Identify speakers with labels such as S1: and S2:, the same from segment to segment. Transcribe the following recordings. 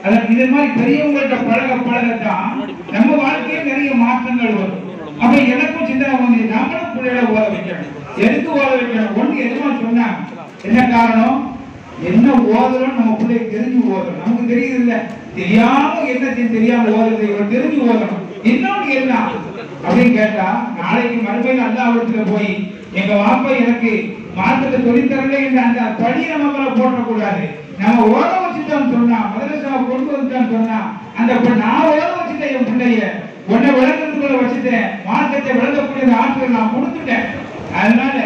S1: அதற்கு இது மாதிரி பெரியவங்கள்ட்ட பழக பழகத்தான் நம்ம வாழ்க்கையில் நிறைய மாற்றங்கள் வரும். அப்ப எனக்கும் சின்ன வந்து நம்மளும் பிள்ளைகளை ஓத வைக்கணும். எதுக்கு ஓத வைக்கணும்? ஒன்று எதுமா சொன்னாங்க. என்ன காரணம்? என்ன ஓதுறோம் நம்ம பிள்ளைக்கு தெரிஞ்சு ஓதணும். நமக்கு தெரியுது இல்ல, தெரியாம என்ன தெரியாம ஓதுறது, இவர் தெரிஞ்சு ஓதணும். இன்னொன்று என்ன அப்படின்னு கேட்டா, நாளைக்கு மறுபடியும் அல்லாஹ்விடத்துல போய் எங்க வாப்பா எனக்கு மார்க்கத்தை சொல்லித்தரல என்று அந்த படி நம்ம மேல போட்டக்கூடாது. நம்ம ஓத வச்சுட்டோம் சொன்னா, மதரசாவை கொண்டு வந்துட்டோம் சொன்னா, அந்த நான் ஓத வச்சுட்டேன் என் பிள்ளைய, உன்னை விளங்குறதுக்குள்ள வச்சுட்டேன், மார்க்கத்தை விளங்கக்கூடிய ஆட்கள் நான் கொடுத்துட்டேன். அதனால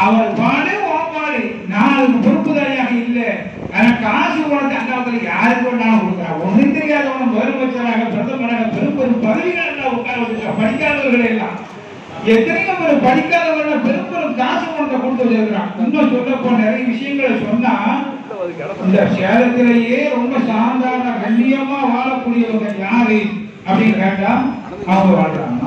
S1: அவர் பாடு ஓப்பாடு, நான் அதுக்கு பொறுப்புதாரியாக இல்லை. எனக்கு காசு போனது அண்ணாவத்துல யாருக்கு வேணாலும் கொடுக்குறான். ஒன்றும் தெரியாதவன முதலமைச்சராக பிரதமராக பெரும் பெரும் பதவிகள் எல்லாம் உட்கார வச்சிருக்கான். படிக்காதவர்கள் எல்லாம் எத்தனையோ பேர் படிக்காதவர்கள் பெரும் பெரும் காசு பணத்தை கொடுத்து வச்சிருக்கிறான். இன்னும் சொல்ல போன நிறைய விஷயங்களை சொன்னா, இந்த சேலத்திலேயே ரொம்ப சாதாரண கண்ணியமா வாழக்கூடியவங்க யாரு அப்படின்னு கேட்டா அவங்க வாழ்றாங்க.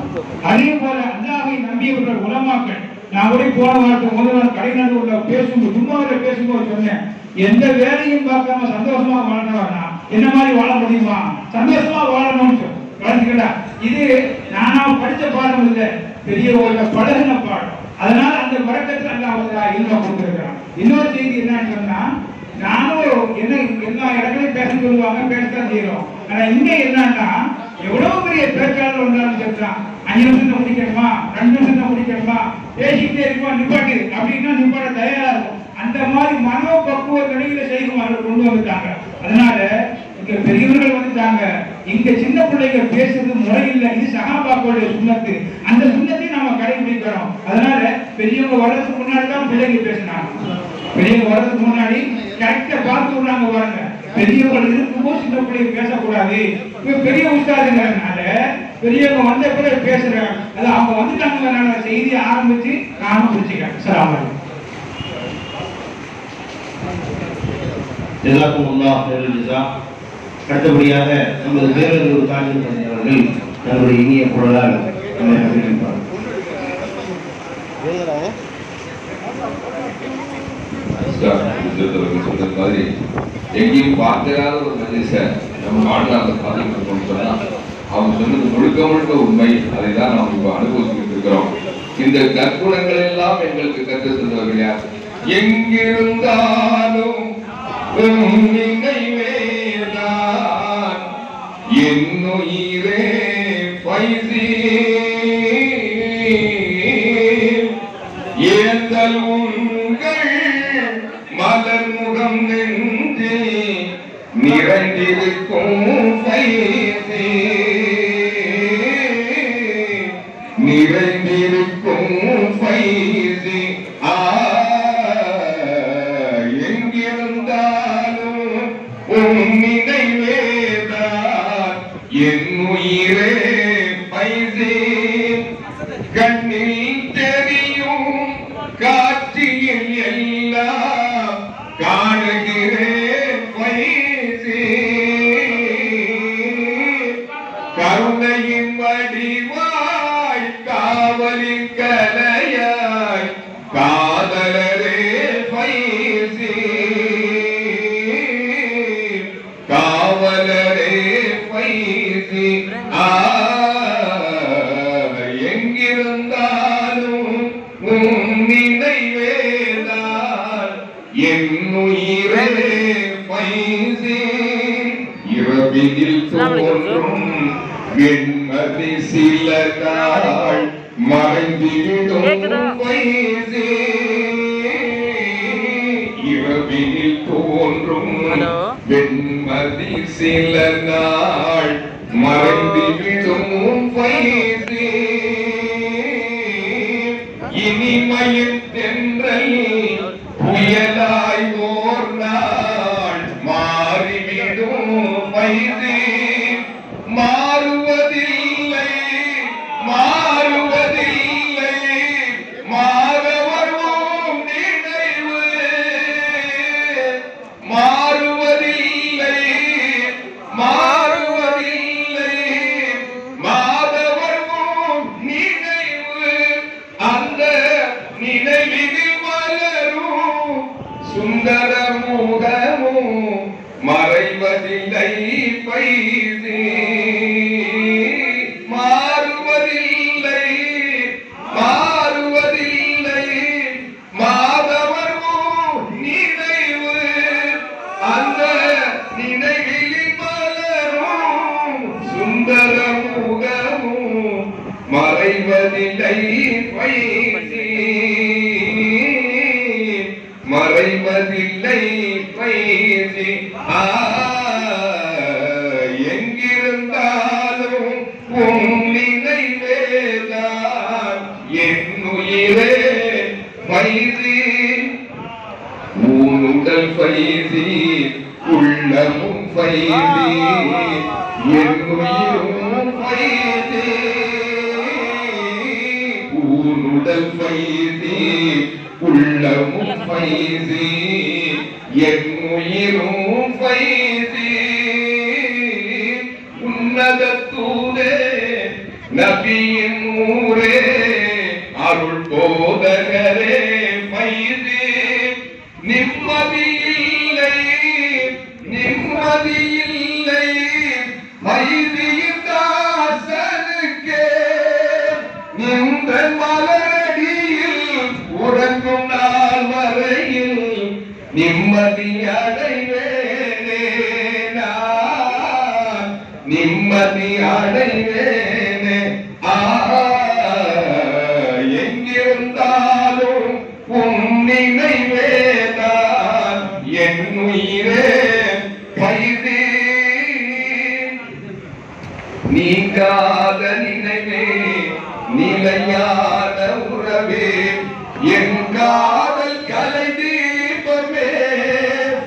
S1: அதே போல அல்லாஹ்வை நம்பியவர்கள் உலமாக்கள். நான் கூட போன வாரத்துக்கு முதல்வர் கலைநடுவுல பேசும்போது சும்மாவில் பேசும்போது சொன்னேன், எந்த வேலையும் பார்க்காம சந்தோஷமா வாழ்றவனா என்ன மாதிரி வாழ முடியுமா? சந்தோஷமா வாழணும்னு வளர்ந்துக்கிட்டா. இது நானா படிச்ச பாடம் இல்லை, பெரியவர்கள பழகின பாடம். அதனால அந்த வழக்கத்தில் அல்லாஹ் இல்ம கொடுத்திருக்கிறான். இன்னொரு செய்தி என்னன்னு சொன்னா, நானும் என்ன எல்லா இடங்களையும் பேச சொல்லுவாங்க, பேசத்தான் செய்யறோம். ஆனா இங்க என்னன்னா, எவ்வளவு பெரிய பேச்சாளர் வந்தாலும் சொல்றான், 5 நிமிஷத்தை முடிக்கணுமா, 2 நிமிஷத்தை முடிக்கணுமா, பேசிக்கிட்டே இருக்குமா, நிப்பாட்டு அப்படின்னா நிப்பாட்ட தயாரா இருக்கும். அந்த மாதிரி மனோபக்குவ நிலையில செய்குமாறு கொண்டு வந்துட்டாங்க. அதனால இங்க பெரியவர்கள் வந்துட்டாங்க, இங்க சின்ன பிள்ளைகள் பேசுறது முறை இல்லை. இது சகாபாக்களுடைய சுண்ணத்து. அந்த சுண்ணத்தை நாம கடைபிடிக்கிறோம். அதனால பெரியவங்க வர்றதுக்கு முன்னாடி தான் பிள்ளைங்க பேசினாங்க. பெரியவங்க வர்றதுக்கு முன்னாடி கரெக்டா பார்த்து விடுறாங்க பாருங்க. பெரியவர்கள் இருக்கும்போது சின்ன பிள்ளைங்க பேசக்கூடாது. இப்ப பெரிய உஸ்தாதுங்கிறதுனால பெரியவங்க வந்த பிறகு பேசுறேன். அது அவங்க வந்துட்டாங்க செய்தியை ஆரம்பிச்சு நானும் பிடிச்சிக்கிறேன். அஸ்ஸலாமு அலைக்கும்.
S2: ஜஸாக்குமுல்லாஹ் ஹைரல் ஜஸா. அடுத்தபடியாக நமது பேரறிவு தாஜில் அவர்கள் தங்களுடைய இனிய குரலால் நம்மை அறிவிப்பார்.
S3: சொன்ன மாதிரி எங்கேயும் பார்க்காத ஒரு மனுஷ நம்ம வாழ்நாள பாதிப்பு சொன்னா அவங்க சொன்னது முழுக்க முழுக்க உண்மை. அதை தான் நாம் இப்ப அனுபவிச்சுட்டு இருக்கிறோம். இந்த கற்புணங்கள் எல்லாம் எங்களுக்கு கற்று தந்தவர்கள் யார்? எங்கிருந்தாலும் நினைவேதான் என்னுயிரே பைசி ஏந்தல் உங்கள் மலர் முகம் நெஞ்சு நிறைந்திருக்கும் பைசி நிறைந்திருக்கும் பைசி எங்கிருந்தாலும் நினைவேதான் என்னுயிரே பைசி கண்ணில் தெரியும் காட்சியில் எல்லாம் காணுகிறேன் பைசி கருணையின் வடிவாய் காவலின் கலையாய் காதலரே பைசி காவலரே பைசி எங்கிருந்தாலும் நினைவேதான் என்னுயிரே பைசி இரவினில் தோன்றும் வெண்மதி சில நாள் மறைந்திடும் பைசி இரவினில் தோன்றும் வெண்மதி சில நாள் மறைந்துவிடும் பைசி இனிமையின் தென்றல் புயலாய் ஓர் நாள் மாறிவிடும் பைசி மாறுவதில்லை மாறுவதில்லை மாற வருவோம் நினைவு மாறுவதில்லை மாறுவதில்லை மாற வருவோம் நினைவு அந்த நினைவில் மலரும் சுந்தர முகமும் மறைவதில்லை பைதி மாறுவதில்லை மாறுவதில்லை மாதவரும் நினைவு அந்த நினைவில் மலரும் சுந்தர முகமும் மறைவதில்லை பைதி மறைவதில்லை பைதி எங்கிருந்தாலும் உன் நினைவேதான் என் உயிரே பைதி உன்னுடல் பைதி உள்ளமும் பைதி என் உயிரும் பைதி உன்னுடல் பைதி உள்ளமும் பைதி என் உயிரும் பைதி உன்னத தூதே நபியின் ஊரே அருள் போதகரே பைதி நிம்மதியில்லை நிம்மதியில்லை பைதியின் தாசனுக்கே நின்ற மலரடியில் உறங்கும் நாள் வரையில் நிம்மதி அடைவேனே நான் நிம்மதி அடைவேனே எங்கிருந்தாலும் உன் நினைவேதான் என் உயிரே பைதி நீங்காத நினைவே நிலையான உறவே என் காதல் கலை தீபமே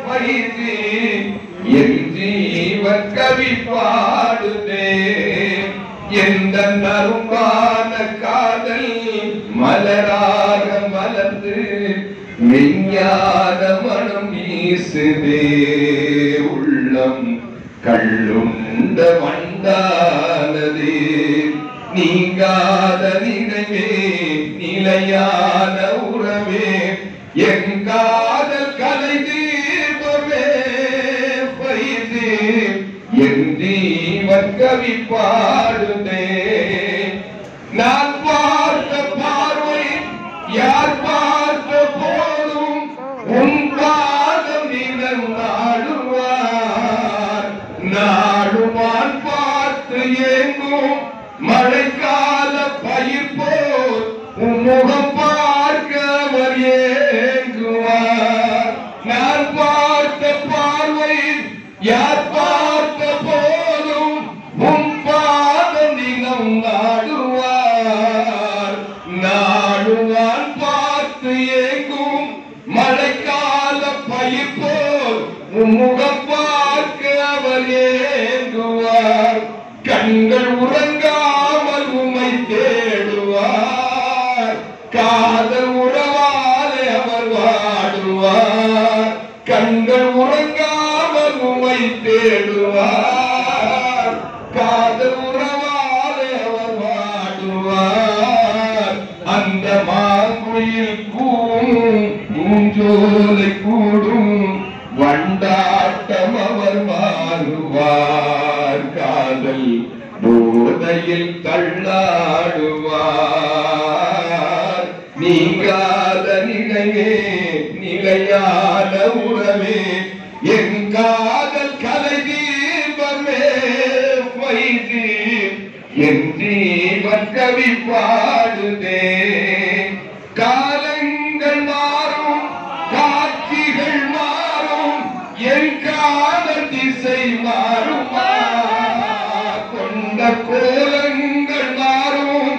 S3: பைதி என் ஜீவன் கவி பாடுதே எந்த நறுவான காதல் மலராக மலர்ந்து மெய்ஞான மனம் வீசுதே உள்ளம் கள்ளுண்ட வண்டானதே நீங்காத நினைவே நிலையான உறவே என் காதல் கலை தீபமே பைதி என் ஜீவன் கவி பாடுதே நான் பார்த்த பார்வை யார் பார்த்த போதும் உன் பாதம் நிலம் நாடுவார் நாடுவான் பார்த்து ஏங்கும் மழைக்கால பயிர் போல் உன்முகம் பார்க்க அவர் ஏங்குவார் நான் பார்த்த பார்வை யார் பார்த்த போதும் உன் பாதம் நிலம் நாடுவார் நாடுவான் பார்த்து ஏங்கும் மழைக்கால பயிர் போல் உன்முகம் பார்க்க அவர் ஏங்குவார் கண்கள் உறங்காமல் உம்மை தேடுவார் காதல் உறவாலே அவர் வாடுவார் கண்கள் உறங்காமல் உம்மை தேடுவார் காதல் உறவாலே அவர் வாடுவார் அந்த மாங்குயில் கூடும் பூஞ்சோலை கூடும் வண்டாட்டம் அவர் மாறுவார் காதல் போதையில் தள்ளாடுவார் நீங்காத நினைவே நிலையான உறவே என் காதல் கலை தீபமே பைதி என் ஜீவன் கவி பாடுதே காலங்கள் மாறும் காட்சிகள் மாறும் என் காதல் திசை மாறுமா கொண்ட கோலங்கள் மாறும்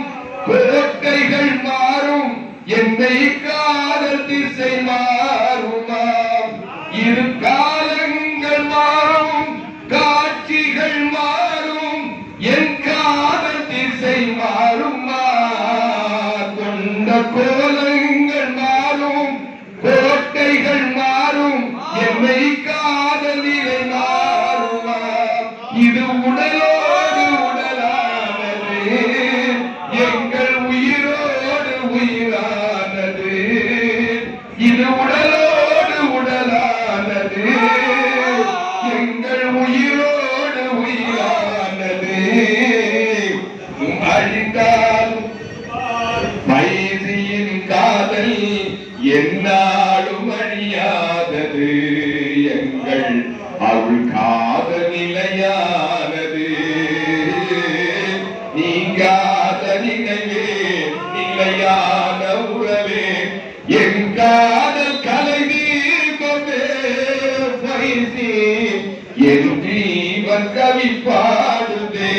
S3: கோட்டைகள் மாறும் என்னை காதல் திசை மாறுமா இரு காலங்கள் மாறும் காட்சிகள் மாறும் என் காதல் திசை மாறுமா கொண்ட கோலங்கள் மாறும் கோட்டைகள் மாறும் என்னை காதல் நிலை மாறுமா இது உடலோடு உடலானது எங்கள் உயிரோடு உயிரானது இது உடலோடு உடலானது எங்கள் உயிரோடு ஜீவன் கவி பாடுதே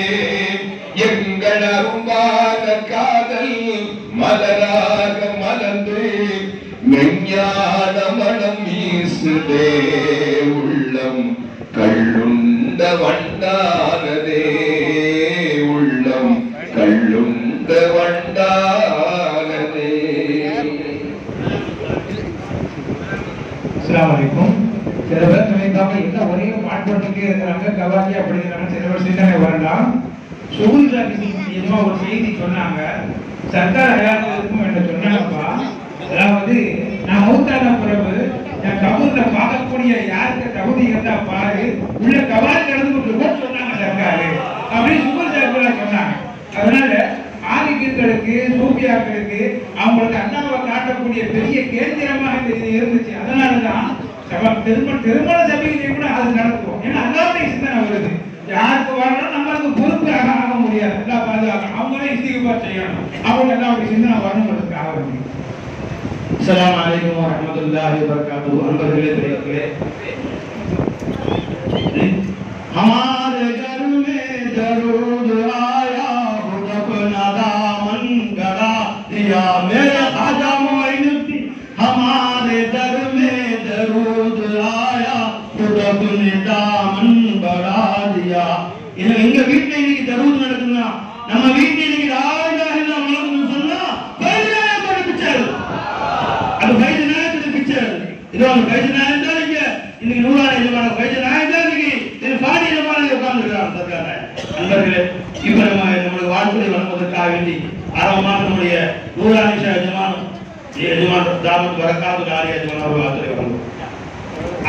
S3: எங்கள் அரும்பான காதல் மலராக மலர்ந்து மெஞ்ஞான மனம் வீசுதே உள்ளம் கள்ளுண்ட வண்டானதே உள்ளம் கள்ளுண்ட வண்டானதே.
S1: அஸ்ஸலாமு அலைக்கும். சில பேர் நினைக்காம என்ன ஒரே பாட்பட்டுக்கே இருக்கிறாங்க, கவாலி அப்படிங்கிறாங்க. சில பேர் சிந்தனை வரலாம். சுகுல் ஏதோ ஒரு செய்தி சொன்னாங்க, சர்க்கார் ஹயாத்தில் இருக்கும் என்று சொன்னாங்கப்பா. அதாவது நான் மௌத்தான பிறகு என் கபூர்ல பார்க்கக்கூடிய யாருக்கு தகுதி இருந்தா பாரு, உள்ள கவாலி கடந்து கொண்டு சொன்னாங்க சர்க்காரு அப்படின்னு சுகுல் சார் சொன்னாங்க. அதனால ஆதிக்கங்களுக்கு சூபியாக்களுக்கு அவங்களுக்கு அண்ணாவை காட்டக்கூடிய பெரிய கேந்திரமாக இது இருந்துச்சு. அதனாலதான் திருமண சபையிலே கூட அது நடத்துவோம். ஏன்னா அல்லாவுடைய சிந்தனை வருது, யாருக்கு வரணும் நம்மளுக்கு பொறுப்பு ஆக முடியாது, எல்லா பாதுகாக்கணும், அவங்களே இஸ்திக்பார் செய்யணும், அவங்க அல்லாவுடைய சிந்தனை வரணுங்கிறதுக்காக வருது. அஸ்ஸலாமு அலைக்கும் வரஹ்மத்துல்லாஹி வபரகாத்துஹு. அன்பர்களே பெரியவர்களே, हमारे घर में दरूद आया, खुद अपना दामन गड़ा दिया मेरे ख्वाजा मोइनुद्दीन। हमारे दर में दरूद आया, खुद अपने दामन बढ़ा दिया. எங்க வீட்டுல இன்னைக்கு தரூத் நடக்குதுன்னா, நம்ம வீட்டுல இன்னைக்கு லா இலாஹ இல்லல்லாஹ் முஹம்மதுன்னு சொன்னா பைஜனாயத்தோட பிக்சர், அது பைஜனாயத்தோட பிக்சர். இது ஒரு பைஜனாயத் தான். இன்னைக்கு நூறான ஜமான பைஜனாயத் தான். இன்னைக்கு இது பாடி ஜமான உட்கார்ந்துருக்காங்க சர்க்கார. அன்பர்களே, இப்ப நம்மளுடைய வாழ்க்கையை வளர்ப்பதற்காக வேண்டி ஆரம்பமாக நம்முடைய நூறான ஜமானம் தாமத் வரக்காத்து காரிய ஜமான ஒரு வார்த்தை வழங்கும்.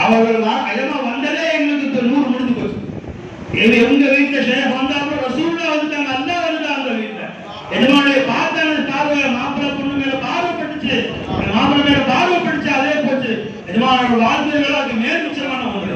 S1: அவர்கள் அஜமா வந்ததே எங்களுக்கு 100 முடிஞ்சு போச்சு. உங்க வீட்டுல ஷேக் வந்தா அப்புறம் ரசூல்லா வந்துட்டாங்க, அல்லா வந்துட்டாங்க வீட்டுல. எஜமானுடைய பார்த்தான பார்வை மாப்பிள்ளை பொண்ணு மேல பார்வைப்பட்டுச்சு, மாப்பிள்ளை மேல பார்வைப்பட்டுச்சு, அதே போச்சு. எஜமானோட வாழ்க்கைகள் அதுக்கு மேல் மிச்சமான ஒன்று.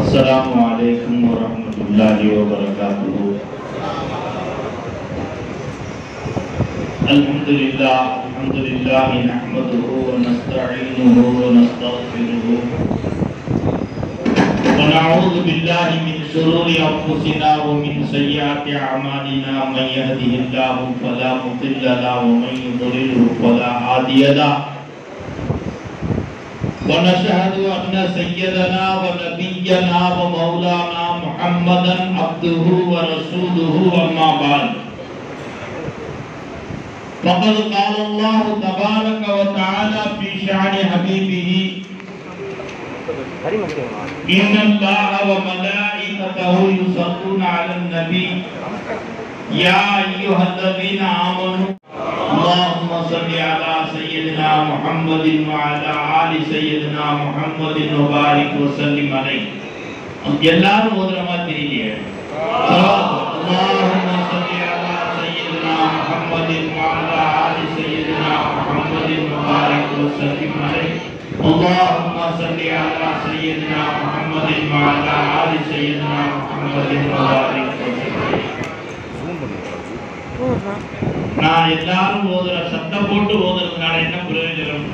S4: अस्सलामु अलैकुम वरहमतुल्लाहि वबरकातुहू। अल्हम्दुलिल्लाह नहमदुहु व नस्तईनुहु व नस्तगफिरुहु व नऊज़ु बिल्लाहि मिन शुरूरि अंफुसिना व मिन सय्यिआति अमालिना मन यहदिहिल्लाहु फला मुदिल्ल लहु व मन युद्लिलहु फला हादिय लहु ونشهد أن سيدنا ونبينا ومولانا محمدا عبده ورسوله أما بعد فقد قال الله تبارك وتعالى في شأن حبيبه إن الله وملائكته يصلون على النبي يا أيها الذين آمنوا اللهم صل على سيدنا محمد وعلى آل سيدنا محمد وبارك وسلم عليه. எல்லாரும் ஓதுற மாதிரி தெரியலையே. اللهم صل على سيدنا محمد وعلى آل سيدنا محمد وبارك وسلم عليه. اللهم صل على سيدنا محمد وعلى آل سيدنا محمد وبارك وسلم عليه. நான் எல்லாரும் ஓதுற சத்தம் போட்டு ஓதுறதுனால என்ன பிரயோஜனம்?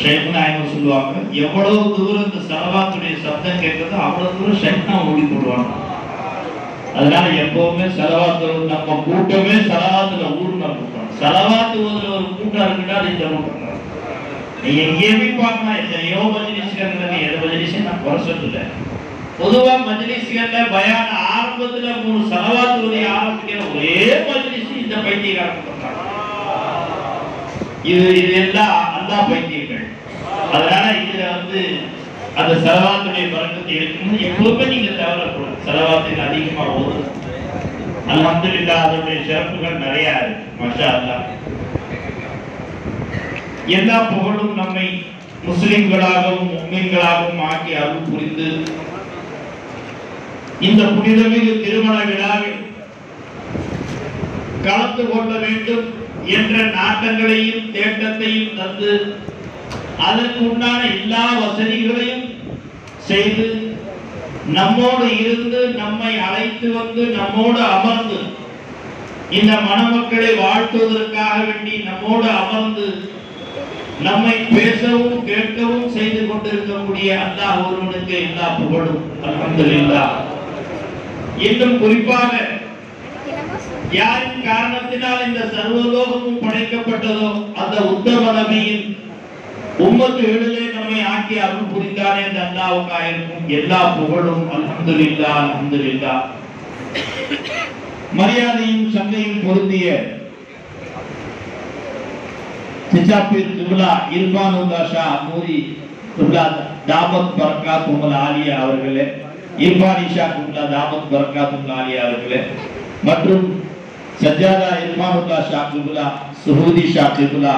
S4: ஷைத்தான் சொல்லுவாங்க, எவ்வளவு தூரம் இந்த ஸலவாத்துடைய சத்தம் கேட்குதோ அவ்வளவு தூரம் ஷைத்தான் ஓடி போடுவாங்க. அதனால எப்பவுமே ஸலவாத்து, நம்ம கூட்டமே ஸலவாத்துல ஊர்ல கூட்டம். ஸலவாத்து ஓதுற ஒரு கூட்டம் இருக்குன்னா அது இந்த கூட்டம். நீங்க எங்கேயுமே பார்க்கலாம், எத்தனையோ மஜ்லிஸ்கள், எந்த மஜ்லிஸையும் நான் குறை சொல்லல. பொதுவா மஜ்லிஸ்கள்ல பயான ஆரம்பத்துல 3 ஸலவாத் ஓதி ஆரம்பிக்கிற ஒரே மஜ்லிஸ் இந்த பைத்தியக்காரங்க பண்றாங்க. இது எல்லாம் அல்லாஹ் பைத்தியங்கள். அதனால இதுல அந்த ஸலவாத்துடைய பரக்கத்தை எடுக்கணும். எப்பவுமே நீங்க தேவைப்படும் ஸலவாத்துக்கு அதிகமா ஓதும். அல்ஹம்துலில்லாஹ், அதனுடைய சிறப்புகள் நிறைய இருக்கு. மாஷா அல்லாஹ். எல்லா புகழும் நம்மை முஸ்லிம்களாகவும் முஃமின்களாகவும் ஆக்கி அருள் புரிந்து இந்த புனிதமிகு திருமண விழாவில் கலந்து கொள்ள வேண்டும் என்ற நாட்டங்களையும் தேட்டத்தையும் தந்து அதற்கு உண்டான எல்லா வசதிகளையும் செய்து நம்மோடு இருந்து நம்மை அழைத்து வந்து நம்மோடு அமர்ந்து இந்த மணமக்களை வாழ்த்துவதற்காக வேண்டி நம்மோடு அமர்ந்து நம்மை பேசவும் கேட்கவும் செய்து கொண்டிருக்கக்கூடிய அல்லாஹ் ஒருவனுக்கு எல்லா புகழும் அல்ஹம்துலில்லாஹ். இன்னும் குறிப்பாக யாரின் காரணத்தினால் இந்த சர்வலோகமும் படைக்கப்பட்டதோ அந்த உத்தம நபியின் உம்மத்துகளிலே நம்மை ஆக்கி அருள் புரிந்தானே அந்த அல்லாஹ்வுக்காக இருக்கும் எல்லா புகழும் அல்ஹம்துலில்லாஹ் அல்ஹம்துலில்லாஹ். மரியாதையும் சங்கையும் பொருந்திய சிச்சாப்பீர் கிப்லா இர்பானுல்லா ஷா நூரி கிப்லா தாமத் பரக்காத்துல் ஆலியா அவர்களே, இர்பானி ஷா கிப்லா தாமத் பரக்காத்துல் ஆலியா அவர்களே மற்றும் சஜ்ஜாதா இர்பானுல்லா ஷா கிப்லா சுஹூதி ஷா கிப்லா,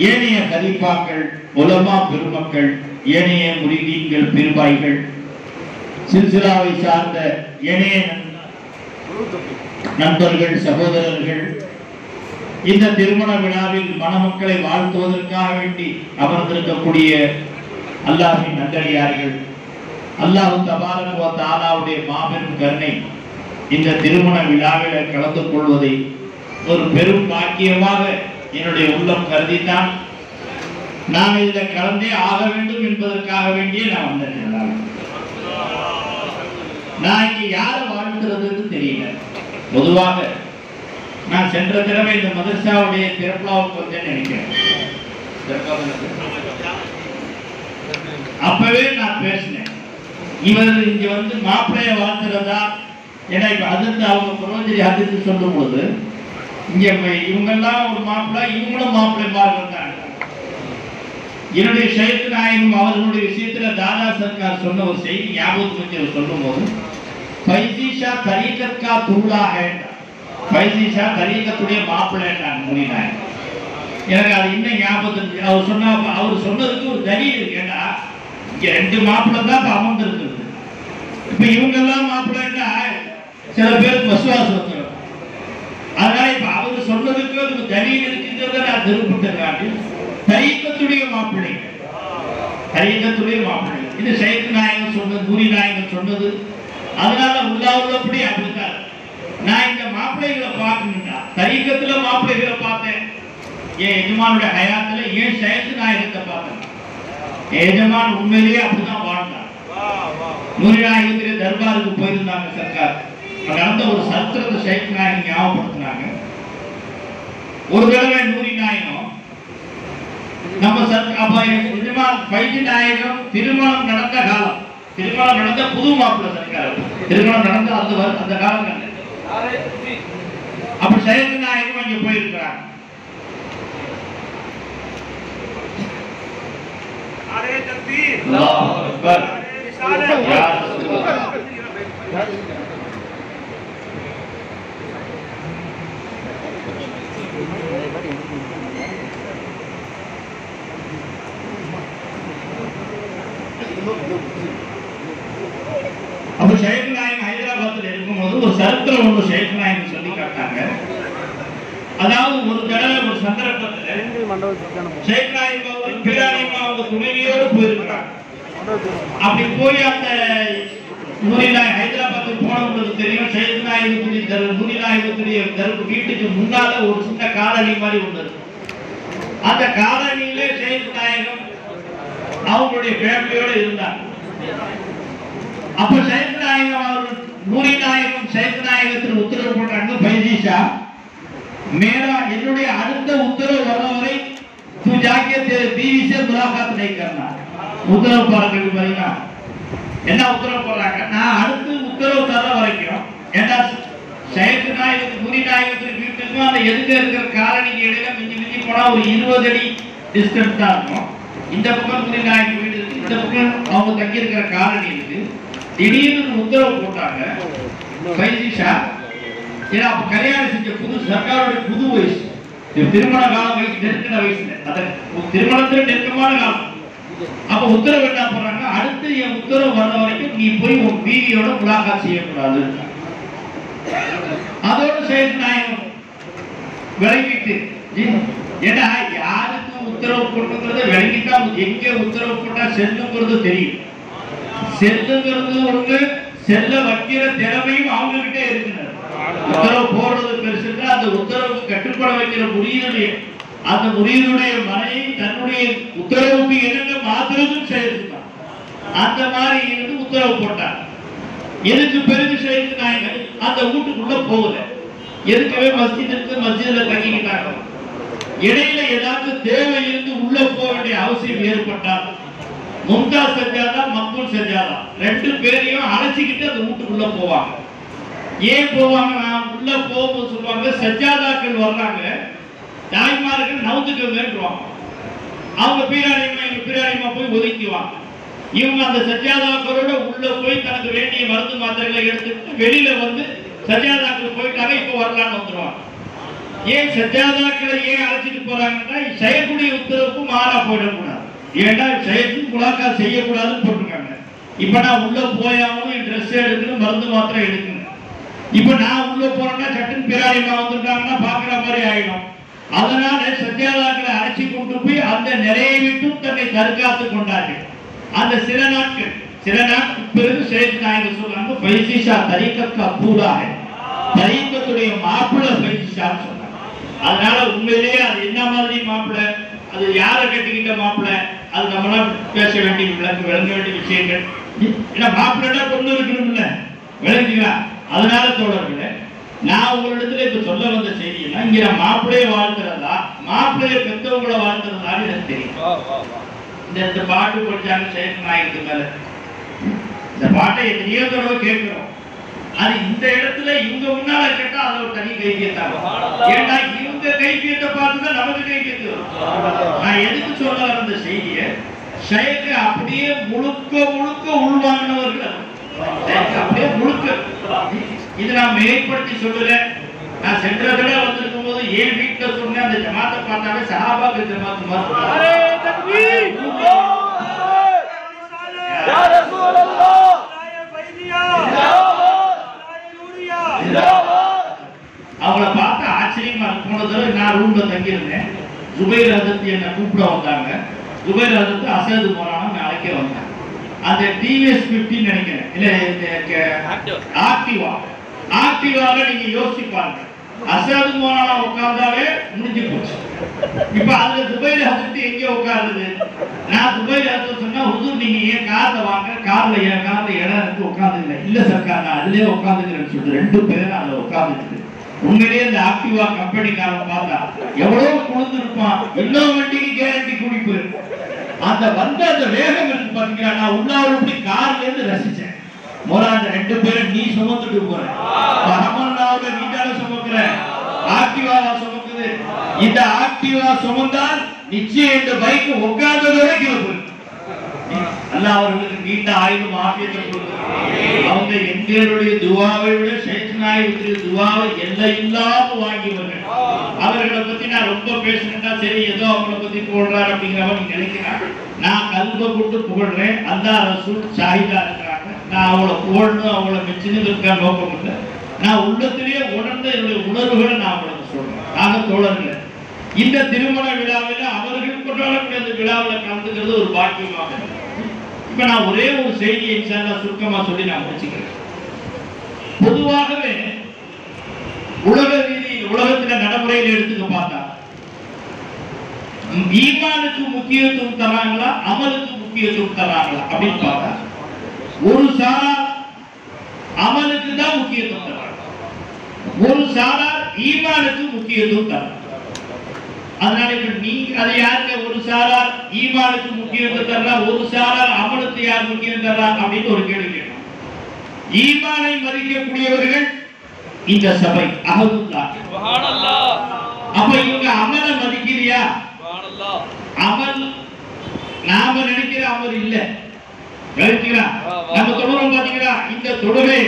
S4: ஏனைய கலீஃபாக்கள், உலமா பெருமக்கள், ஏனைய முரீதீன்கள், பெருபாய்கள், சில்சிலாவை சார்ந்த ஏனைய நண்பர்கள், சகோதரர்கள், இந்த திருமண விழாவில் மணமக்களை வாழ்த்துவதற்காக வேண்டி அமர்ந்திருக்கக்கூடிய அல்லாஹ்வின் நல்லடியார்கள், அல்லாஹ் தபாரக வ தஆலாவுடைய மாபெரும் கருணை இந்த திருமண விழாவில் கலந்து கொள்வதை ஒரு பெரும் பாக்கியமாக என்னுடைய உள்ளம் கருதித்தான் நான் இதில் கலந்தே ஆக வேண்டும் என்பதற்காக வேண்டியே நான் வந்தேன். நான் இங்க யாரை வாழ்த்துறதுன்னு தெரியல. பொதுவாக நான் சென்ற தடவை இந்த மதரசாவுடைய திறப்பாவுக்கு வந்தேன்னு நினைக்கிறேன். அப்பவே நான் பேசினேன், இவர் இங்க வந்து மாப்பிள்ளைய வாழ்த்துறதா, ஏன்னா இப்ப அதிர்ந்து அவங்க புரோஜரி அதிர்ந்து சொல்லும் போது இங்க இவங்கெல்லாம் ஒரு மாப்பிள்ளை, இவங்களும் மாப்பிள்ளை மாறுறாங்க. என்னுடைய ஷைக் நாயகம் அவர்களுடைய விஷயத்துல தாதா சர்க்கார் சொன்ன ஒரு செய்தி ஞாபகத்துக்கு வச்சு சொல்லும் போது ஃபைசிஷா தரீகத் கா தூலா ஹை, ஃபைசிஷா தரீகத்துடைய மாப்பிள்ளைன்றாங்க முனி நாயகம். எனக்கு அது இன்னும் ஞாபகத்துக்கு அவர் சொன்னா, அவர் சொன்னதுக்கு ஒரு தலீல் இருக்கு. ஏன்னா இங்க ரெண்டு மாப்பிள்ளை தான் இப்ப அமர்ந்திருக்குது. இப்ப இவங்கெல்லாம் மாப்பிள்ளைன்னா சில பேருக்கு விசுவாசம் வந்துடும். அதனால இப்ப அவரு சொன்னதுக்கு ஒரு தலீல் இருக்குங்கிறத நான் திருப்பிட்டு தரீகத்துடைய மாப்பிள்ளை, தரீகத்துடைய மாப்பிள்ளை. இது ஷைக் நாயகம் சொன்னது, நூரி நாயகம் சொன்னது. அதனால உள்ளபடி அப்படித்தான். நான் இந்த மாப்பிள்ளைகளை பார்க்கணும்னா தரீகத்துல மாப்பிள்ளைகளை பார்த்தேன், என் எஜமானுடைய ஹயாத்துல ஏன் ஷைக் நாயகத்தை பார்த்தேன். எஜமான் உண்மையிலேயே அப்படிதான் வாழ்ந்தார். நூரி நாயகத்திலே தர்பாருக்கு போயிருந்தாங்க சர்க்கார். நடந்த ஒரு சரித்திரத்தை ஷைக் நாயகம் ஞாபகப்படுத்தினாங்க. ஒரு தடவை நூரி நாயகம் நம்ம பைஜி நாயகம் திருமணம் நடந்த காலம், திருமணம் நடந்த புது மாப்பிள்ளை சர்க்கார், திருமணம் நடந்த அந்த காலம் அப்ப ஷைக் நாயகம் அங்க போயிருக்கிறாங்க. அல்லாஹ் அக்பர், யா ரசூலல்லாஹ். அப்ப ஷைக் நாயகம் ஹைதராபாத்தில் இருக்கும்போது ஒரு சரித்திரம் ஒன்று ஷைக் நாயகம் சொல்லி காட்டாங்க. அதாவது ஒரு தடவை ஒரு சந்தர்ப்பத்தில் ஷைக் நாயகம் பிராணியமா அவங்க துணைவியோடு போயிருக்கிறாங்க. அப்படி போய் அந்த ஹைதராபாத்துக்கு போனவங்களுக்கு தெரியும், ஷைக் நாயகத்துடைய நூரி நாயகத்துடைய வீட்டுக்கு முன்னால ஒரு சின்ன காலனி மாதிரி ஒன்று இருக்கு. அந்த காலனியில ஷைக் நாயகம் அவங்களுடைய ஃபேமிலியோட இருந்தாங்க. அப்ப ஷைக் நாயகம் அவர்கள் நூரி நாயகம் ஷைக் நாயகத்தில் உத்தரவு போட்டாங்க, பைஜிஷா मेरा என்னுடைய அடுத்த உத்தரவு வர வரை तू जाके बीवी से मुलाकात नहीं करना. உத்தரவு பாருங்க பாருங்க, என்ன உத்தரவு போடுறாங்க, நான் அடுத்து உத்தரவு தர வரைக்கும் ஏன்னா ஷைக் நாயகத்துக்கு நூரி நாயகத்துக்கு வீட்டுக்கும் அந்த எதுக்க இருக்கிற காலனிக்கு இடையில மிஞ்சி போனா ஒரு 20 அடி டிஸ்டன்ஸ் தான் இருக்கும். இந்த பக்கம் நூரி நாயகம் வீடு இருக்கு, இந்த பக்கம் அவங்க தங்கி இருக்கிற காலனி இருக்கு. திடீர்னு உத்தரவு போட்டாங்க பைஜிஷா, ஏன்னா அப்ப கல்யாணம் செஞ்ச புது சர்க்காரோட புது வயசு, திருமண காலம் வயசு நெருங்கின வயசுல, அத திருமணத்துல நெருக்கமான காலம். அப்ப உத்தரவு என்ன பண்றாங்க, அடுத்து என் உத்தரவு வர்ற வரைக்கும் நீ போய் உன் பீவியோட முலாகாத் செய்யக்கூடாது. அதோட ஷைக் நாயகம் விலகிட்டு ஏன்னா யாருக்கு உத்தரவு போட்டுங்கிறத விளங்கித்தான் எங்க உத்தரவு போட்டா செல்லுங்கிறது தெரியும். செல்லுங்கிறது ஒண்ணு, செல்ல வைக்கிற திறமையும் அவங்க கிட்டே இருக்கிறது. உத்தரவு போடுறது பெருசு இல்லை, அந்த உத்தரவுக்கு கட்டுப்பட வைக்கிற முறியீடுடைய அந்த முறியீடுடைய மனைவி தன்னுடைய உத்தரவுக்கு என்னென்ன மாத்திரதும் செய்யறதுதான். அந்த மாதிரி இருந்து உத்தரவு போட்டாங்க. எதுக்கு பெருகு செய்து நாயகர் அந்த வீட்டுக்குள்ள போகல, எதுக்கவே மஸ்ஜித் இருக்கு, மஸ்ஜித்ல தங்கிக்கிட்டாங்க. இடையில ஏதாவது தேவை இருந்து உள்ள போக வேண்டிய அவசியம் ஏற்பட்டால் மும்தாஸ் சஜாதா மக்பூல் சஜாதா ரெண்டு பேரையும் அழைச்சிக்கிட்டு அந்த வீட்டுக்குள்ள போவாங்க. ஏன் போவாங்க? நான் உள்ள போகும்போது சொல்லுவாங்க, சஜாதாக்கள் வர்றாங்க, தாய்மார்கள் நவுந்துக்க வேண்டுவாங்க. அவங்க பீராணியமா போய் ஒதுக்குவாங்க. இவங்க அந்த சஜாதாக்களோட உள்ள போய் தனக்கு வேண்டிய மருந்து மாத்திரைகளை எடுத்துக்கிட்டு வெளியில வந்து சஜாதாக்கள் போயிட்டாங்க, இப்ப வரலான்னு வந்துருவாங்க. ஏன் சஜாதாக்களை ஏன் அழைச்சிட்டு போறாங்கன்னா செய்யக்கூடிய உத்தரவுக்கு மாறா போயிடக்கூடாது. ஏன்னா செயற்கை முலாக்கா செய்யக்கூடாதுன்னு போட்டிருக்காங்க. இப்ப நான் உள்ள போயாமலும் என் ட்ரெஸ் எடுக்கணும், மருந்து மாத்திரை எடுக்கணும். இப்ப நான் உள்ள போறேன்னா சட்டுன்னு பிராணிமா வந்துட்டாங்கன்னா பாக்குற மாதிரி ஆயிடும். அதனால சஜாதாக்களை அழைச்சி கொண்டு போய் அந்த நிறைவேற்றும் தன்னை தற்காத்து கொண்டார்கள். அந்த சில நாட்கள் பிறகு ஷேக் நாயகர் சொல்றாங்க, பைசிஷா தரீக்கத்து அபூலாக தரீக்கத்துடைய மாப்பிள்ளை பைசிஷான்னு சொன்னாங்க. அதனால உண்மையிலேயே அது என்ன மாதிரி மாப்பிள்ளை, அது யாரை கட்டிக்கிட்ட மாப்பிள்ளை, அது நம்மளாம் பேச வேண்டிய விளங்க வேண்டிய விஷயங்கள். ஏன்னா மாப்பிள்ளை பொண்ணு இருக்கணும்ல, விளங்குங்களா? அதனால தோழர்களே, நான் உங்களிடத்துல இப்ப சொல்ல வந்த செய்தினா, இங்க நான் மாப்பிள்ளைய வாழ்த்துறதா மாப்பிள்ளைய பெற்றவங்களை வாழ்த்துறதான்னு எனக்கு தெரியும். இந்த பாட்டு படிச்சாங்க ஷேக் நாயகத்து மேல, இந்த பாட்டை எத்தனையோ தடவை கேட்கிறோம். அது இந்த இடத்துல இவங்க முன்னால கேட்டா அது ஒரு தனி கைவியத்தாங்க. ஏன்னா இவங்க கைவியத்தை பார்த்துதான் நமக்கு கைவியத்து வரும். நான் எதுக்கு சொல்ல வர இந்த செய்தியை, ஷேக் அப்படியே முழுக்க உள்வாங்கினவர்கள், அப்படியே முழுக்க. இது நான் மேற்படுத்தி சொல்லல. நான் சென்ற தடவை வந்திருக்கும் போது என் வீட்டுல சொன்ன அந்த ஜமாத்தை பார்த்தாலே சஹாபாக்கள் ஜமாத்து மாதிரி. அவளை பார்த்து ஆச்சரியமா போனது. நான் ரூம்ல தங்கியிருந்தேன். ஜுபைர் ஹசரத் என்ன கூப்பிட வந்தாங்க. ஜுபைர் ஹசரத் அசது போனாலும் அழைக்க வந்தாங்க. அந்த டிவிஎஸ் 50 நினைக்கிறேன், இல்ல ஆக்டிவால நீங்க யோசிப்பாங்க, அசது போனால உட்கார்ந்தாலே முடிஞ்சு போச்சு. இப்ப அதுல துபைல ஹசரத் எங்க உட்காருது? நான் துபைல ஹசரத் சொன்னா, ஹுசூர் நீங்க ஏன் கார்ல வாங்க, கார்ல இடம் இருக்கு உட்காந்துங்க. இல்ல சர்க்கார் நான் அதுலயே உட்காந்துக்கிறேன்னு சொல்லிட்டு 2 பேரும் அதுல உட்காந்துட்டு, உண்மையிலேயே இந்த ஆக்டிவா கம்பெனிக்காரன் பார்த்தா எவ்வளவு குழுந்து இருப்பான். இன்னொரு வண்டிக்கு கேரண்டி குடிப்பு. அந்த வந்த அந்த வேகம் இருக்கு பாத்தீங்களா? நான் உண்ணாவிரப்படி கார்ல இருந்து ரசிச்சேன். மோரா அந்த 2 பேரும் நீ சுமந்துட்டு போற, ரஹமன்னாவோட வீட்டால சுமக்கிற, ஆக்டிவாவா சுமக்குது. இந்த ஆக்டிவா சுமந்தால் நிச்சயம் இந்த பைக் உட்கார்ந்ததோட கிளம்பு. அல்லாஹ் அவர்களுக்கு நீண்ட ஆயுளும் ஆஃபியத்தை கொடுக்கணும். அவங்க எங்களுடைய துஆவை விட ஷேக் நாயகத்துடைய துஆவை எல்லை இல்லாம வாங்கியவர்கள். அவர்களை பத்தி நான் ரொம்ப பேசுனேன்னா சரி ஏதோ அவங்களை பத்தி போடுறாரு அப்படிங்கிறவங்க நீங்க நினைக்கிறாங்க. நான் கல்வ கொண்டு புகழ்றேன், அல்லாஹ் ரசூல் ஷாஹிதா இருக்கிறாங்க. நான் அவளை புகழணும், அவளை மெச்சினுக்கு நோக்கம் இல்லை. நான் உள்ளத்திலேயே உணர்ந்த என்னுடைய உணர்வுகளை நான் அவங்களுக்கு சொல்றேன். ஆக தோழர்களே, இந்த திருமண விழாவில் அவர்கள் கொண்டாடக்கூடிய அந்த விழாவில் கலந்துக்கிறது ஒரு பாக்கியமாக. இப்ப நான் ஒரே ஒரு செய்தியை சுருக்கமா சொல்லி நான் முடிச்சுக்கிறேன். பொதுவாகவே உலக ரீதியில் உலகத்துல நடைமுறையில் எடுத்துக்க பார்த்தா ஈமானுக்கு முக்கியத்துவம் தராங்களா, அமலுக்கு முக்கியத்துவம் தராங்களா அப்படின்னு பார்த்தா ஒரு சாரார் அமலுக்கு தான் முக்கியத்துவம் தராங்க, ஒரு சாரார் ஈமானுக்கு முக்கியத்துவம் தராங்க. அதனால இப்ப நீங்க அதை யாருக்கு ஒரு சாரார் ஈமானுக்கு முக்கியத்துவம் தர்றா, ஒரு சாரார் அமலுக்கு யார் முக்கியம் தர்றா அப்படின்னு ஒரு கேள்வி கேட்கணும். ஈமானை மதிக்கக்கூடியவர்கள் இந்த சபை அஹதுல்லாஹ். சுப்ஹானல்லாஹ். அப்ப இவங்க அமலை மதிக்கலையா? சுப்ஹானல்லாஹ். அமல் நாம நினைக்கிற அமல் இல்ல. கரெக்ட்டா? நம்ம தொழுறோம் பாத்தீங்களா? இந்த தொழுகை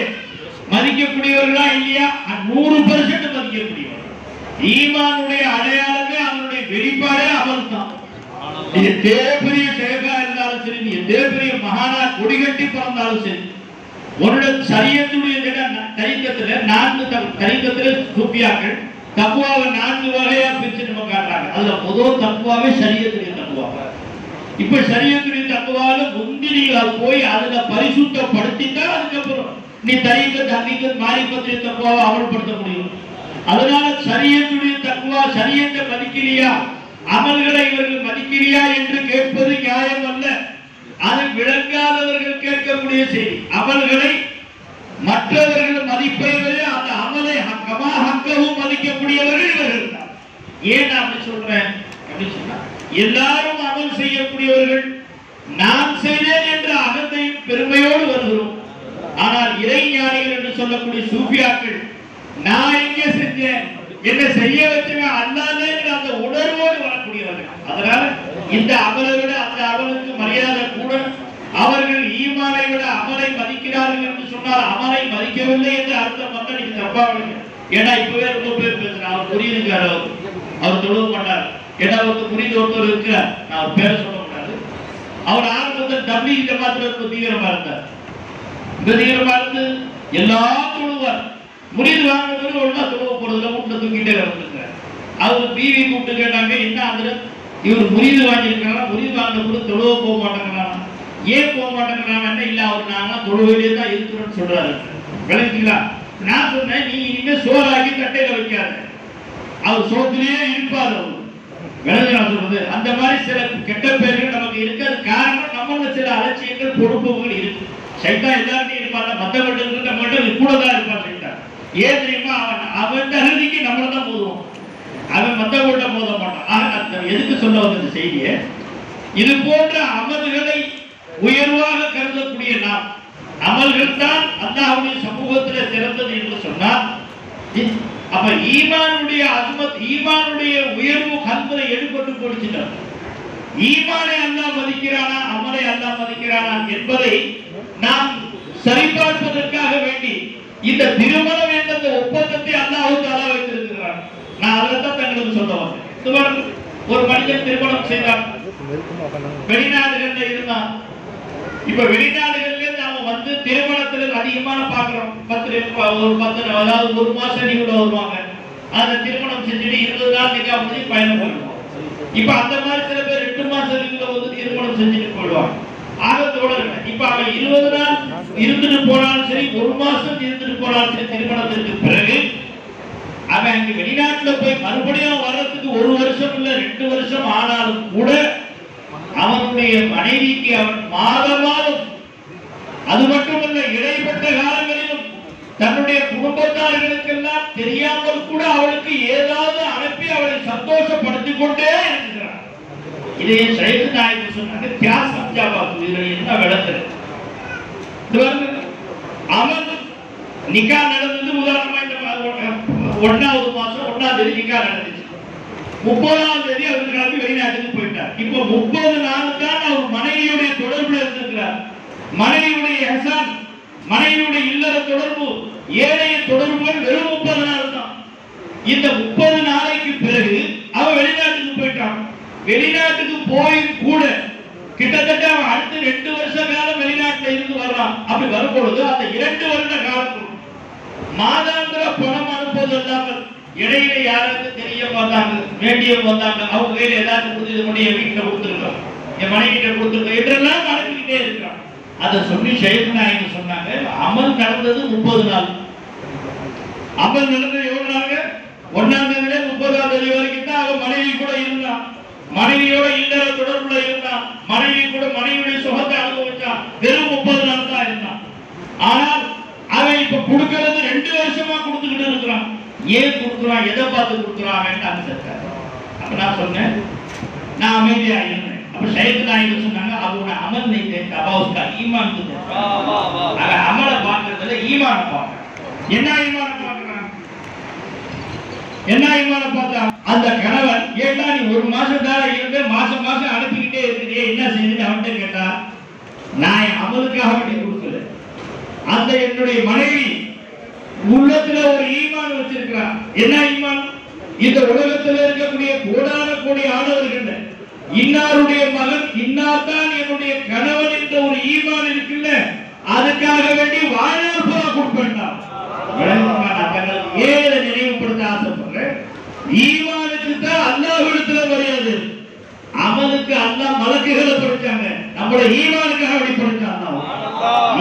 S4: மதிக்கக்கூடியவர்களா இல்லையா? 100% மதிக்கக்கூடியவர். ஈமானுடைய அடையாளமே அவருடைய வெளிப்பாடே அமல் தான். நீங்க தேவரிய சேகா இருந்தாலும் சரி, நீங்க தேவரிய மகானா கொடிகட்டி பிறந்தாலும் சரி, உன்னோட சரியத்துடைய தரிக்கத்துல 4 தரிக்கத்துல சூஃபியாக்கள் தக்குவாவை 4 வகையா பிரிச்சு நம்ம காட்டுறாங்க. அதுல முதல் தக்குவாவே ஷரியத்துடைய தக்குவா. இப்ப ஷரியத்துடைய தக்குவால முந்திரி போய் அதுல பரிசுத்தப்படுத்திட்டா அதுக்கப்புறம் நீ தரீக்கத் ஹகீகத் மாரிஃபத்துடைய தக்குவாவை அமல்படுத்த முடியும். அதனால ஷரியத்துடைய தக்குவா, ஷரியத்தை மதிக்கலையா, அமல்களை இவர்கள் மதிக்கலையா என்று கேட்பது நியாயம் அல்ல. அது விளங்காதவர்கள் கேட்கக்கூடிய செய்தி. அமல்களை மற்றவர்கள் மதிப்பை விட அந்த அமலை ஹக்கமா ஹக்கவும் மதிக்கக்கூடியவர்கள் இவர்கள் தான். ஏன் அப்படி சொல்றேன் அப்படின்னு சொன்னா, எல்லாரும் அமல் செய்யக்கூடியவர்கள், நான் செய்தேன் என்ற அகந்தையும் பெருமையோடு வருகிறோம். ஆனால் இறை ஞானிகள் என்று சொல்லக்கூடிய சூஃபியாக்கள், நான் எங்கே செஞ்சேன், என்ன செய்ய வச்சவன் அல்லாதே என்ற அந்த உணர்வோடு வரக்கூடியவர்கள். அதனால இந்த அமலை விட அந்த அமலுக்கு மரியாதை கூட. அவர்கள் ஈமானை விட அமலை மதிக்கிறார்கள் என்று சொன்னால் அமலை மதிக்கவில்லை என்று அர்த்தம் வந்து நீங்க தப்பா விடுங்க. ஏன்னா இப்பவே ரொம்ப பேர் பேசுறேன், அவர் புரியுதுக்காரு, அவர் தொழுவ மாட்டார். ஏன்னா அவருக்கு புரியுது ஒருத்தர் இருக்கிறார், நான் அவர் பேரை சொல்ல முடியாது. அவர் ஆரம்பத்தில் தப்லீக் ஜமாத்துல தீவிரமா இருந்தார். தீவிரமா இருந்து எல்லாம் தொழுவார். முறிது வாங்கினது ஒழுங்கா தொழுவ போறதுல வீட்டுல தூக்கிட்டே வந்துருக்காரு. அவர் பிவி கூப்பிட்டு கேட்டாங்க, என்ன அதுல இவர் முறிது வாங்கியிருக்காங்க, முறிது வாங்கின கூட தொழுவ போக மாட்டேங்கிறாங்க. ஏன் போக மாட்டேங்கிறாங்க? இல்ல அவர் நாங்க தொழுவையிலே தான் இருக்கிறோம்னு சொல்றாரு. விளங்குங்களா? நான் சொன்னேன், நீ இனிமே சோறாக்கி தட்டையில வைக்காத, அவர் சோத்திலேயே இருப்பார். அவர் விளங்குங்களா சொல்றது? அந்த மாதிரி சில கெட்ட பேர்கள் நமக்கு இருக்காது. காரணம் நம்மள சில அலட்சியங்கள் பொறுப்புகள் இருக்கு. சைத்தான் எல்லாருமே இருப்பாங்க, மற்றவர்கள் நம்மகிட்ட கூட தான் இருப்பான் சைத்தான். ஏன் தெரியுமா? அவன் தகுதிக்கு நம்மள தான் போதுவோம், அவன் மற்றவர்கள போத மாட்டான். எதுக்கு சொல்ல வந்த செய்தியை, இது போன்ற அமல்களை உயர்வாக கருதக்கூடிய நாம், அமல்கள் தான் அல்லாஹ்வுடைய சமூகத்தில் சிறந்தது என்று சொன்னால், அப்ப ஈமானுடைய அஸ்மத், ஈமானுடைய உயர்வு கல்வியை எடுபட்டு போடுச்சிட்டார். ஈமானை அல்லாஹ் மதிக்கிறானா, அமலை அல்லாஹ் மதிக்கிறானா என்பதை நாம் சரிபார்ப்பதற்காக வேண்டி இந்த திருமணம் என்ற ஒப்பந்தத்தை அல்லாஹ் தஆலா வைத்திருக்கிறார். நான் அதைத்தான் தங்களுக்கு சொல்ல வந்தேன். ஒரு மனிதன் திருமணம் செய்தார், வெளிநாடுகள்ல இருந்தான். இப்ப வெளிநாடுகள்ல நாம வந்து திருமணத்துல அதிகமான பாக்குறோம். 10 அதாவது 1 மாசம் லீவுல வருவாங்க. அந்த திருமணம் செஞ்சுட்டு 20 நாள் நிக்காஹ் முடிஞ்சு பயணம் பண்ணுவாங்க. இப்ப அந்த மாதிரி சில பேர் 8 மாசம் லீவுல வந்து திருமணம் செஞ்சுட்டு போயிடுவாங்க. ஆகத்தோட இப்ப அவன் 20 நாள் இருந்துட்டு போனாலும் சரி, 1 மாசம் இருந்துட்டு போனாலும் சரி, திருமணத்திற்கு பிறகு அவன் அங்க வெளிநாட்டுல போய் மறுபடியும் வர்றதுக்கு 1 வருஷம் இல்ல 2 வருஷம் ஆனாலும் கூட அவனுடைய மனைவிக்கு அவன் மாதமாலும், அது மட்டுமல்ல இடைப்பட்ட காலங்களிலும் தன்னுடைய குடும்பத்தார்களுக்கெல்லாம் தெரியாமல் கூட அவளுக்கு ஏதாவது அனுப்பி அவளை சந்தோஷப்படுத்திக் கொண்டே இருக்கிறான். இதையே ஷைக் நாயகம் சொன்னாங்க, தியாஸ் சம்ஜாபாத் என்ன விளக்குறது. அவன் நிக்கா நடந்தது உதாரணமா இந்த 1வது மாசம் 1ஆம் தேதி நிக்கா நடந்துச்சு. 30ஆம் தேதி அவர் கிளம்பி வெளிநாட்டுக்கு போயிட்டார். இப்போ 30 நாள் தான் அவர் மனைவியுடைய தொடர்புல இருந்திருக்கிறார். மனைவியுடைய ஹசான், மனைவியுடைய இல்லற தொடர்பு, ஏனைய தொடர்புகள் வெறும் 30 நாள் தான். இந்த 30 நாளைக்கு பிறகு அவன் வெளிநாட்டுக்கு போயிட்டான். வெளிநாட்டுக்கு போய் கூட கிட்டத்தட்ட அவன் அடுத்த 2 வருஷ காலம் வெளிநாட்டில் இருந்து வர்றான். அப்படி வரும்பொழுது அந்த 2 வருட காலத்துக்கு மாதாந்திர பணம் அனுப்புவது இல்லாமல் இடையில யாராவது தெரிய வந்தாங்க, வேண்டியவங்க வந்தாங்க, அவங்க கையில் ஏதாவது கொடுத்து கொண்டு என் வீட்டில் கொடுத்துருக்கோம், என் மனைவி கிட்ட கொடுத்துருக்கோம் என்றெல்லாம் அனுப்பிக்கிட்டே இருக்கிறான். அதை சொல்லி ஷைக் நாயகம் சொன்னாங்க, அமல் நடந்தது 30 நாள். அமல் நடந்தது எவ்வளவு நாளுங்க? 1ஆம் தேதியில 30ஆம் தேதி வரைக்கும் தான் அவன் மனைவி கூட இருந்தான். மனைவியோட இல்லற தொடர்புல இருந்தான். மனைவி கூட மனைவியுடைய சுகத்தை அனுபவிச்சான். வெறும் 30 நாள் தான் இருந்தான். ஆனால் அவன் இப்ப கொடுக்கிறது 2 வருஷமா கொடுத்துக்கிட்டு இருக்கிறான். ஏன் கொடுக்குறான், எதை பார்த்து கொடுக்குறான் வேண்டாம் சார். அப்ப நான் சொன்னேன், நான் அமைதியா இருந்தேன். அப்ப ஷைக் நாயகம் சொன்னாங்க, அவனோட அமல் நைத்தே தபாவுஸ்கா ஈமான் அவன் அமலை பார்க்கறதுல ஈமான பார்க்க. என்ன ஈமான பார்க்கிறான், என்ன ஈமான பார்த்தா அந்த கணவன், ஏன்னா நீ 1 மாசம் தான் இருந்து மாசம் மாசம் அனுப்பிக்கிட்டே இருக்கிறே, என்ன செய்யுதுன்னு அவன்கிட்ட கேட்டா, நான் என் அமலுக்காக வேண்டி கொடுக்கல, அந்த என்னுடைய மனைவி உள்ளத்துல ஒரு ஈமான் வச்சிருக்கிறான். என்ன ஈமான்? இந்த உலகத்தில் இருக்கக்கூடிய கோடான கோடி ஆடவர்கள் இன்னாருடைய மகன் இன்னார்தான் என்னுடைய கணவன் என்ற ஒரு ஈமான் இருக்குல்ல, அதுக்காக வேண்டி வாழ்நாள் போல கொடுப்பேன். நான் தங்களுக்கு ஏழை நினைவுபடுத்த ஆசைப்படுறேன். எதுக்கு அல்லாஹ் மலக்குகளை படைச்சாங்க? நம்மள ஈமானுக்காக வெளிப்படுத்தாங்க.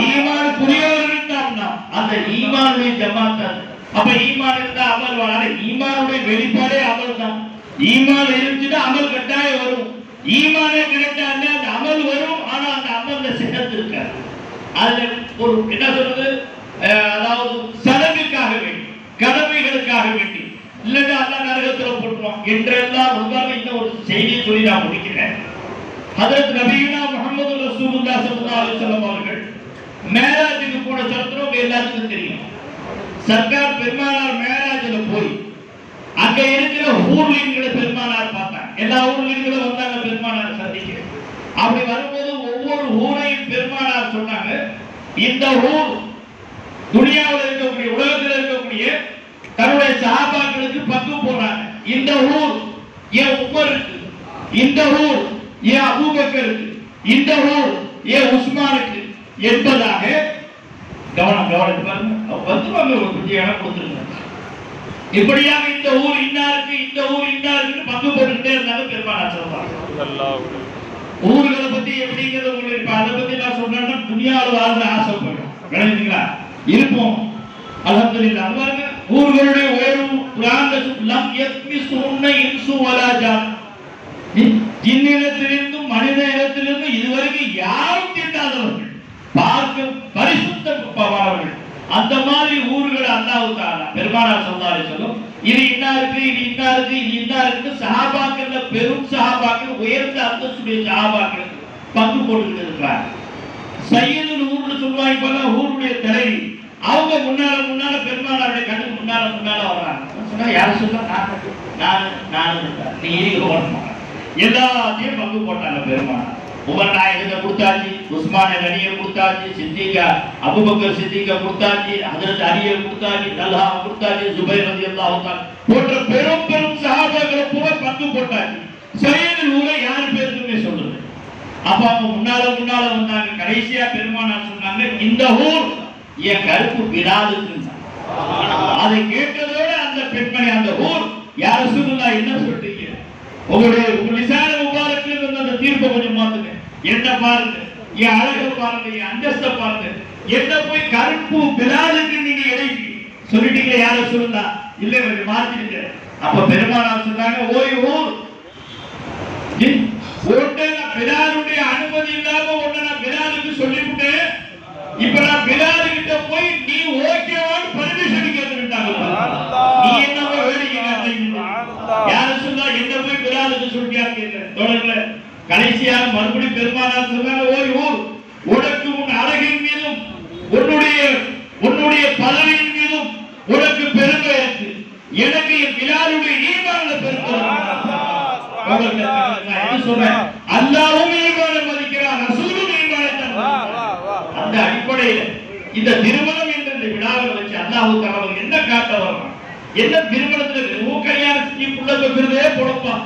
S4: ஈமானுக்குரியவர்கள் தான் அந்த ஈமானுடைய ஜமாத். அப்ப ஈமான் இருந்தா அமல் வராது. ஈமானுடைய வெளிப்பாடே அமல் தான். ஈமான் இருந்துச்சுன்னா அமல் கட்டாயம் வரும். ஈமானே கிடைச்சா அந்த அமல் வரும். ஆனா அந்த அமல்ல சிறப்பு இருக்காது. அதுல ஒரு என்ன சொல்றது, அதாவது சடங்குக்காக வேண்டி, கடமைகளுக்காக வேண்டி, இல்லைன்னா அல்லா நரகத்துல போட்டுருவோம் என்றெல்லாம் உட்கார்ந்து இந்த ஒரு செய்தியை சொல்லி நான் முடிக்கிறேன். ஹஜ்ரத் நபியுனா முஹம்மது ரசூலுல்லாஹி ஸல்லல்லாஹு அலைஹி வஸல்லம் அவர்கள் மேராஜுக்கு போன சரித்திரம் எல்லாத்துக்கும் தெரியும். சர்க்கார் பெருமானார் மேராஜ்ல போய் அங்க இருக்கிற ஊர்லீன்களை பெருமானார் பார்த்தாங்க. எல்லா ஊர்லீன்களும் வந்தாங்க பெருமானார் சந்திக்க. அப்படி வரும்போது ஒவ்வொரு ஊரையும் பெருமானார் சொன்னாங்க, இந்த ஊர் துனியாவில் இருக்கக்கூடிய, உலகத்தில் இருக்கக்கூடிய தன்னுடைய சஹாபாக்களுக்கு பங்கு போறாங்க. இந்த ஊர் ஏன் உமருக்கு, இந்த ஊர் ஏன் அபூபக்கருக்கு, இந்த ஊர் ஏன் உஸ்மானுக்கு என்பதாக கவனம் பாருங்க. இடம் கொடுத்துருங்க. இப்படியாக இந்த ஊர் இன்னாருக்கு, இந்த ஊர் இன்னாருக்கு பங்கு போட்டுக்கிட்டே இருந்தாங்க பெருமானார் சொல்றாங்க. ஊர்களை பத்தி எப்படிங்கிறது உங்களுக்கு இப்ப அதை பத்தி நான் சொன்னேன்னா துனியாவில் வாழ்ற ஆசை போயிடும். விளையாடுங்களா இருப்போம். அல்ஹம்துலில்லாஹ். பாருங்க, ஊர்களுடைய உயர்வு ஜின்னிடத்திலிருந்தும் மனித இடத்திலிருந்தும் இதுவரைக்கும் யாரும் தீண்டாதவர்கள், பார்க்க பரிசுத்தமானவர்கள். அந்த மாதிரி ஊர்கள் அல்லாஹ் தஆலா பெருமானார் ஸல்லல்லாஹு அலைஹி வஸல்லம் இது இன்னாருக்கு, இது இன்னாருக்கு, இது இன்னாருக்கு சஹாபாக்கள்ல பெரும் சஹாபாக்கள், உயர்ந்த அந்தஸ்துடைய சஹாபாக்கள் பங்கு போட்டுக்கிட்டு இருக்கிறார். சையதுல் ஊர்னு சொல்லுவாங்க. இப்ப ஊருடைய தலைவி அவங்க முன்னால பெருமானாருடைய கண்ணுக்கு முன்னால வர்றாங்க. சொன்னா யாரும் சொல்ல நான் நீ எல்லாத்தையும் பங்கு போட்டாங்க பெருமானார். உமர் நாயகத்தை கொடுத்தாச்சு, உஸ்மான் அலியை கொடுத்தாச்சு, சித்திகா அபூபக்கர் சித்திகா கொடுத்தாச்சு, ஹஜ்ரத் அலியை கொடுத்தாச்சு, தல்ஹா கொடுத்தாச்சு, ஜுபைர் ரலியல்லாஹு தஆலா போன்ற பெரும் பெரும் சஹாபாக்களை பூரா பங்கு போட்டாச்சு. சையதுல் ஊரை யார் பேருக்குமே சொல்றது. அப்ப அவங்க முன்னால வந்தாங்க. கடைசியா பெருமானார் சொன்னாங்க, இந்த ஊர் என் கருப்பு பிலாலுக்கு. அதை கேட்டதோட அந்த பெண்மணி, அந்த ஊர் யார் ரசூலுல்லாஹ் என்ன சொல்றீங்க, உங்களுடைய லிசான முபாரக்ல இருந்து அந்த தீர்ப்பை கொஞ்சம் மாத்துங்க. என்ன பாருங்க, என் அழகை பாருங்க, என் அந்தஸ்தை பாருங்க. என்ன போய் கருப்பு பிலாலுக்கு நீங்க இடைக்கு சொல்லிட்டீங்க யார சொல்லுதா இல்ல கொஞ்சம் மாத்திட்டீங்க. அப்ப பெருமானார் சொன்னாங்க, ஓய் ஊர் பிலாலுடைய அனுமதி இல்லாம ஒண்ணு நான் பிலாலுக்கு சொல்லிவிட்டேன். இப்ப நான் பிலாலு கிட்ட போய் நீ ஓகேவான்னு பர்மிஷன் கேட்டுட்டாங்க. நீ என்ன வேடிக்கை காட்டுறீங்க? யார சொன்னா என்ன போய் பிலாலுக்கு சொல்லியா கேட்க தொடர்ல. கடைசியாக மறுபடியும் பெருமானார் சொன்னாங்க, ஓய் ஊர் உனக்கு உன் அழகின் மீதும் உன்னுடைய பதவியின் மீதும் உனக்கு பெருமை இருக்கு. எனக்கு என் பிலாலுடைய ஈமான்ல பெருமை. அல்லாஹ்வும் ஈமானை மதிக்கிறார், ரசூலும் ஈமானை தந்தார். அந்த அடிப்படையில் இந்த திருமணம் என்ற விழாவை வச்சு அல்லாஹ் தஆலா என்ன காட்ட வர்றான்? என்ன திருமணத்துல கல்யாணத்துக்கு புள்ள பெற்றதே பொழப்பான்.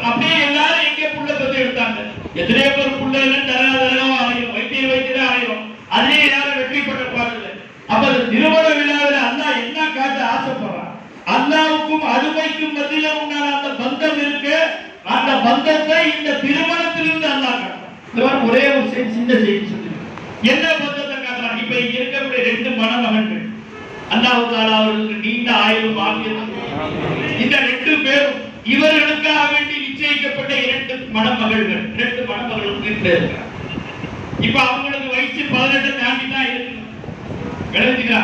S4: அப்படியே எல்லாரும் எங்கே புள்ள பெற்று எடுத்தாங்க. எத்தனையோ பேர் புள்ள தரகம் ஆயிரும், வைத்தியரா ஆயிரும். அதே யாரும் வெற்றி பெற்ற பாடல. அப்ப அந்த திருமண விழாவில் அல்லாஹ் என்ன காட்ட ஆசைப்படுறான்? அல்லாஹ்வுக்கும் அருமைக்கும் மத்தியில உண்டான அந்த பந்தம் இருக்கு. அந்த பந்தத்தை இந்த திருமணத்திலிருந்து அல்லாஹ் காட்டுறான். ஒரே ஒரு சின்ன செய்தி சொல்லி என்ன பந்தத்தை காட்டுறான்? இப்ப இங்க இருக்கக்கூடிய 2 மணமகன்கள் அல்லாஹ் தஆலா அவர்களுக்கு நீண்ட ஆயுள் பாக்கியம். இந்த 2 பேரும் இவர்களுக்காக வேண்டி நிச்சயிக்கப்பட்ட 2 மணமகள்கள், 2 மணமகளுக்கு வீட்டில் இருக்கிறார். இப்ப அவங்களுக்கு வயசு 18 தாண்டி தான் இருக்கு. விளைஞ்சுக்கா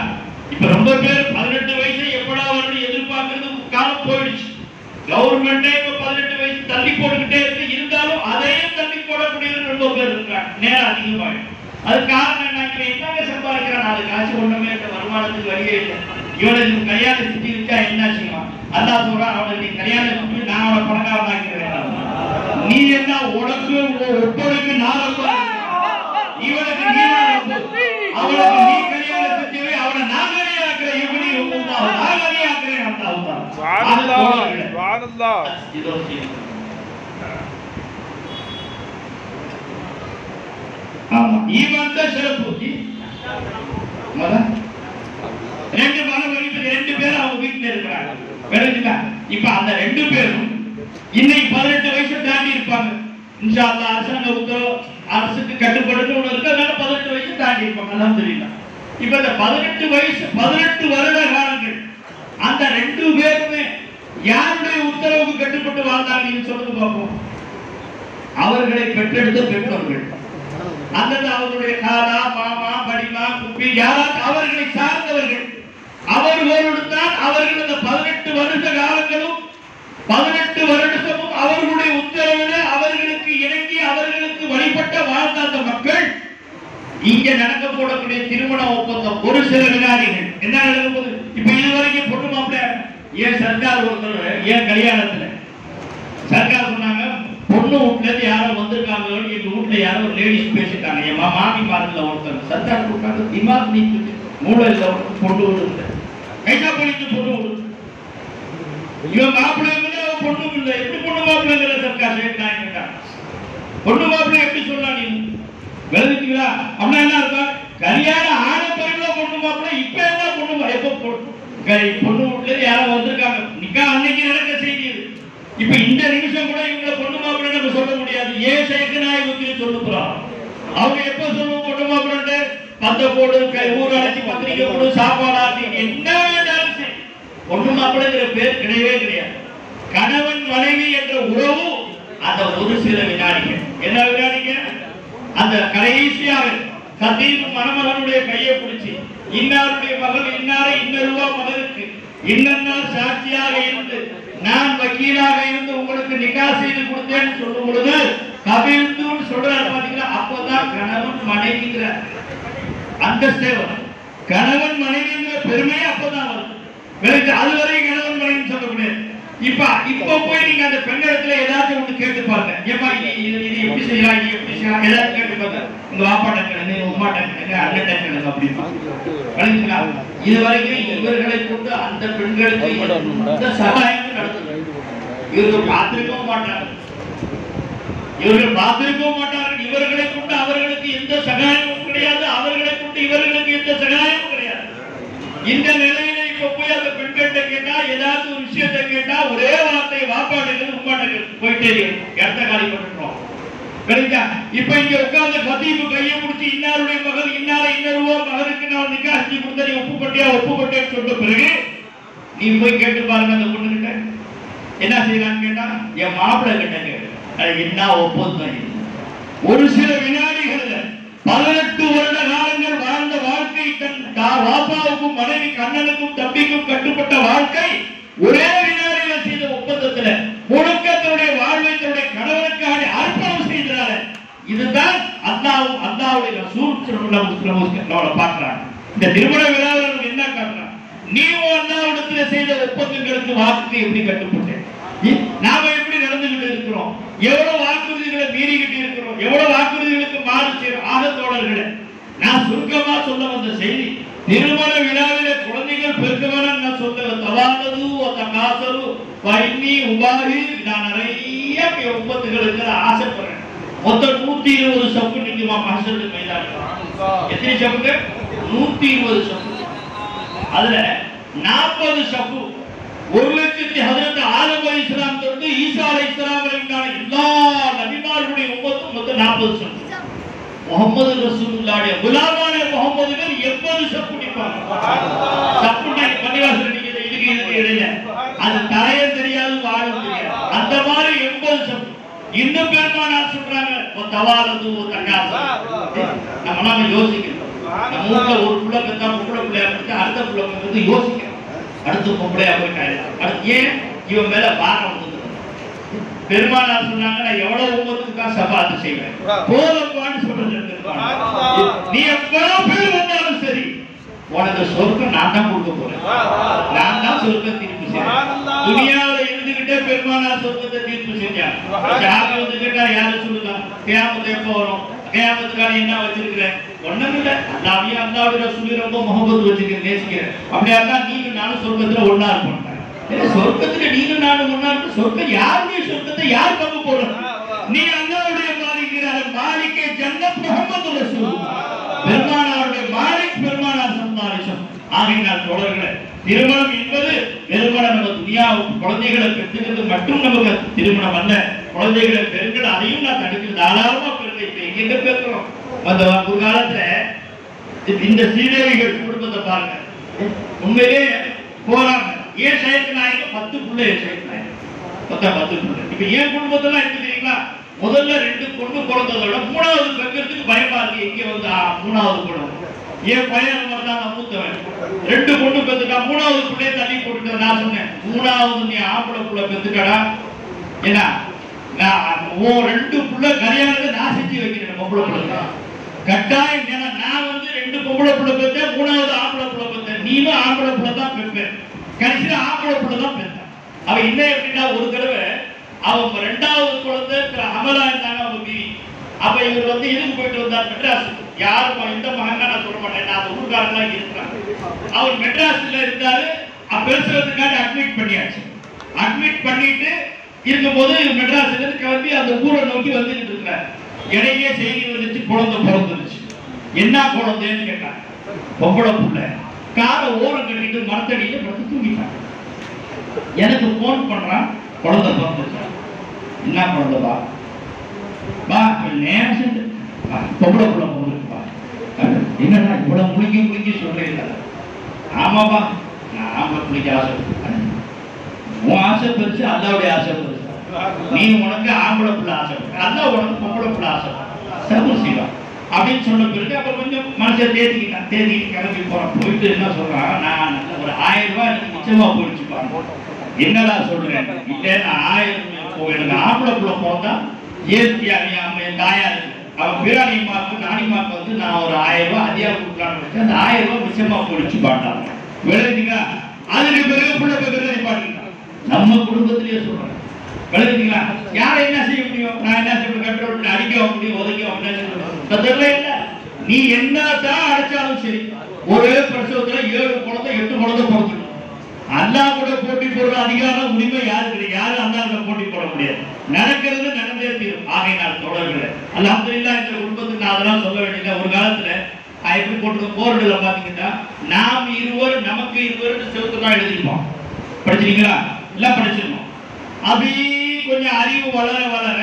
S4: இப்ப ரொம்ப பேர் 18 வயசு எப்படா வரும்னு எதிர்பார்க்கறது காலம் போயிடுச்சு. கவர்மெண்டே இப்ப 18 வயசு தள்ளி போட்டுக்கிட்டே இருக்கு. இருந்தாலும் அதையும் தள்ளி போடக்கூடியது ரொம்ப பேர் இருக்கிறாங்க. நேரம் அதிகமாயிடும். அது காரணம் என்ன? என்னங்க சம்பாதிக்கிறான், 4 காசு ஒண்ணுமே இல்லை, வருமானத்துக்கு வழியே இல்லை. இவனுக்கு கல்யாணம் செஞ்சு வச்சா என்ன செய்வான்? அல்லாஹ் சொல்றான், அவனுக்கு நீ கல்யாணம் செஞ்சு நான் அவனை பணக்காரன் ஆக்கிறேன். நீ என்ன உனக்கு ஒப்பனுக்கு நான் இவனுக்கு நீ அவனுக்கு நீ கல்யாணம் செஞ்சு அவனை நான் கல்யாணம் இப்படி நான் கல்யாணம் ஈமான் தான் சிறப்பு. 2 மணமகள் 2 பேர் அவங்க வீட்டுல இருக்கிறாங்க. இப்ப அந்த 2 பேரும் இன்னைக்கு 18 வயசு தாண்டி இருப்பாங்க. இன்ஷா அல்லாஹ் அரசாங்க உத்தரவு அரசுக்கு கட்டுப்படுத்தி ஒன்று இருக்கு. அதனால 18 வயசு தாண்டி இருப்பாங்க. அல்ஹம்துலில்லாஹ். இப்ப இந்த 18 வயசு 18 வருட காலங்கள் அந்த 2 பேருமே யாருடைய உத்தரவுக்கு கட்டுப்பட்டு வாழ்ந்தாங்க நீங்க சொல்லுங்க பார்ப்போம். அவர்களை பெற்றெடுத்த பெற்றோர்கள், அல்லது அவர்களுடைய காலா மாமா படிமா குப்பி யாராவது அவர்களை சார்ந்தவர்கள், அவர்களோடு தான் அவர்கள் இந்த 18 வருட காலங்களும் 18 வருடமும் அவர்களுடைய உத்தரவில் அவர்களுக்கு இணங்கி அவர்களுக்கு வழிபட்ட வாழ்ந்த அந்த மக்கள் இங்க நடக்க போடக்கூடிய திருமண ஒப்பந்தம் ஒரு சில வினாடிகள் என்ன நடக்க போகுது. இப்ப இதுவரைக்கும் பொண்ணு மாப்பிள்ள ஏன் சர்க்கார் ஒருத்தர் ஏன் கல்யாணத்துல சர்க்கார் சொன்னாங்க பொண்ணு வீட்டுல இருந்து யாரோ வந்திருக்காங்க, எங்க வீட்டுல யாரோ ஒரு லேடிஸ் பேசிட்டாங்க, என் மாமி மாறல ஒருத்தர் சர்க்கார் கொடுத்தாங்க திமாக் நீக்கு மூளை இல்ல பொண்ணு விடுங்க கைசா பண்ணிட்டு பொண்ணு விடுங்க இவன் மாப்பிள்ளை பொண்ணு இல்லை எப்படி பொண்ணு மாப்பிள்ளைங்கிற சர்க்கார் கேட்டாங்க. பொண்ணு மாப்பிள்ளை எப்படி சொல்லலாம் நீ விளைவிக்கிறா அப்படின்னா என்ன இருக்கா கல்யாணம் ஆன பிறகு பொண்ணு மாப்பிள்ளை இப்ப என்ன பொண்ணு எப்போ பொண்ணு வீட்டுல யாரோ வந்திருக்காங்க நிக்கா அன்னைக்கு நடக்க செய்தி. இப்ப இந்த நிமிஷம் கூட இவங்க பொண்ணு மாப்பிள்ளை நம்ம சொல்ல முடியாது. ஏன் சேகநாயகத்திலே சொல்லுறோம் அவங்க எப்ப சொல்லுவோம் பொண்ணு மாப்பிள்ளை பந்த போடு ஊர் அழைச்சி பத்திரிக்கை போடு சாப்பாடு ஆட்டி என்ன வேண்டாலும் சரி பொண்ணு மாப்பிள்ளைங்கிற பேர் கிடையவே கிடையாது. கணவன் மனைவி என்ற உறவு அந்த ஒரு சில வினாடிகள் என்ன வினாடிகள் அந்த கடைசியாக சதீப் மணமகனுடைய கையை பிடிச்சி இன்னாருடைய மகள் இன்னாரை இன்னொருவா மகனுக்கு இன்னொரு சாட்சியாக இருந்து நான் வக்கீலாக இருந்து உங்களுக்கு நிக்கா செய்து கொடுத்தேன்னு சொல்லும் பொழுது கபில்துன்னு சொல்றாரு பாத்தீங்களா. அப்பதான் கணவன் மனைவிங்கிற அந்தஸ்தே வரும். கணவன் மனைவிங்கிற பெருமையே அப்பதான் வரும். அதுவரை கணவன் மனைவி சொல்ல முடியாது. இப்ப போய் நீங்க அந்த பெண்ணிடத்துல ஏதாச்சும் ஒண்ணு கேட்டு பாருங்க. ஏப்பா இது எப்படி செய்யலாம் இது எப்படி செய்யலாம் ஏதாவது கேட்டு பாருங்க. உங்க வாப்பாட்ட கிழங்கு உமாட்ட கிழங்கு அண்ணட்ட கிழங்கு அப்படின்னு இதுவரைக்கும் இவர்களை கொண்டு அந்த பெண்களுக்கு எந்த சகாயமும் நடத்துது இவர்கள் பார்த்திருக்கவும் மாட்டார்கள். இவர்களை கொண்டு அவர்களுக்கு எந்த சகாயமும் கிடையாது. அவர்களை கொண்டு இவர்களுக்கு எந்த சகாயமும் கிடையாது. இந்த நிலையில இப்ப போய் அந்த பெண்கிட்ட கேட்டா ஏதாவது ஒரு விஷயத்தை கேட்டா ஒரே வார்த்தை வாப்பாடுகள் உமாட்டங்கள் போயிட்டே இடத்த காலி பண்ணிட்டோம். இப்ப இங்க உட்கார்ந்த கதீபு கையை பிடிச்சி இன்னாருடைய மகள் இன்னாரை இன்னொருவா மகனுக்கு நான் நிக்கா செஞ்சு கொடுத்த நீ ஒப்புப்பட்டேன்னு சொன்ன பிறகு நீ போய் கேட்டு பாருங்க அந்த பொண்ணு கிட்ட என்ன செய்யலான்னு கேட்டா என் மாப்பிள்ளை கிட்ட கேட்டு என்ன ஒப்பந்தம். ஒரு சில வினாடிகள்ல 18 வருட காலங்கள் வாழ்ந்த வாழ்க்கை தன் வாப்பாவுக்கும் மனைவி கண்ணனுக்கும் தம்பிக்கும் கட்டுப்பட்ட வாழ்க்கை ஒரே வினாடியில செய்த ஒப்பந்தத்துல முழுக்க தன்னுடைய வாழ்வை தன்னுடைய கணவனுக்காக அர்ப்பணம் செய்ததால இதுதான் அல்லாஹ்வுடைய ரசூல் நம்மளை பார்க்கிறாங்க. இந்த திருமண விழாவில் என்ன காட்டுறாங்க நீ அல்லாஹ்விடத்துல செய்த ஒப்பந்தங்களுக்கு வாக்கு எப்படி கட்டுப்பட்டேன் நாம எப்படி நடந்துகிட்டு இருக்கிறோம் எவ்வளவு வாக்குறுதிகளை மீறிக்கிட்டு இருக்கிறோம் எவ்வளவு வாக்குறுதிகளுக்கு மாறு செய்யறோம். ஆக தோழர்களே நான் சுருக்கமா சொல்ல வந்த செய்தி திருமண விழாவிலே குழந்தைகள் பெருக்க வேணும் நான் சொல்லுவேன். தவாதது காசரு பைனி உபாரி நான் நிறைய ஒப்பந்தங்களுக்கு ஆசைப்படுறேன். மொத்தம் 120 சப்பு நிக்குமா மஹ்ஷர் மைதானம். எத்தனை சப்புங்க 120 சப்பு. அதுல 40 சப்பு 1,00,000 ஹஜ்ரத் ஆதம் அலைஹிஸ்ஸலாம் தொட்டு ஈசா அலைஹிஸ்ஸலாம் வரையிலான எல்லா நபிமார்களுடைய உம்மத்தும் மொத்தம் 40 சப்பு. முஹம்மது ரசூலுல்லாஹ்வுடைய குலாமான முஹம்மதுகள் 80 சப்பு நிப்பாங்க. சப்புனா பள்ளிவாசல் நிக்குது இதுக்கு இடையில அது தரைய தெரியாது வாழும் தெரியாது அந்த மாதிரி 80 சப்பு. இன்னும் பெருமானார் சொல்றாங்க தவாலது தகாசு. நம்ம யோசிக்கணும். நம்ம ஊர்ல ஒரு புள்ள பெத்தா பொம்பளை பிள்ளையா பெத்தா அடுத்த புள்ள வந்து யோசிக்கணும். அடுத்த பொம்பளையா போயிட்டாரு அடுத்து ஏன் இவன் மேல பாரம் வந்து பெருமானார் சொன்னாங்க நான் எவ்வளவு உம்மத்துக்காக சபாத்து செய்வேன் போதப்பான்னு சொல்றது. நீ எவ்வளவு பேர் வந்தாலும் சரி உனக்கு சொர்க்கம் நான் தான் கொடுக்க போறேன். நான் தான் சொர்க்க தீர்ப்பு செய்யறேன். துனியாவில இருந்துகிட்டே பெருமானார் சொர்க்கத்தை தீர்ப்பு செஞ்சாங்க. வந்துகிட்டா யாரும் சொல்லலாம் கியாமத்து எப்ப வரும் கியாமத்துக்கான என்ன வச்சிருக்கிறேன் ஒண்ணும் இல்ல அல்லாவுடைய ரசூலை ரொம்ப முகமது வச்சிருக்கேன் நேசிக்கிறேன். அப்படியா இருந்தா நீங்க நானும் சொர்க்கத்துல ஒன்னா இருப்போம். சொர்க்கத்துல நீங்க நானும் ஒன்னா இருப்போம். சொர்க்கம் யாருடைய சொர்க்கத்தை யார் பங்கு போடுறது நீ அல்லாவுடைய மாலிக்கிறார் மாலிக்கே ஜன்னத் முஹம்மது ரசூலுல்லாஹ் பெருமானாருடைய மாலிக் பெருமானார் சம்மாரிசம். ஆகையினால் தோழர்களே திருமணம் என்பது வெறுமன நம்ம துனியா குழந்தைகளை பெற்றுக்கிறது மட்டும் நமக்கு திருமணம் அல்ல. குழந்தைகளை பெருங்கள், அதையும் நான் தடுக்கிறேன், தாராளமா பெருங்க. இப்ப எங்க பெருக்கிறோம்? அந்த ஒரு காலத்துல இந்த சீதேவிகள் குடும்பத்தை பாருங்க, உண்மையிலே போறாங்க. ஏன் சையத் நாயகம் 10 பிள்ளை, சையத் நாயகம் 10 பிள்ளை. இப்ப ஏன் குடும்பத்தெல்லாம் எடுத்துக்கிறீங்களா? முதல்ல 2 பொண்ணு பிறந்ததோட 3வது பெக்கிறதுக்கு பயமா இருக்கு. எங்க வந்து 3வது குடும்பம் ஏன் பையன் வந்தாங்க மூத்தவன் 2 பொண்ணு பெத்துட்டா 3வது பிள்ளைய தள்ளி போட்டுட்டு நான் சொன்னேன், 3வது நீ ஆம்பளை புள்ள பெத்துட்டடா, என்ன நான் 2 புள்ள கல்யாணத்தை நான் செஞ்சு வைக்கிறேன் பொம்பளை புள்ள கட்டாயம். ஏன்னா நான் வந்து 2 பொம்பளை புள்ள பெற்றேன், 3வது ஆம்பளை புள்ள பெற்றேன், நீனும் ஆம்பளை புள்ள தான் பெப்பேன். கடைசியில ஆம்பளை புள்ள தான் பெற்றேன். அவன் என்ன எப்படின்னா, ஒரு தடவை அவங்க 2வது குழந்தை அமலா இருந்தாங்க அவங்க பிவி. அப்ப இவர் வந்து இதுக்கு போயிட்டு வந்தார் மெட்ராஸ். யாரும் இந்த மகன் நான் சொல்ல மாட்டேன், நான் அந்த ஊருக்காரங்களாம் இருக்கிறாங்க. அவர் மெட்ராஸ்ல இருந்தாரு. பேசுறதுக்காக அட்மிட் பண்ணியாச்சு. அட்மிட் பண்ணிட்டு இருக்கும்போது மெட்ராஸ்ல இருந்து கிளம்பி அந்த ஊரை நோக்கி வந்துட்டு இருக்கிறார். இடையே செய்தி வந்துச்சு, குழந்தை பிறந்துருச்சு. என்ன குழந்தைன்னு கேட்டாங்க. பொம்பளை புள்ள. காரை ஓரம் கட்டிட்டு மரத்தடியில படுத்து தூங்கிட்டாங்க. எனக்கு போன் பண்றான், குழந்தை பிறந்துருச்சு. என்ன குழந்தைப்பா? பா நேரம் சென்று பொம்பளை புள்ள போகுதுப்பா. என்னடா இவ்வளவு முழுங்கி சொல்றீங்க? ஆமாப்பா, நான் ஆம்பளை பிள்ளைக்கு ஆசைப்பட்டேன். உன் ஆசை பெருசு, அல்லாவுடைய ஆசை பெருசு. நீ உனக்கு ஆம்பளை பிள்ளை ஆசைப்பட்ட, அல்லா உனக்கு பொம்பளை பிள்ளை ஆசைப்பட்ட, சபர் சிவா அப்படின்னு சொன்ன பிறகு அப்ப கொஞ்சம் மனசை தேத்திக்கிட்டான். தேத்திக்கிட்டு கிளம்பி போறான். போயிட்டு என்ன சொல்றான், நான் ஒரு 1000 ரூபாய் எனக்கு மிச்சமா போயிடுச்சுப்பாங்க. என்னடா சொல்றேன்? இல்ல நான் 1000 எனக்கு ஆம்பளை பிள்ளை போட்டா ஏற்கி அறியாம என் தாயாரு அவன் பிராணிமாக்கு நாணிமாக்கு வந்து நான் ஒரு 1000 ரூபாய் அதிகா கொடுக்கலான்னு வச்சு அந்த 1000 ரூபாய் மிச்சமா போயிடுச்சு பாட்டாங்க. விளையாடுங்களா? அதுக்கு பிறகு பிள்ளை பிறகு பாட்டுக்கிட்டான். நம்ம குடும்பத்திலேயே சொல்றேன். விளையாடுங்களா? யாரை என்ன செய்ய முடியும்? நான் என்ன செய்ய கண்ட்ரோல் பண்ணி அடிக்க முடியும், உதக்க இல்ல. நீ என்னதான் அடைச்சாலும் சரி, ஒரே பிரசவத்துல 7 குழந்தை 8 குழந்தை பிறந்துடும். அல்லா கூட போட்டி போடுற அதிகாரம் உரிமை யாரு கிடையாது. யாரும் அல்லா கூட போட்டி போட முடியாது. நடக்கிறது நடந்தே தீரும். ஆகையினால் தொடர்களை அல்ஹம்துலில்லாஹ் இந்த குடும்பத்துக்கு நான் அதெல்லாம் சொல்ல வேண்டியது. ஒரு காலத்துல எப்படி போட்டு போர்டுல பாத்தீங்கன்னா, நாம் இருவர் நமக்கு இருவர் செவத்துலாம் எழுதிருப்போம். படிச்சிருக்கீங்களா? எல்லாம் படிச்சிருக்கோம். அப்படி கொஞ்சம் அறிவு வளர வளர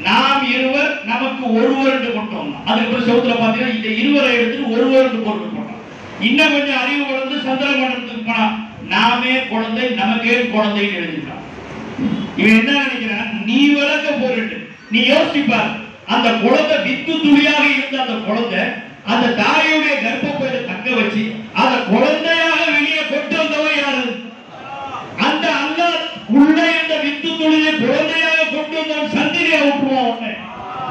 S4: நாம் இருவர் நமக்கு ஒருவர் கொண்டு வந்தோம். அதுக்கப்புறம் செவத்துல பாத்தீங்கன்னா இந்த இருவரை எடுத்துட்டு ஒருவர் போட்டு போட்டோம். இன்னும் கொஞ்சம் அறிவு வளர்ந்து சந்திர மண்டலத்துக்கு போனா நாமே குழந்தை நமக்கே குழந்தைன்னு எழுதிட்டான். இவன் என்ன நினைக்கிறான், நீ வளர்க்க போறது. நீ யோசிப்பார், அந்த குழந்தை வித்து துளியாக இருந்த அந்த குழந்தை அந்த தாயுடைய கர்ப்பப்பையில தங்க வச்சு அந்த குழந்தையாக வெளியே கொண்டு வந்தவன் யாரு? அந்த அல்லாஹ் உள்ள இந்த வித்து துளியை குழந்தையாக கொண்டு வந்தவன் சந்திரியா விட்டுருவான் உன்னை.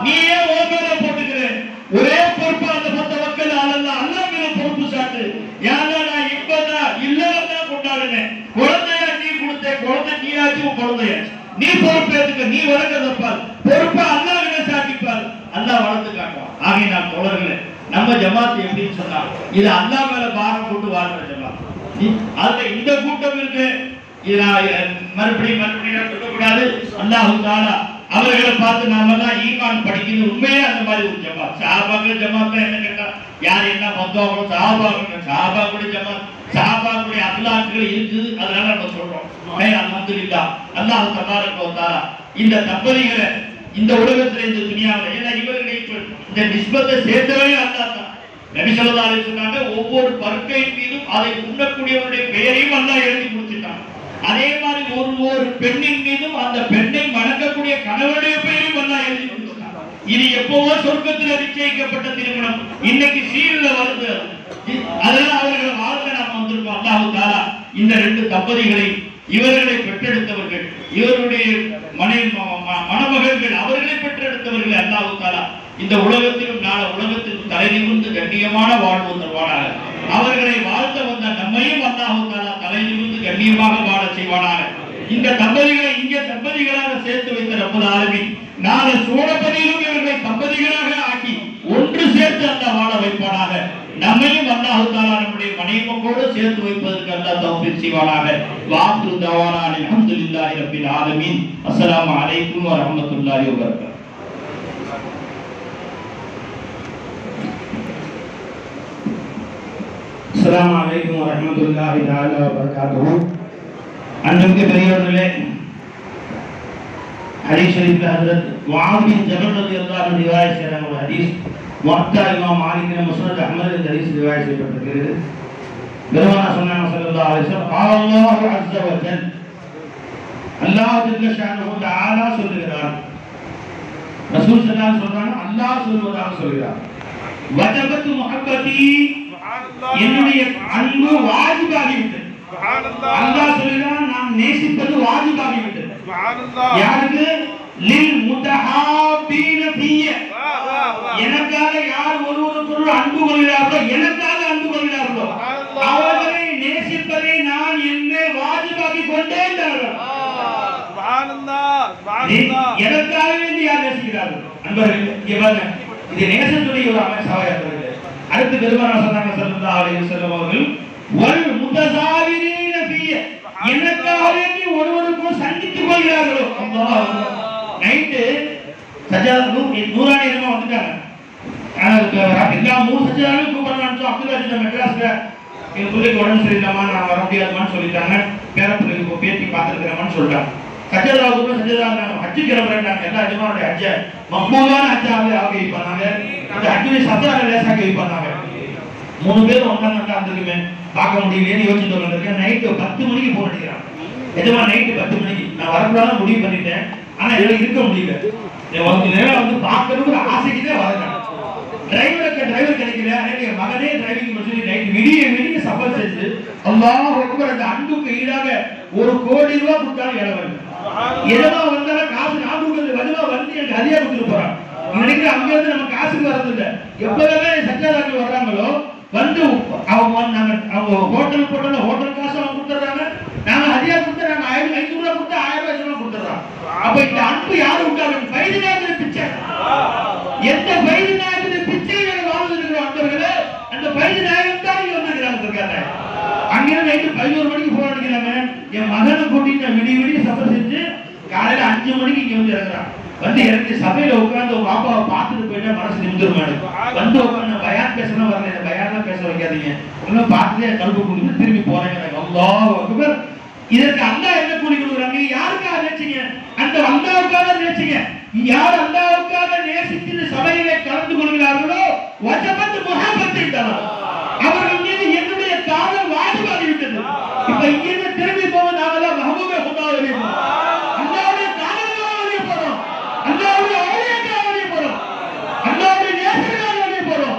S4: நீயே ஓகேல போட்டுக்கிற ஒரே பொறுப்பு அந்த 10 மக்கள் அல்ல அல்லாஹ்விட பொறுப்பு சாட்டு. யாரா நான் இப்பதான் இல்லன்னா கொண்டாடுனேன். குழந்தையா நீ கொடுத்த குழந்தை நீயாச்சும் குழந்தையாச்சு. நீ பொறுப்பேற்றுக்க, நீ வளர்க்கறதப்பால் பொறுப்பை அல்லாஹ்விட சாட்டிப்பார். அல்லாஹ் வளர்த்து காட்டுவான். ஆகிய நான் தொடர்களே நம்ம ஜமாத் எப்படின்னு சொன்னா, இது அல்லாஹ் மேல பாரம் போட்டு வாழ்ற ஜமாத். அதுல இந்த கூட்டம் இருக்கு. மறுபடியும் சொல்லக்கூடாது. அல்லாஹ் தஆலா அவர்களை பார்த்து நாம எல்லாம் ஈமான் படிக்கணும். உண்மையே அந்த மாதிரி ஒரு ஜமாத். சஹாபாக்கள் ஜமாத் என்ன கேட்டா, யார் என்ன வந்தவங்களோ சஹாபாக்களுடைய ஜமாத், சஹாபாக்களுடைய அக்லாக்கள் இருக்குது. அதனால நம்ம சொல்றோம். அல்ஹம்துலில்லாஹ். அல்லாஹ் தபாரக வ தஆலா இந்த தம்பதிகளை இந்த உலகத்துல இந்த துனியாவில் ஏன்னா இவர்களை இந்த நிஸ்பத்தை சேர்த்தவரே அல்லாஹ் தான். நபி ஸல்லல்லாஹு அலைஹி வஸல்லம் ஒவ்வொரு பருக்கையின் மீதும் அதை உண்ணக்கூடியவருடைய பெயரையும் அல்லாஹ் எழுதி கொடுத்துட்டான். அதே மாதிரி ஒரு பெண்ணின் மீதும் அந்த பெண்ணை மணக்கக்கூடிய கணவனுடைய பெயரையும் அல்லாஹ் எழுதி கொடுத்துட்டான். இது எப்பவோ சொர்க்கத்தில் நிச்சயிக்கப்பட்ட திருமணம் இன்னைக்கு சீர்ல வருது. அதனால அவர்களை வாழ்க்கை நாம வந்திருக்கோம். அல்லாஹ் தஆலா இந்த 2 தம்பதிகளை இவர்களை பெற்றெடுத்தவர்கள், இவருடைய மணமகள்கள் அவர்களை பெற்றெடுத்தவர்கள் அல்லாஹ் தஆலா இந்த உலகத்திலும் நாள உலகத்திலும் தலை நிமிர்ந்து கண்ணியமான வாழ்வு தருவானாக. அவர்களை வாழ்த்த வந்த நம்மையும் அல்லாஹ் தஆலா தலை நிமிர்ந்து கண்ணியமாக வாழ செய்வானாக. இந்த தம்பதிகளை இங்கே தம்பதிகளாக சேர்த்து வைத்த ரப்பல் ஆலமீன் நாளை சோழபதியிலும் இவர்களை தம்பதிகளாக ஆக்கி ஒன்று சேர்த்து அல்லாஹ் வாழ வைப்பானாக. நம்மையும் அல்லாஹ் தஆலா நம்முடைய மனைவியோடு சேர்த்து வைப்பதற்கு அல்லாஹ் தௌஃபீக் செய்வானாக. வாத்து தவானா அல்ஹம்துலில்லாஹி ரப்பில் ஆலமீன். அஸ்ஸலாமு அலைக்கும் வ ரஹ்மத்துல்லாஹி வ பரகாத்துஹு.
S1: அஸ்ஸலாமு அலைக்கும் வ ரஹ்மத்துல்லாஹி தஆலா வ பரகாத்துஹு. அன்பிற்கு பெரியவர்களே,
S4: ஹதீஸ் ஷரீஃப்ல ஹஜ்ரத் முஆத் பின் ஜபல் ரலியல்லாஹு அன்ஹு ரிவாயத் செய்றாங்க ஒரு ஹதீஸ். முஅத்தா இமாம் மாலிக் முஸ்னத் அஹ்மத் இந்த ஹதீஸ் ரிவாயத் செய்யப்பட்டிருக்கிறது. பெருமானார் சொன்னாங்க ஸல்லல்லாஹு அலைஹி வஸல்லம் அல்லாஹு அஸ்ஸ வ ஜல் அல்லாஹ் ஜல்ல ஷானஹு தஆலா சொல்கிறார். ரசூல் ஸல்லல்லாஹு அலைஹி சொல்றாங்க அல்லாஹ் சொல்வதாக சொல்கிறார். வஜபத் முஹப்பதி என்னுடைய அன்பு வாஜிபாகிவிட்டது. அல்லாஹ் சொல்கிறான் நான் நேசிப்பது வாஜிபாகிவிட்டது. யாருக்கு? லில் முத்தஹாபீன ஃபிய எனக்காக யார் ஒருவருக்கொருவர் அன்பு கொள்கிறார்களோ எனக்காக அன்பு கொள்கிறார்களோ அவர்களை நேசிப்பதை நான் என்னை வாஜிபாக்கி கொண்டேன். எனக்காக வேண்டி யார் நேசிக்கிறார்கள் அன்பர்கள் இது நேசத்துடைய ஒரு அமைப்பாக இருக்கிறது. அடுத்து பெருமானார் சொன்னாங்க ஸல்லல்லாஹு அலைஹி வஸல்லம் அவர்கள் வல் முத்தஸாவிரீன ஃபிய எனக்காக வேண்டி ஒருவருக்கொருவர் சந்தித்துக் கொள்கிறார்களோ. அல்லாஹ் நைட்டு சஜாது நூறானியமா வந்துட்டாங்க. எல்லா 3 சஜாதும் கூப்பிடலாம்னு அப்துல்லா ஜின்னா மெட்ராஸ்ல என் பிள்ளைக்கு உடம்பு சரியில்லாமா நான் வர முடியாதுமான்னு சொல்லிட்டாங்க. பேரப்பிள்ளைக்கு பேட்டி பார்த்துருக்கிறேன்னு சொல்லிட்டாங்க. சஜதாவுக்கு சஜதா ஹஜ்ஜு கிளம்புறாங்க. எல்லா ஜமாவுடைய ஹஜ்ஜ மக்பூலான ஹஜ்ஜாவே ஆகி வைப்பாங்க. அந்த ஹஜ்ஜுடைய சஃபரால லேசாக்கி வைப்பாங்க. 3 பேர் உட்கார்ந்து இருந்துக்குமே பார்க்க முடியலையேன்னு யோசிச்சுட்டு வந்திருக்கேன். நைட்டு 10 மணிக்கு போன் அடிக்கிறான். எதுமா நைட்டு 10 மணிக்கு நான் வரக்கூடாதுன்னு முடிவு பண்ணிட்டேன். ஆனா எல்லாம் இருக்க முடியல. கொஞ்ச நேரம் வந்து பார்க்கணுங்கிற ஆசைக்குதே வரேன். டிரைவர் கிடைக்கல. என் மகனே டிரைவிங் சொல்லி நைட் விடிய சஃபர் செஞ்சு அல்லாஹ் அக்பர் அந்த அன்புக்கு ஈடாக 1 கோடி ரூபாய் கொடுத்தாலும் இளவன் எதமா வந்தாலும் காசு நான் கொடுக்குறது வலுவா வந்து எனக்கு அதிகா கொடுத்துட்டு போறான். நினைக்கிற அங்க இருந்து நம்ம காசுக்கு வர்றது இல்லை. எப்பவே சச்சாதாக்கள் வர்றாங்களோ வந்து அவங்க ஹோட்டல் போட்டோம் ஹோட்டல் காசு அவங்க கொடுத்துறாங்க. நாங்க அதிகா கொடுத்தா நாங்க 500 ரூபாய் கொடுத்தா 1000 ரூபாய் கொடுத்துறோம். அப்ப இந்த அன்பு யாரு விட்டாங்க? பைதிநாயகர் பிச்சை. எந்த பைதிநாயகர் பிச்சைகளை வாழ்ந்துருக்கிற அன்பர்களே அந்த பைதிநாயகன் தான் இங்க வந்திருக்கிறாங்க. அங்கிருந்து நைட்டு 11 மணிக்கு போன் அடிக்கிறாங்க. என் மகனை கூட்டிட்டு விடிய சஃபர் செஞ்சு காலையில 5 மணிக்கு இங்க வந்து இறங்குறான். வந்து இறங்கி சபையில உட்கார்ந்து உங்க பாப்பாவை பார்த்துட்டு போயிட்டா மனசு நிமிந்துருமாடு. வந்து உட்காந்து பயான் பேசணும் வரல. இந்த பயான்லாம் பேச வைக்காதீங்க. ஒன்னும் பார்த்துட்டே கல்வி கொடுத்து திரும்பி போறேங்க. அல்லாஹ் அக்பர். இதற்கு அல்லாஹ் என்ன கூலி கொடுக்குறாங்க? யாருக்காக நேசிங்க? அந்த அல்லாஹ்வுக்காக நேசிங்க. யார் அல்லாஹ்வுக்காக நேசித்து சபையிலே கலந்து கொள்கிறார்களோ வஜபத் முஹப்பத் என்றார். அவர்கள் மீது என்னுடைய காதல் வாஜிபாகி விட்டது. இப்ப இங்கிருந்து திரும்பி போக நாமெல்லாம் மஹபூபே ஹுதாவை அறிவோம். அல்லாஹ்வுடைய காதலுக்காக அறிய போறோம். அல்லாஹ்வுடைய அவுலியாக்காக அறிய போறோம். அல்லாஹ்வுடைய நேசர்களாக அறிய போறோம்.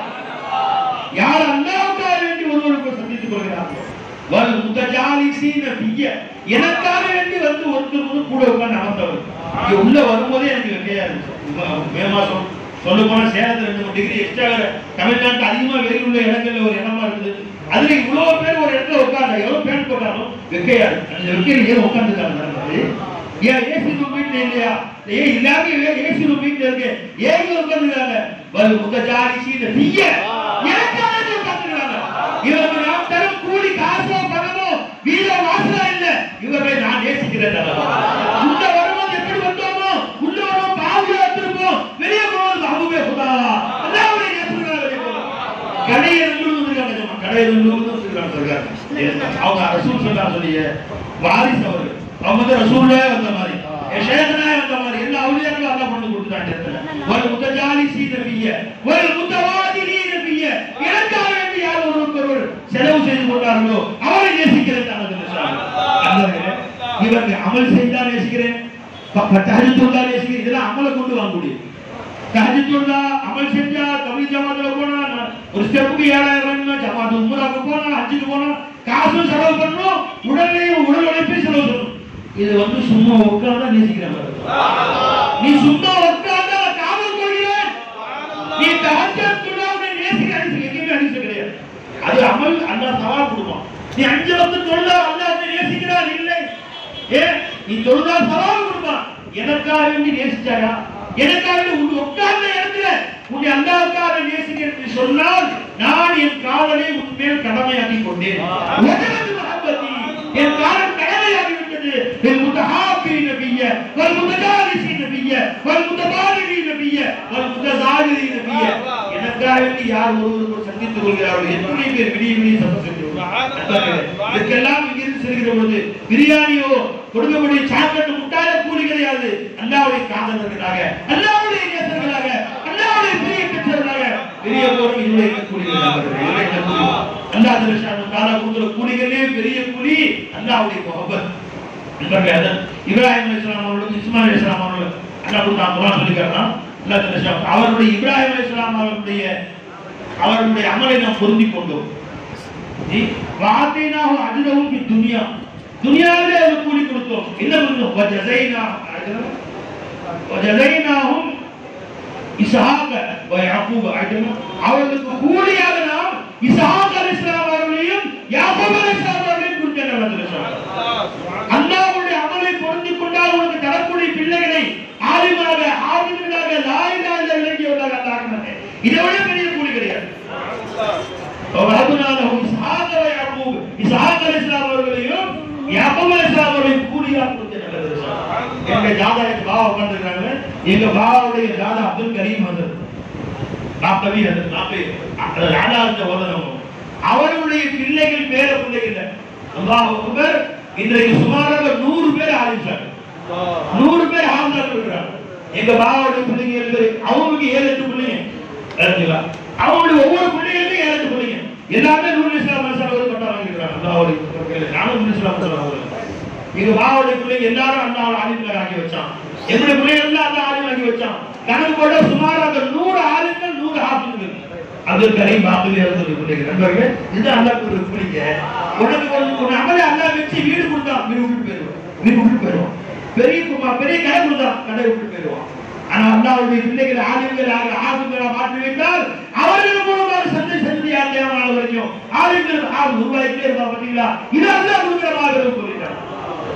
S4: யார் அல்லாஹ்வுக்காக வேண்டி ஒருவருக்கு சந்தித்துக் கொள்கிறார்களோ வல் முத்தஜாலிசீன ஃபிய எனக்காக வேண்டி வந்து ஒருத்தர் கூட உட்கார்ந்து அமர்ந்தவர். இங்க உள்ள வரும்போதே எனக்கு வெக்கையா இருந்துச்சு. மே மாசம் சொல்ல போனா சேலத்துல 2 டிகிரி எக்ஸ்ட்ரா தமிழ்நாட்டுல அதிகமா வெயில் உள்ள இடங்கள்ல ஒரு இடமா இருக்குது. அதுல இவ்வளவு பேர் ஒரு இடத்துல உட்கார்ந்தா எவ்வளவு பேர் போட்டாலும் வெக்கையா இருக்கு. அந்த வெக்கையில ஏன் உட்கார்ந்துருக்காங்க? ஏன் ஏசி ரூம் வீட்டுல இல்லையா? ஏன் இல்லாம ஏசி ரூம் வீட்டுல இருக்கு. ஏன் உட்கார்ந்துருக்காங்க? வல் முத்தஜாலிசீன ஃபிய எனக்காக உட்கார்ந்துருக்காங்க. இவருக்கு நாம் தரும் கூலி காசோ பணமோ வீர வாசலா இல்ல. இவரை நான் நேசிக்கிறேன். உள்ள வரும்போது எப்படி வந்தோமோ உள்ள வரும் பாவியா திருப்போம். வெளியே போவது மஹபூபே ஹுதா அல்லாஹ்வுடைய நேசர்களாக வெளியே போறோம். கடையில் இருக்காங்க. கடையில் இருக்காங்க. அவங்க ரசூல் ஸல்லல்லாஹு அலைஹி வாரிஸ் அவர்கள் அவங்க ரசூலே வந்த மாதிரி ஷேഖனாய் வந்த மாதிரி எல்லா அவுலியாக்களும் அல்லாஹ் கொண்டு கொடுத்துட்டாங்க. வல் முத்தஜாலிசீன ஃபிய வல் முத்தவாதிலீன ஃபிய எனக்காக வேண்டி யார் ஒருவருக்கொருவர் செலவு செய்து கொண்டார்களோ அவரை நேசிக்கிறேன். இவருக்கு அமல் செய்தா நேசிக்கிறேன். தஹஜ்ஜுதுல்லா நேசிக்கிறேன். இதெல்லாம் அமலை கொண்டு வாங்க முடியும். தஹஜ்ஜுதுல்லா அமல் செஞ்சா தபீல் ஜமாத்துல போனா ஒரு ஸ்டெப்புக்கு 7000 ஜமாத் உம்ராக்கு போனா ஹஜ்ஜுக்கு போனா காசு செலவு பண்ணணும். உடல் உழைப்பை செலவு பண்ணணும். இது வந்து சும்மா உட்கார்ந்தா நேசிக்கிறேன். நீ சும்மா உட்கார்ந்தா காதல் கொள்கிறேன். நீ தஹஜ்ஜுதுல்லாவை நேசிக்கிறேன். எங்கேயுமே அடிச்சு கிடையாது. அது அமல் அல்லாஹ் சவால் கொடுப்பான். நீ 5 வக்த் தொழுதா அல்லாஹ் நேசிக்கிறான் இல்லை. நீ தொழுதா சவால் கொடுப்பான். எனக்காக வேண்டி நேசிச்சாயா? எனக்காக உட்கார்ந்த இடத்துல உன்னை அல்லாஹ்வுக்காக நேசிக்கிறேன் சொன்னால் நான் என் காதலை உன்மேல் கடமையாக்கி கொண்டேன். என் காதல் கடமையாகி விட்டது. என் முத்தஹாபீன ஃபிய வல் முத்தஜாலிசீன ஃபிய வல் முத்தபாலிலீன ஃபிய வல் முத்தஸாலிலீன ஃபிய எனக்காக வேண்டி யார் ஒருவருக்கு சந்தித்துக் கொள்கிறார்கள் எத்தனை பேர் விடிய சபை செஞ்சிருக்கிறார்கள். இதுக்கெல்லாம் இங்கிருந்து செல்கிற பொழுது பிரியாணியோ கொடுக்கக்கூடிய சாக்லேட் முட்டாயோ கூலி கிடையாது. அல்லாஹ்வுடைய காதலர்களாக, அல்லாஹ்வுடைய நேசர்களாக, அல்லாஹ்வுடைய பிரிய பெற்றவர்களாக பெரிய போரும் இதுவே கூலிகளாக. அல்லாஹ் ஜல்லஷானு தஆலா கொடுக்கிற கூலிகளே பெரிய கூலி அல்லாஹ்வுடைய முஹப்பத். இப்ராஹிம் அலைஹிஸ்ஸலாம் அவர்களும் இஸ்மாயில் அலைஹிஸ்ஸலாம் அவர்களும் அல்லாஹ் குர்ஆன் சொல்லிக்கிறான். அல்லாஹ் ஜல்லஷானு அவருடைய இப்ராஹிம் அலைஹிஸ்ஸலாம் அவருடைய அமலை நாம் பொருந்திக் கொண்டோம். வாதீனாஹு அஜ்ரஹு ஃபி துன்யா, துன்யாவிலே அவர் கூலி கொடுத்தோம். என்ன கொடுத்தோம்? வஜஸைனாஹும் இஸ்ஹாக வ யாக்கூப். அவர்களுக்கு கூலியாக நாம் இஸ்ஹாக் அலைஹிஸ்ஸலாம் அவர்களையும் யாக்கூப் அலைஹிஸ்ஸலாம் அவர்களையும் கொடுத்தோம். அல்லாஹ்வுடைய அமலை பொருந்திக் கொண்டால் உனக்கு தரக்கூடிய பிள்ளைகளை ஆலிமாக, ஆலிம்களாக, லா இலாஹ இல்லல்லாஹ் விளங்கியவர்களாக அல்லாஹ் ஆக்கினானே. இதை விட பெரிய கூலி கிடையாது. இஸ்ஹாக் அலைஹிஸ்ஸலாம் அவர்களையும் யாக்கூப் அலைஹிஸ்ஸலாம் அவர்களையும் கூலியாக கொடுத்தோம். எங்க ஜாதா பாவா உட்கார்ந்திருக்காங்க. எங்க பாவாவுடைய ஜாதா அப்துல் கரீம் ஹசரத் நாப்பவி ஹசரத் நாப்பே ராஜாந்த ஓதனம். அவர்களுடைய பிள்ளைகள் பேர பிள்ளைகள் அல்லாஹ் அக்பர். இன்றைக்கு சுமாராக 100 பேர் ஆலிம்சார், 100 பேர் ஆலிம்சார் இருக்கிறாங்க. எங்க பாவாவுடைய பிள்ளைங்க அவங்களுக்கு 7-8 பிள்ளைங்க. அவங்களுடைய ஒவ்வொரு பிள்ளைகளுக்கும் 7-8 பிள்ளைங்க. எல்லாமே நூல் இஸ்லாம் மசாலா பட்டா வாங்கிக்கிறாங்க. அல்லாஹ்வுடைய நானும் நூல் இஸ்லாம் மசாலா வாங்குறேன். இது பாவாவுடைய பிள்ளைங்க எல்லாரும் அல்லாஹ் ஆலிம்கள் ஆக்கி வச்சான். என்னுடைய பிள்ளைகள் எல்லாம் அல்லாஹ் ஆலிம் ஆக்கி வச்சான். கணக்கு போட சுமாராக 100 ஆலிம்கள், 100 ஹாஃபிஸ்கள். அப்துல் கரீம் பாத்துலே இருந்து பிள்ளைகள் நண்பர்களே, இது அல்லாஹ்வுடைய பிள்ளைங்க. உனக்கு ஒரு அமலை அல்லாஹ் வச்சு வீடு கொடுத்தா வீடு விட்டு போயிடுவான், வீடு விட்டு போயிடுவான். பெரிய கடை கொடுத்தா கடை விட்டு போயிடுவான். ஆனா அல்லாஹ்வுடைய பிள்ளைகள் ஆலிம்களாக, ஆலிம்களாக மாற்றி வைத்தால் அவர்கள் மூலமாக சந்தையார் தேவையான வரைக்கும் ஆலிம்கள் உருவாக்கிட்டே இருப்பாங்க. பார்த்தீங்களா? இது அல்லாஹ் கொடுக்கிற மாதிரி சொல்லிட்டாங்க.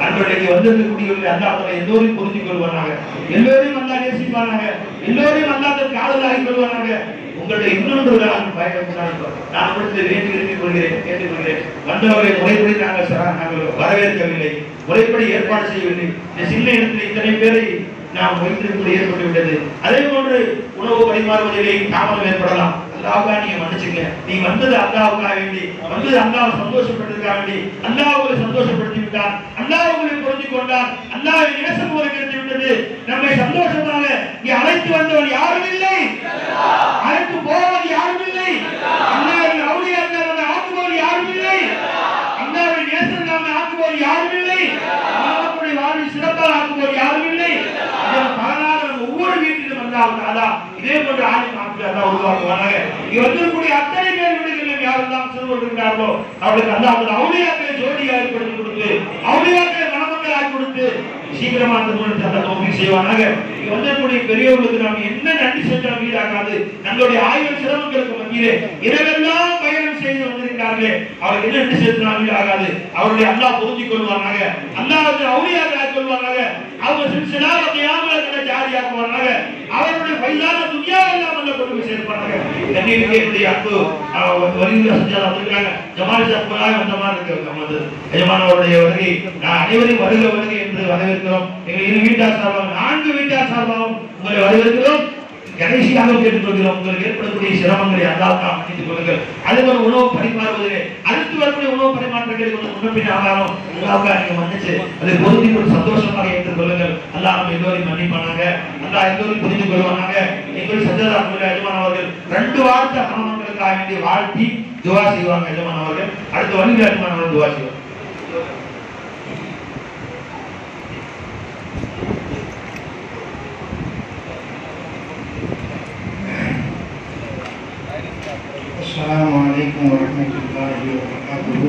S4: அன்புடைய வந்திருக்கக்கூடியவர்கள் அல்லாஹ் எல்லோரையும் புரிஞ்சுக் கொள்வானாக, எல்லோரையும் அல்லாஹ் நேசிப்பானாக, எல்லோரையும் அல்லாஹ் காதலாகி கொள்வானாக. உங்களுடைய இன்னொன்று நான் கொடுத்து கேட்டுக்கொள்கிறேன். வந்தவர்களை முறைப்படி நாங்கள் வரவேற்கவில்லை, முறைப்படி ஏற்பாடு செய்யவில்லை. இந்த சின்ன இடத்தில் இத்தனை பேரை நாம் வைத்திருப்பது ஏற்பட்டுவிட்டது. அதே போன்று உணவு பரிமாறுவதிலே தாமதம் ஏற்படலாம். அல்லாஹ்வுக்காக நீங்க மன்னிச்சுங்க. நீ வந்தது அல்லாஹ்வுக்காக வேண்டி, வந்தது அல்லாஹ் சந்தோஷப்படுறதுக்காக வேண்டி. அல்லாஹ் உங்களை சந்தோஷப்படுத்தி விட்டார், அல்லாஹ் உங்களை புரிஞ்சுக் கொண்டார், அல்லாஹ்வை நேசம் போல கிடைத்து விட்டது. நம்மை சந்தோஷமாக இங்கே அழைத்து வந்தவன் யாரும் இல்லை, அழைத்து போவது யாரும் இல்லை. அல்லாஹ்வின் அவுலியாக்கள் நம்மை ஆக்குவது யாரும் இல்லை, அல்லாஹ்வின் நேசம் நம்மை ஆக்குவது யாரும் இல்லை, அல்லாஹ்வுடைய வாழ்வில் சிறப்பாக ஆக்குவது யாரும் இல்லை. ஒவ்வொரு வீட்டிலும் அல்லாஹ் இதே போன்ற ஆலிம் ஆட்கள் அல்லாஹ் உருவாக்குவானாக. இங்க வந்திருக்கக்கூடிய அத்தனை பேர் வீடுகளிலும் யாரெல்லாம் சிறுவர் இருக்கிறார்களோ அவர்களுக்கு அல்லாஹ் அவுலியாக்களை ஜோடியாக ஏற்படுத்தி கொடுத்து, அவுலியாக்களை மணமக்களாக கொடுத்து சீக்கிரமா அந்த மூலத்தை அல்லாஹ் தௌஃபீக் செய்வானாக. இங்க வந்திருக்கக்கூடிய பெரியவர்களுக்கு நாம் என்ன நன்றி செஞ்சாலும் வீடாகாது. நம்மளுடைய ஆயுள் சிரமங்களுக்கு மத்தியிலே இரவெல்லாம் பயணம் செய்து வந்திருக்கிறார்களே, அவர்கள் என்ன நன்றி செலுத்தினாலும் வீடாகாது. அவருடைய அல்லாஹ் புரிஞ்சுக் கொள்வானாக, அல்லாஹ் அவுலியாக்களாக கொள்வானாக, அவங்க சில்சிலாவை கியாமத்தில் ஜாரியாக்குவானாக, அவருடைய ஃபைலான துன்யா எல்லாம் அல்ல கொண்டு போய் சேர்ப்பானாக. கண்ணியமிக்க என்னுடைய அன்பு வலியுல்லா சஜாதா வந்திருக்காங்க. ஜமால் சாப்பிடாக வந்த மாதிரி இருக்கு. நமது எஜமானவருடைய வருகை நான் அனைவரையும் வருக வருகை என்று வரவேற்கிறோம். எங்கள் 2 வீட்டார் சார்பாக 4 வீட்டார் சார்பாகவும் உங்களை வரவேற்கிறோம். கடைசியாக கேட்டுக்கொள்கிறோம், உங்களுக்கு ஏற்படக்கூடிய சிரமங்களை அல்லாஹ்வுக்காக மன்னித்துக் கொள்ளுங்கள். அதுபோல உணவு பரிமாறுவதிலே அடுத்து வரக்கூடிய உணவு பரிமாற்றங்களை முன்னப்பின் ஆகாரம் அல்லாஹ்வுக்காக நீங்க மன்னிச்சு அதை பொருந்தி ஒரு சந்தோஷமாக ஏற்றுக் கொள்ளுங்கள். அல்லாஹ் நம்ம எல்லோரையும் மன்னிப்பானாங்க, அல்லாஹ் எல்லோரையும் புரிந்து கொள்வானாங்க. எங்கள் சஜதா எஜமானவர்கள் 2 வார்த்தை மணமக்களுக்காக வேண்டி வாழ்த்தி துவா செய்வாங்க. எஜமானவர்கள் அடுத்து வலிமை எஜமானவர்கள் துவா செய்வாங்க.
S1: السلام عليكم ورحمة الله وبركاته.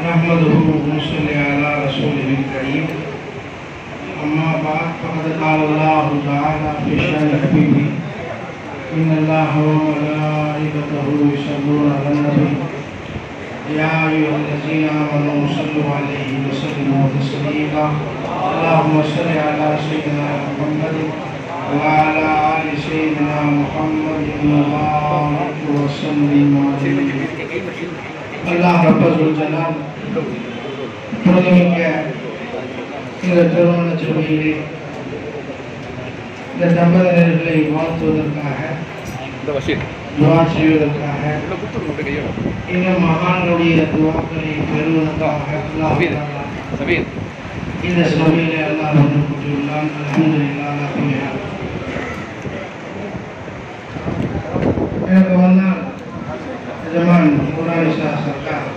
S1: نحمده ونصلي على رسوله الكريم. أما بعد فقد قال الله تعالى في شأن حبيبه إن الله وملائكته يصلون على النبي يا أيها الذين آمنوا صلوا عليه وسلموا تسليما. اللهم صل على سيدنا محمد وعلى آل سيدنا محمد وبارك وسلم عليه. அல்லாஹ் ரப்பல் ஜலால் புனிதமிக்க இந்த திருமண சபையிலே இந்த தம்பதியர்களை வாழ்த்துவதற்காக, துவா செய்வதற்காக, இந்த மகான்களுடைய துவாக்களை பெறுவதற்காக
S5: இந்த சபையிலே அல்லாஹ் வந்து கூட்டியுள்ளான். அல்ஹம்துலில்லாஹ். எனக்கு வந்தால் ஜமான் முனானிஷா சர்க்கார்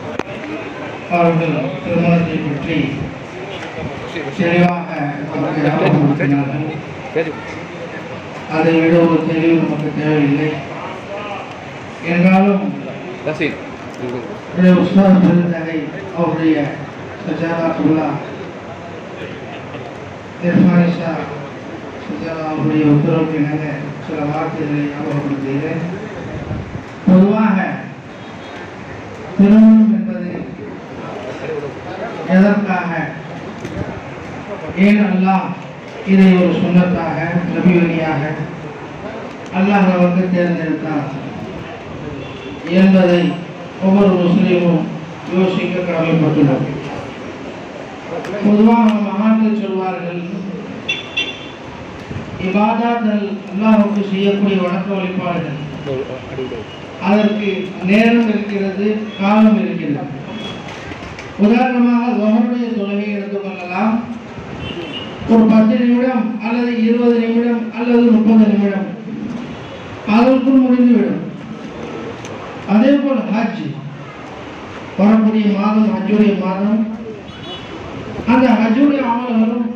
S5: அவர்கள் திருமணத்தை பற்றி தெளிவாக நமக்கு ஞாபகப்படுத்தினார்கள். அதை விட ஒரு தெளிவு நமக்கு தேவையில்லை. என்றாலும் உஸ்மான் பெருந்தகை அவருடைய சஜாதாத்துல்லா இர்ஃபானிஷா சஜாதா அவருடைய உத்தரவுக்கு இணங்க சில வார்த்தைகளை ஞாபகப்படுத்துகிறேன். பொதுவாக திருமணம் என்பது எதற்காக, ஏன் அல்லாஹ் இதை ஒரு சுன்னத்தாக நபி வழியாக அல்லாஹ் நமக்கு தேர்ந்தெடுத்தார் என்பதை ஒவ்வொரு முஸ்லீமும் யோசிக்க கடமைப்பட்டுள்ளோம். பொதுவாக மகான்கள் சொல்வார்கள், இபாதங்கள் அல்லாஹ்வுக்கு செய்யக்கூடிய வணக்க வழிபாடுகள் அதற்கு நேரம் இருக்கிறது, காலம் இருக்கிறது. உதாரணமாக ظஹருடைய தொழுகையை எடுத்துக்கொள்ளலாம். ஒரு 10 நிமிடம் அல்லது 20 நிமிடம் அல்லது 30 நிமிடம் அதற்குள் முடிந்துவிடும். அதே போல் ஹஜ் வரக்கூடிய மாதம் ஹஜ்ஜுடைய மாதம், அந்த ஹஜ்ஜுடைய அமல்களும்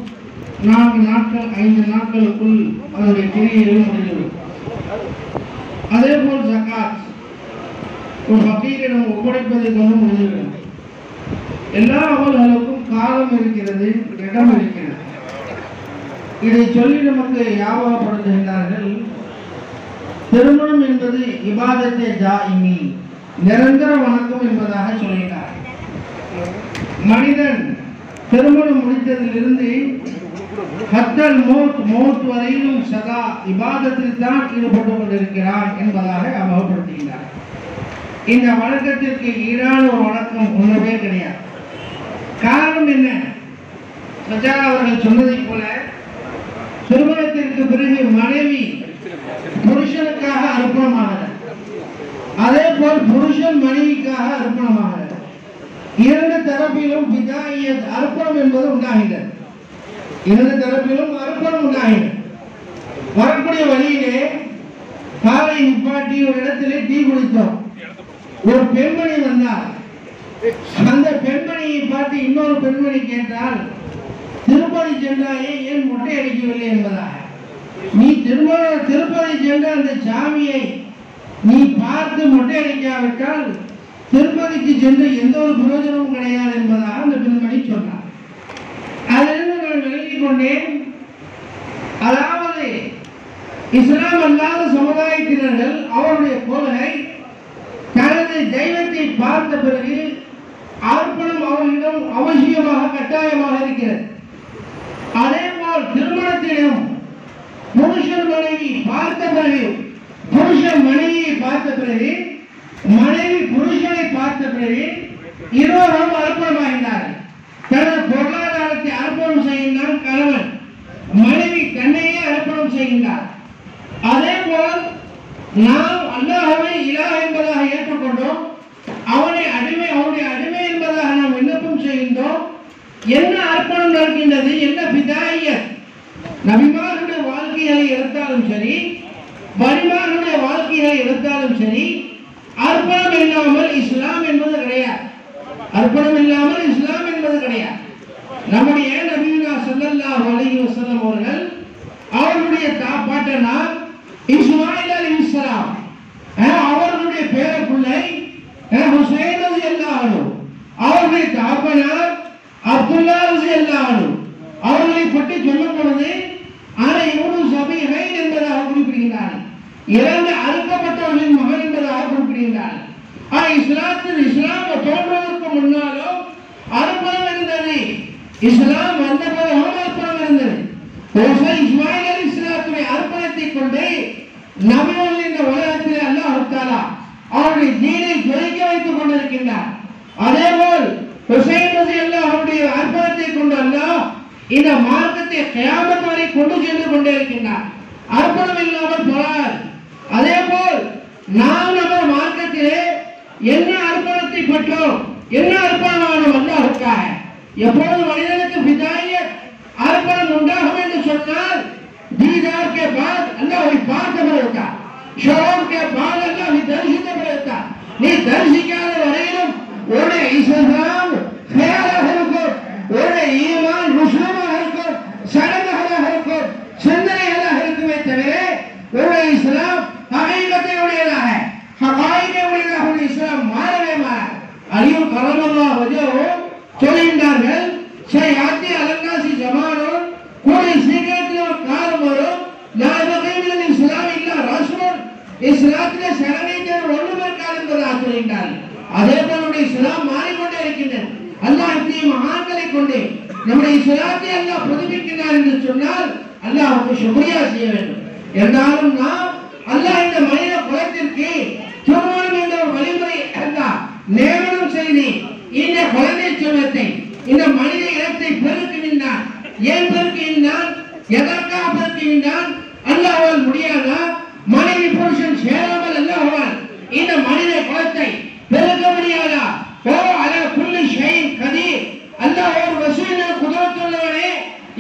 S5: 4 நாட்கள் 5 நாட்களுக்குள் அதனுடைய கிரியைகளும் முடிந்துவிடும். அதே போல் ஜகாத் ஒரு ஃபகீரிடம் ஒப்படைப்பதை கொண்டு முடிந்துவிடும். எல்லா அமல்களுக்கும் காலம் இருக்கிறது, இடம் இருக்கிறது. இதை சொல்லி நமக்கு ஞாபகப்படுத்துகின்றார்கள். திருமணம் என்பது இபாதத்தை தாயிமி, நிரந்தர வணக்கம் என்பதாக சொல்கிறார். மனிதன் திருமணம் முடித்ததிலிருந்து ஹத்தல் மௌத் வரையிலும் சதா இபாதத்தில் தான் ஈடுபட்டு கொண்டிருக்கிறான் என்பதாக ஞாபகப்படுத்துகிறார். இந்த வணக்கத்திற்கு ஈடான ஒரு வணக்கம் ஒன்றவே கிடையாது. காரணம் என்ன? சஜா அவர்கள் சொன்னதைப் போல திருமணத்திற்கு பிறகு மனைவி புருஷனுக்காக அர்ப்பணமாகிறார். அதே போல் புருஷன் மனைவிக்காக அர்ப்பணமாகிறார். 2 தரப்பிலும் பிதாயியத் அர்ப்பணம் என்பது உண்டாகிறது. 2 தரப்பிலும் அர்ப்பணம் உண்டாகிறது. வரக்கூடிய வழியிலே காலை நிப்பாட்டி ஒரு இடத்திலே டீ குடித்தோம். ஒரு பெண்மணி வந்தால் அந்த பெண்மணியை பார்த்து இன்னொரு பெண்மணி கேட்டால், திருப்பதி சென்றாயே ஏன் மொட்டை அடிக்கவில்லை என்பதாக. நீ திருப்பதி சென்ற அந்த சாமியை நீ பார்த்து மொட்டை அடிக்காவிட்டால் திருப்பதிக்கு சென்று எந்த ஒரு பிரயோஜனமும் கிடையாது என்பதாக அந்த பெண்மணி சொன்னார். அதிலிருந்து நான் விளங்கிக் கொண்டேன், அதாவது இஸ்லாம் அல்லாத சமுதாயத்தினர்கள் அவருடைய கொள்கை தனது தெய்வத்தை பார்த்த பிறகு அர்ப்பணம் அவர்களிடம் அவசியமாக கட்டாயமாக இருக்கிறது. அதே போல் திருமணத்திலும் புருஷன் மனைவி பார்த்த பிறகு, புருஷன் மனைவியை பார்த்த பிறகு, மனைவி புருஷனை பார்த்த பிறகு இருவரும் அர்ப்பணமாகினார்கள். தனது பொருளாதாரத்தை அர்ப்பணம் செய்கின்றான் கணவன், மனைவி தன்னையே அர்ப்பணம் செய்கின்றார். அதே போல் நாம் அல்லாஹ்வை இலாஹ் என்பதாக ஏற்றுக்கொண்டோம், அவனுடைய அடிமை என்பதாக நாம் விண்ணப்பம் செய்கின்றோம். என்ன அர்ப்பணம் நடக்கின்றது? என்ன பிதாயியத்? நபிமார்களுடைய வாழ்க்கைகளை எடுத்தாலும் சரி, வலிமார்களுடைய வாழ்க்கைகளை எடுத்தாலும் சரி, அர்ப்பணம் இல்லாமல் இஸ்லாம் என்பது கிடையாது. அர்ப்பணம் இல்லாமல் இஸ்லாம் என்பது கிடையாது. நம்முடைய நபியுல்லா ஸல்லல்லாஹு அலைஹி வஸல்லம் அவர்கள் அவருடைய பாட்டனார் இஸ்மாயில் அலைஹிஸ்ஸலாம், அவர்களுடைய பேரப்பிள்ளை ஹுசைன் ரலியல்லாஹு அன்ஹு, அவருடைய தாப்பனார் அப்துல்லா ரலியல்லாஹு அன்ஹு அவர்களை பற்றி சொல்லும் பொழுது ஆனால் இவனு சபீஹை என்பதாக குறிப்பிடுகிறார். 2 அறுக்கப்பட்டவர்களின் மகன் என்பதாக குறிப்பிடுகிறார். இஸ்லாம் தோன்றுவதற்கு முன்னாலும் அர்ப்பணம் இருந்தது. இஸ்லாம் வந்த பிறகும் அர்ப்பணம் இருந்தது. இஸ்மாயில் அலைஹிஸ்ஸலாத்துடைய அர்ப்பணத்தை கொண்டு நபிகள் இந்த உலகத்தில் அல்லாஹ் தஆலா அவருடைய தீனை ஜொலிக்க வைத்துக் கொண்டிருக்கின்றார். அதே போல் ஹுசைன் ரலியல்லாஹு அன்ஹுடைய அர்ப்பணத்தை கொண்டு அல்லாஹ் இந்த மார்க்கத்தை கியாமத் வரை கொண்டு சென்று கொண்டே இருக்கின்றார். அர்ப்பணம் இல்லாமல் போறார். அதே போல் நாம் நம்ம மார்க்கத்திலே என்ன அர்ப்பணத்தை பெற்றோம், என்ன அர்ப்பணமானோம் அல்லாஹ்வுக்காக. எப்பொழுது மனிதனுக்கு பிதாயியத் अर्पण उंडाகும் என்று சொன்னால் दीदार के बाद अल्लाह ही पाक करता शौक के बाद अल्लाह ही दर्शित करता நீ தரிசிக்காத வரையிலும் உன்னுடைய இஸ்லாம் ख्यालाக இருக்கும் உன்னுடைய ஈமான் முஸ்லிமாக இருக்கும் சடங்காக இருக்கும் சிந்தனைகளாக இருக்குமே தவிர உன்னுடைய இஸ்லாம் ஹகீகத்தை உடையதாக ஹகாயிகை உடையதாக உன்னுடைய இஸ்லாம் மாறவே மாறாது அலியும் கரமல்லாஹு வஜஹு சொல்கின்றார்கள் சையாத்தி அலன்னாசி ஜமானுன் கூடிய சீக்கிரத்தில் ஒரு காலம் வரும் லா யபகி மினல் இஸ்லாம் இல்லா ரசூல் இஸ்லாத்திலே சரணடைந்தவர் ஒன்றுமே இருக்காது என்பதாக சொல்கின்றார்கள் அதே போல இஸ்லாம் மாறிக்கொண்டே இருக்கின்றது அல்லாஹ் இந்த மகான்களை கொண்டு நம்முடைய இஸ்லாத்தை அல்லாஹ் புதுப்பிக்கிறார் என்று சொன்னால் அல்லாஹ்வுக்கு ஷுக்ரியா செய்ய வேண்டும் என்றாலும் நாம் அல்லாஹ் இந்த மனித குலத்திற்கு திருமணம் என்ற ஒரு வழிமுறை அல்லாஹ் நியமனம் செய்து இந்த குழந்தை செல்வத்தை இந்த மனித இனத்தை பெருக்குகின்றான் ஏன் பெருக்குகின்றான் எதற்காக பெருக்குகின்றான் அல்லாஹ்வால் முடியாதா மனைவி புருஷன் சேராமல் அல்லாஹ்வால் இந்த மனித குலத்தை பெருக்க முடியாதா ஓ அலா குல்லி ஷைஇன் கதீர் அல்லாஹ் ஒரு வசீல குதிரத்துள்ளவனே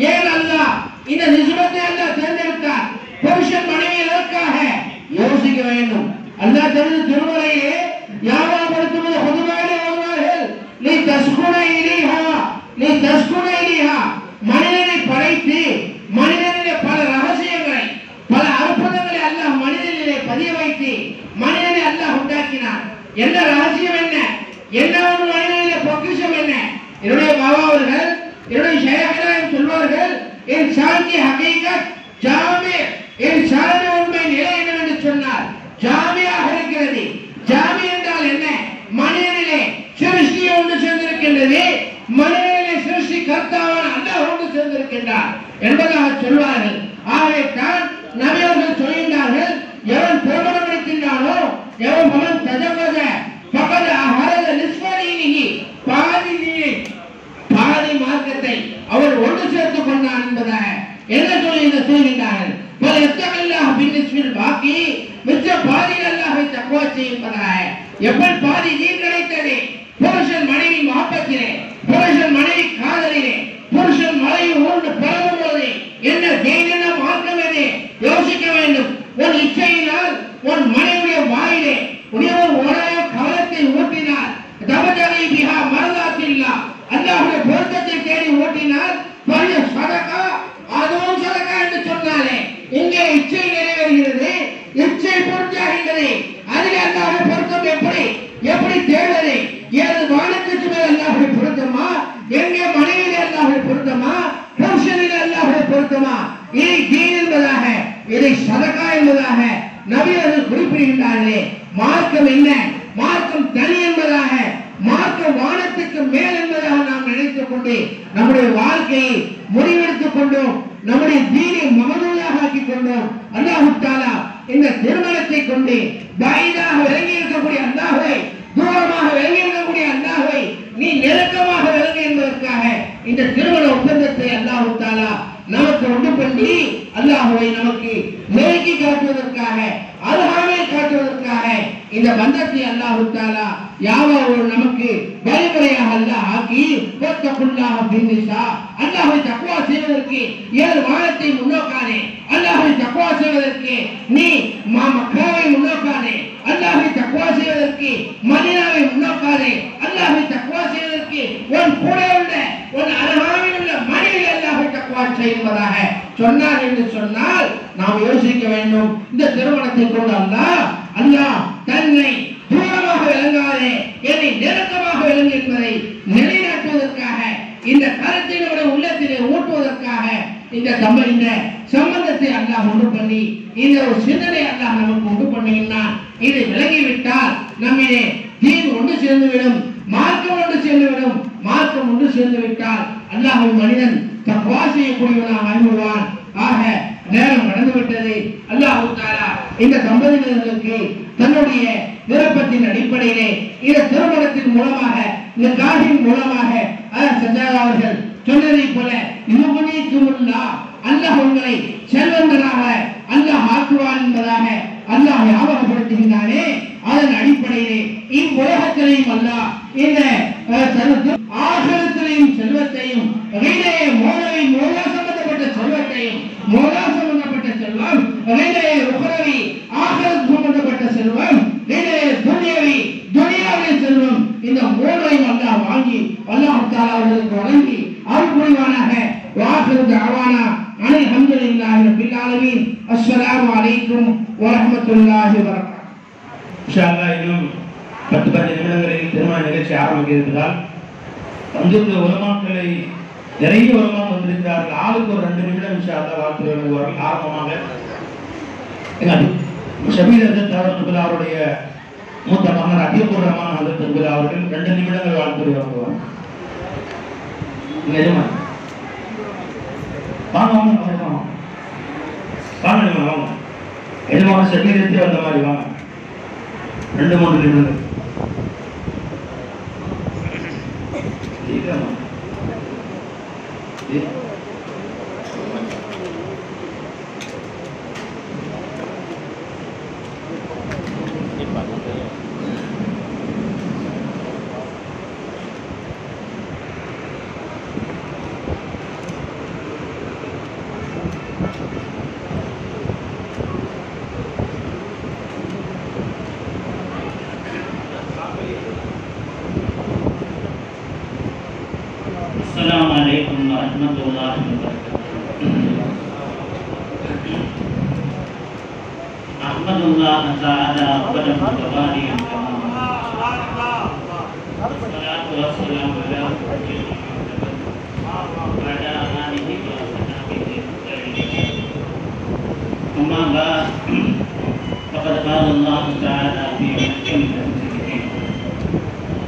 S5: ஏன் அல்லாஹ் இந்த நிஸ்பத்தை அல்லாஹ் தேர்ந்தெடுத்தார் புருஷன் மனைவி எதற்காக யோசிக்க வேண்டும் அல்லாஹ் தனது திருமறையிலே யாவாபடுத்துவது ஹுதுபாயிலே ஓதுவார்கள் நீ தஸ்குன இலைஹா மனிதனை படைத்து மனிதனிலே பல ரகசியங்களை பல அற்புதங்களை அல்லாஹ் மனிதனிலே பதிய வைத்து மனிதனை அல்லாஹ் உண்டாக்கினார் என்ன ரகசியம் என்ன ஒரு மனிதனிலே பொக்கிஷம் என்ன என்னுடைய பாபா அவர்கள் என்னுடைய ஷேഖனாயம் சொல்வார்கள் இன்சான் கி ஹகீகத் ஜாமி இன்சான் உண்மை நிலை என்னவென்று சொன்னார் ஜாமியாக இருக்கிறது ஜாமி என்றால் என்ன மனிதனிலே சிருஷ்டி ஒன்று சேர்ந்திருக்கின்றது மனிதனிலே சிருஷ்டி கர்த்தாவான அல்லாஹ் ஒன்று சேர்ந்திருக்கின்றார் என்பதாக சொல்வார்கள் ஆகவே தான் நபி அவர்கள் சொல்கின்றார்கள் எவன் திருமணம் எடுக்கின்றானோ எவன் மகன் தஜவத பகத அஹரத நிஸ்வரீனிஹி பாதி மார்க்கத்தை அவர் ஒன்று சேர்த்துக் கொண்டான் என்பதாக என்ன சொல்கின்றார்கள் பல எத்தகல்லாஹ் பின்னிஸ்மில் பாக்கி மிச்ச பாதியில் அல்லாஹ்வை தக்வா செய்வதாக எப்படி பாதி தீன் கிடைத்தது புருஷன் மனைவி மஹப்பத்திலே புருஷன் மனைவி காதலிலே புருஷன் மனைவி ஊர்ந்து பரவும் போது என்ன தீன் என்ன மார்க்கம் எது யோசிக்க வேண்டும் உன் இச்சையினால் உன் மனைவிய வாயிலே உடைய ஒரு உடைய கவலத்தை ஊட்டினார் தபஜலை பிஹா மரதாத்தில்லா அல்லாஹ்வுடைய பொருத்தத்தை தேடி ஊட்டினார் பரிய சதகா அதுவும் சதகா என்று சொன்னாலே இங்கே இச்சை நிறைவேறுகிறது இச்சை பூர்த்தியாகின்றது அதில் அல்லாஹ்வுடைய பொருத்தம் எப்படி தேடுவது ஏது வானத்துக்கு மேல் அல்லாஹ்வுடைய பொருத்தமா எங்கே மனைவியிலே அல்லாஹ்வுடைய பொருத்தமா புருஷனிலே அல்லாஹ்வுடைய பொருத்தமா இதை தீன் என்பதாக இதை சதகா என்பதாக நபி அவர்கள் குறிப்பிடுகின்றார்களே மார்க்கம் என்ன மார்க்கம் தனி என்பதாக மார்க்கம் வானத்துக்கு மேல் என்பதாக நாம் நினைத்துக் கொண்டு நம்முடைய வாழ்க்கையை முடிவெடுத்துக் கொண்டோம் நம்முடைய தீனை மகனூலாக ஆக்கிக் கொண்டோம் அல்லாஹ் தஆலா இந்த திருமணத்தை கொண்டு பைதாக விளங்கி இருக்கக்கூடிய அல்லாஹ்வை தூரமாக விளங்கி இருக்கக்கூடிய அல்லாஹ்வை நீ நெருக்கமாக விளங்கு என்பதற்காக இந்த திருமண ஒப்பந்தத்தை அல்லாஹ் தஆலா நமக்கு உண்டு பண்ணி அல்லாஹ்வை நமக்கு நெருக்கி காட்டுவதற்காக அருகாமை காட்டுவதற்காக இந்த பந்தத்தை அல்லாஹ் தஆலா யாவரும் நமக்கு வழிமுறையாக அல்லாஹ் ஆக்கி வத்தகுல்லாஹ பின்னிசா அல்லாஹ்வை தக்வா செய்வதற்கு ஏழு வானத்தை முன்னோக்கானே அல்லாஹ்வை தக்வா செய்வதற்கு நீ மக்காவை முன்னோக்கானே அல்லாஹ்வை தக்வா செய்வதற்கு மதீனாவை முன்னோக்கானே அல்லாஹ்வை தக்வா செய்வதற்கு உன் கூட உள்ள உன் அருகாமையில் உள்ள மனைவி அல்லாஹ்வை தக்வா செய்வதாக சொன்னார் என்று சொன்னால் நாம் யோசிக்க வேண்டும் இந்த திருமணத்தை கொண்டு அல்லாஹ் தன்னை தூரமாக விளங்காதே என்னை நெருக்கமாக விளங்கு என்பதை நிலைநாட்டுவதற்காக இந்த கருத்தை நம்முடைய உள்ளத்திலே ஊட்டுவதற்காக இந்த சம்பந்தத்தை அல்லாஹ் உண்டு பண்ணி இந்த ஒரு சிந்தனை அல்லாஹ் நமக்கு உண்டு பண்ணுகின்றான். இது விளங்கிவிட்டால் நம்மிலே தீன் ஒன்று சேர்ந்துவிடும், மார்க்கம் ஒன்று சேர்ந்துவிடும். மார்க்கம் ஒன்று சேர்ந்து விட்டால் அல்லாஹ் மனிதன் தக்வா செய்யக்கூடியவனாக ஆகிவிடுவான். ஆக நேரம் கடந்து விட்டது. அல்லாஹ் தஆலா இந்த தம்பதியினர்களுக்கு தன்னுடைய விருப்பத்தின் அடிப்படையிலே இந்த திருமணத்தின் மூலமாக இந்த காஹின் மூலமாக சஜாதா அவர்கள் சொன்னதை போல அல்லாஹ் உங்களை செல்வந்தராக அல்லாஹ் ஆக்குவான் என்பதாக அல்லாஹ் ஞாபகப்படுத்துகின்றானே. அதன் அடிப்படையிலே இவ்வுலகத்திலையும் அல்லாஹ் இந்த ஆகிரத்திலையும் செல்வத்தையும் மோனவை மோலாச ரிலே உக்ரவி ஆகிரத் சம்பந்தப்பட்ட செல்வம், ரிலே துன்யவி துனியாவிலே செல்வம், இந்த மூன்றையும் அல்லாஹ் வாங்கி அல்லாஹ் தஆலா அவர்களுக்கு வழங்கி அருள் புரிவானாக. வாஹிரு தஅவானா அனில் ஹம்துலில்லாஹி ரப்பில் ஆலமீன். அஸ்ஸலாமு அலைக்கும் வரஹ்மத்துல்லாஹி வபரகாத்துஹு.
S2: இன்ஷா அல்லாஹ் இன்னும் 10-15 நிமிடங்களில் திருமண நிகழ்ச்சி ஆரம்பிக்க இருப்பதால் வந்திருந்த உலமாக்களை நிறைய உலமாக்கள் வந்திருக்கிறார்கள். ஆளுக்கு ஒரு 2 நிமிடம் இன்ஷா அல்லாஹ் வாழ்த்து வழங்குவார்கள். ஆரம்பமாக ஷபீர் ஹஜரத் அவருடைய மூத்த மகன் அபியபுர் ரஹ்மான் ஹஜரத் அவர்கள் 2 நிமிடங்கள் வாழ்த்து வழங்குவார். நிஜமா வாங்க வாங்க வாங்க வாங்க வாங்க எதுவாக ஷபீர் எடுத்து வந்த மாதிரி வாங்க 2-3 நிமிடங்கள்.
S4: السلام عليكم ورحمة الله وبركاته. أحمد الله تعالى قدم متواليا والصلاة والسلام على رسول وعلى آله وصحبه أجمعين. أما بعد فقد قال الله تعالى في محكم تنزيله: